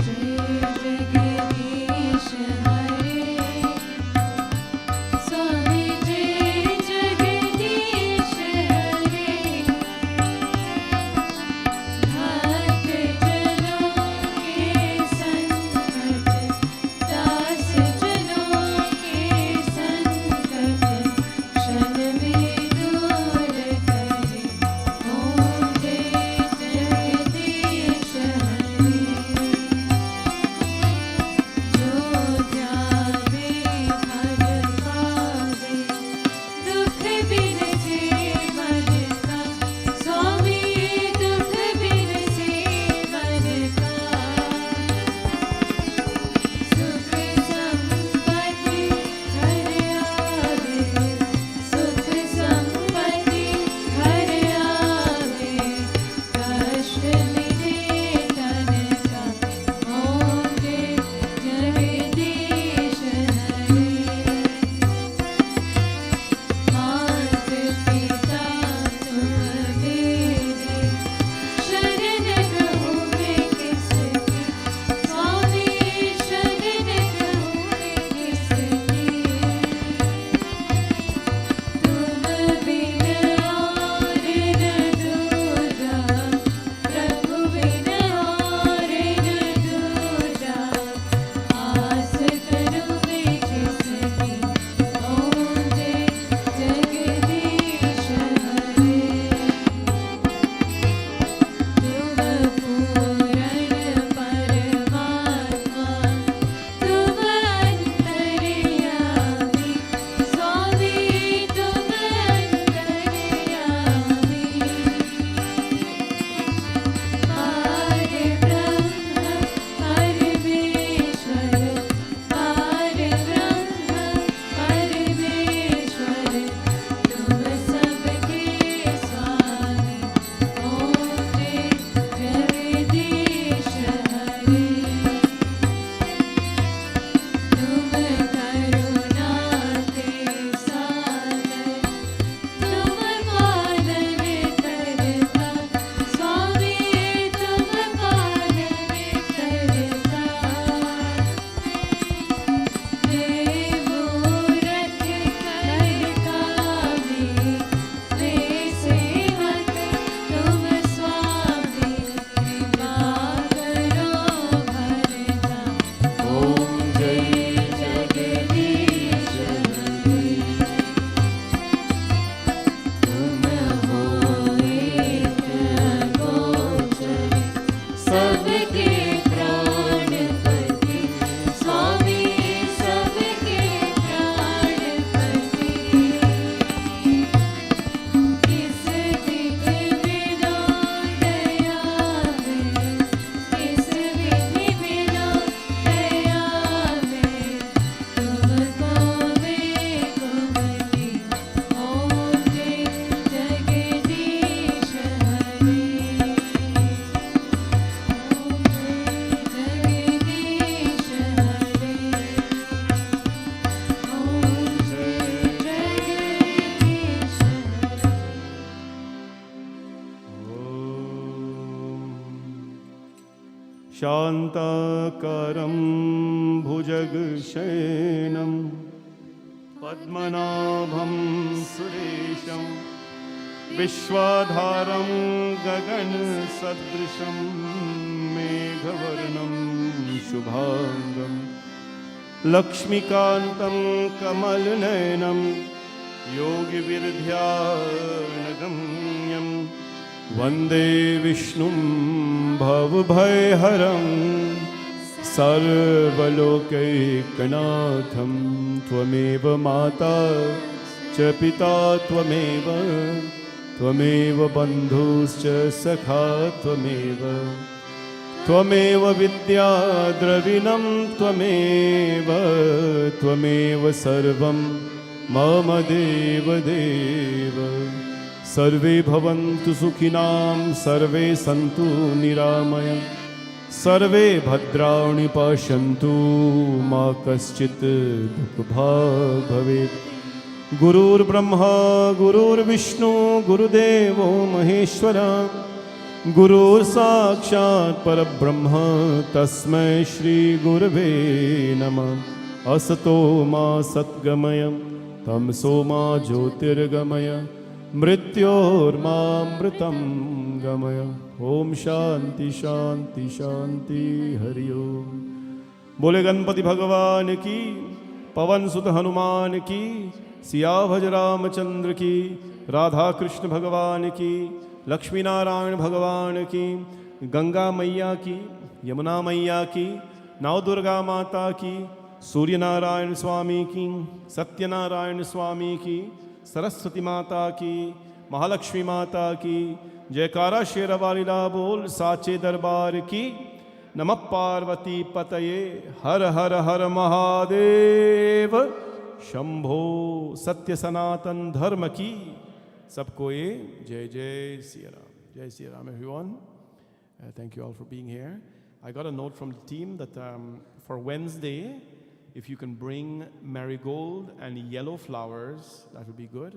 जय जगदीश हरे स्वामी जय जगदीश हरे भक्त जनों के संकट दास जनों के संकट क्षण में दूर करे। ओम जय जगदीश हरे जो ध्यावे हर पावे दुख बिन से मन का स्वामी दुख बिन से मन का सुख संपत्ति घर आवे सुख संपत्ति घर आवे कष्ट मिटे तन का। ओम जय जगदीश हरे मात पिता तुम मेरे शरण कहूँ मैं किसकी स्वामी शरण कहूँ मैं किसकी तुम बिन और न दूजा प्रभु बिन और न दूजा आस करूँ मैं किसकी। ओम जय जगदीश हरे तुम पूर्ण परमात्मा तुम अंतर्यामी स्वामी तुम अंतर्यामी पार ब्रह्म परमेश्वर पार ब्रह्म परमेश्वर तुम सबके स्वामी। ओम जय जगदीश हरे तुम करुणा के सागर तुम पालन करता स्वामी तुम पालन करता हे मूरख कर कामी हे सेवक तुम स्वामी कृपा करो भरता। ओम जय जगदीश हरे तुम हो एक अगोचर सबके प्राणपति स्वामी सबके प्राणपति किस विधि बिना दया में किस विधि बिना दया में तुमको मैं कुमति। ओम जय जगदीश हरे ओम जय जगदीश हरे ओम जय जगदीश हरे। शान्ताकारं भुजगशयनं पद्मनाभं सुरेशं विश्वाधारं गगनसदृशं मेघवर्णं शुभांगं लक्ष्मीकान्तं कमलनयनं योगिविद्यानगम्यं वन्दे विष्णुं भवभयहरं सर्वलोकैकनाथं त्वमेव माता च पिता त्वमेव त्वमेव बन्धुश्च सखा त्वमेव त्वमेव विद्या द्रविणं त्वमेव त्वमेव सर्वं मम देवदेव सर्वे भवन्तु सुखिनां सर्वे सन्तु निरामयं सर्वे भद्राणि पश्यन्तु मा कश्चित् दुःखभाग् भवेत् गुरुर्ब्रह्मा गुरुर्विष्णु गुरुदेवो महेश्वरा गुरुर्साक्षात् परब्रह्म तस्मै श्रीगुरवे नमः असतो मा सद्गमय तमसो मा ज्योतिर्गमय मृत्योर्मामृतं गमय ओम शांति शांति शांति हरि ओम। बोले गणपति भगवान की, पवन सुत हनुमान की, सियाभज रामचंद्र की, राधा कृष्ण भगवान की, लक्ष्मी नारायण भगवान की, गंगा मैया की, यमुना मैया की, नव दुर्गा माता की, सूर्य नारायण स्वामी की, सत्यनारायण स्वामी की, सरस्वती माता की, महालक्ष्मी माता की, जयकारा शेर वालीला बोल साचे दरबार की। नमः पार्वती पतये हर हर हर महादेव शंभो सत्य सनातन धर्म की। सबको ये जय जय सिया राम, जय Siya Ram everyone. Thank you all for being here. I got a note from the team that for Wednesday, if you can bring marigold and yellow flowers, that would be good.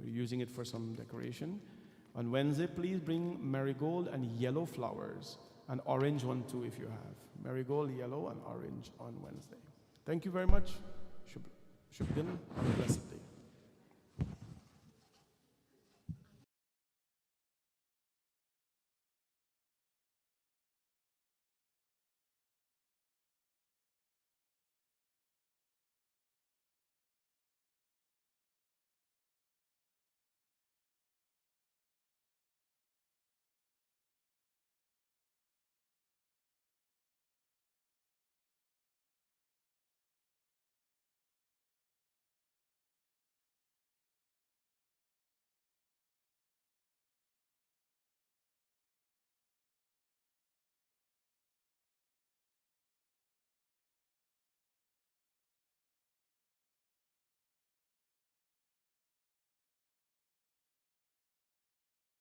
We're using it for some decoration. On Wednesday, please bring marigold and yellow flowers, and orange one too if you have. Marigold, yellow, and orange on Wednesday. Thank you very much. Shubh din. Have a blessed day.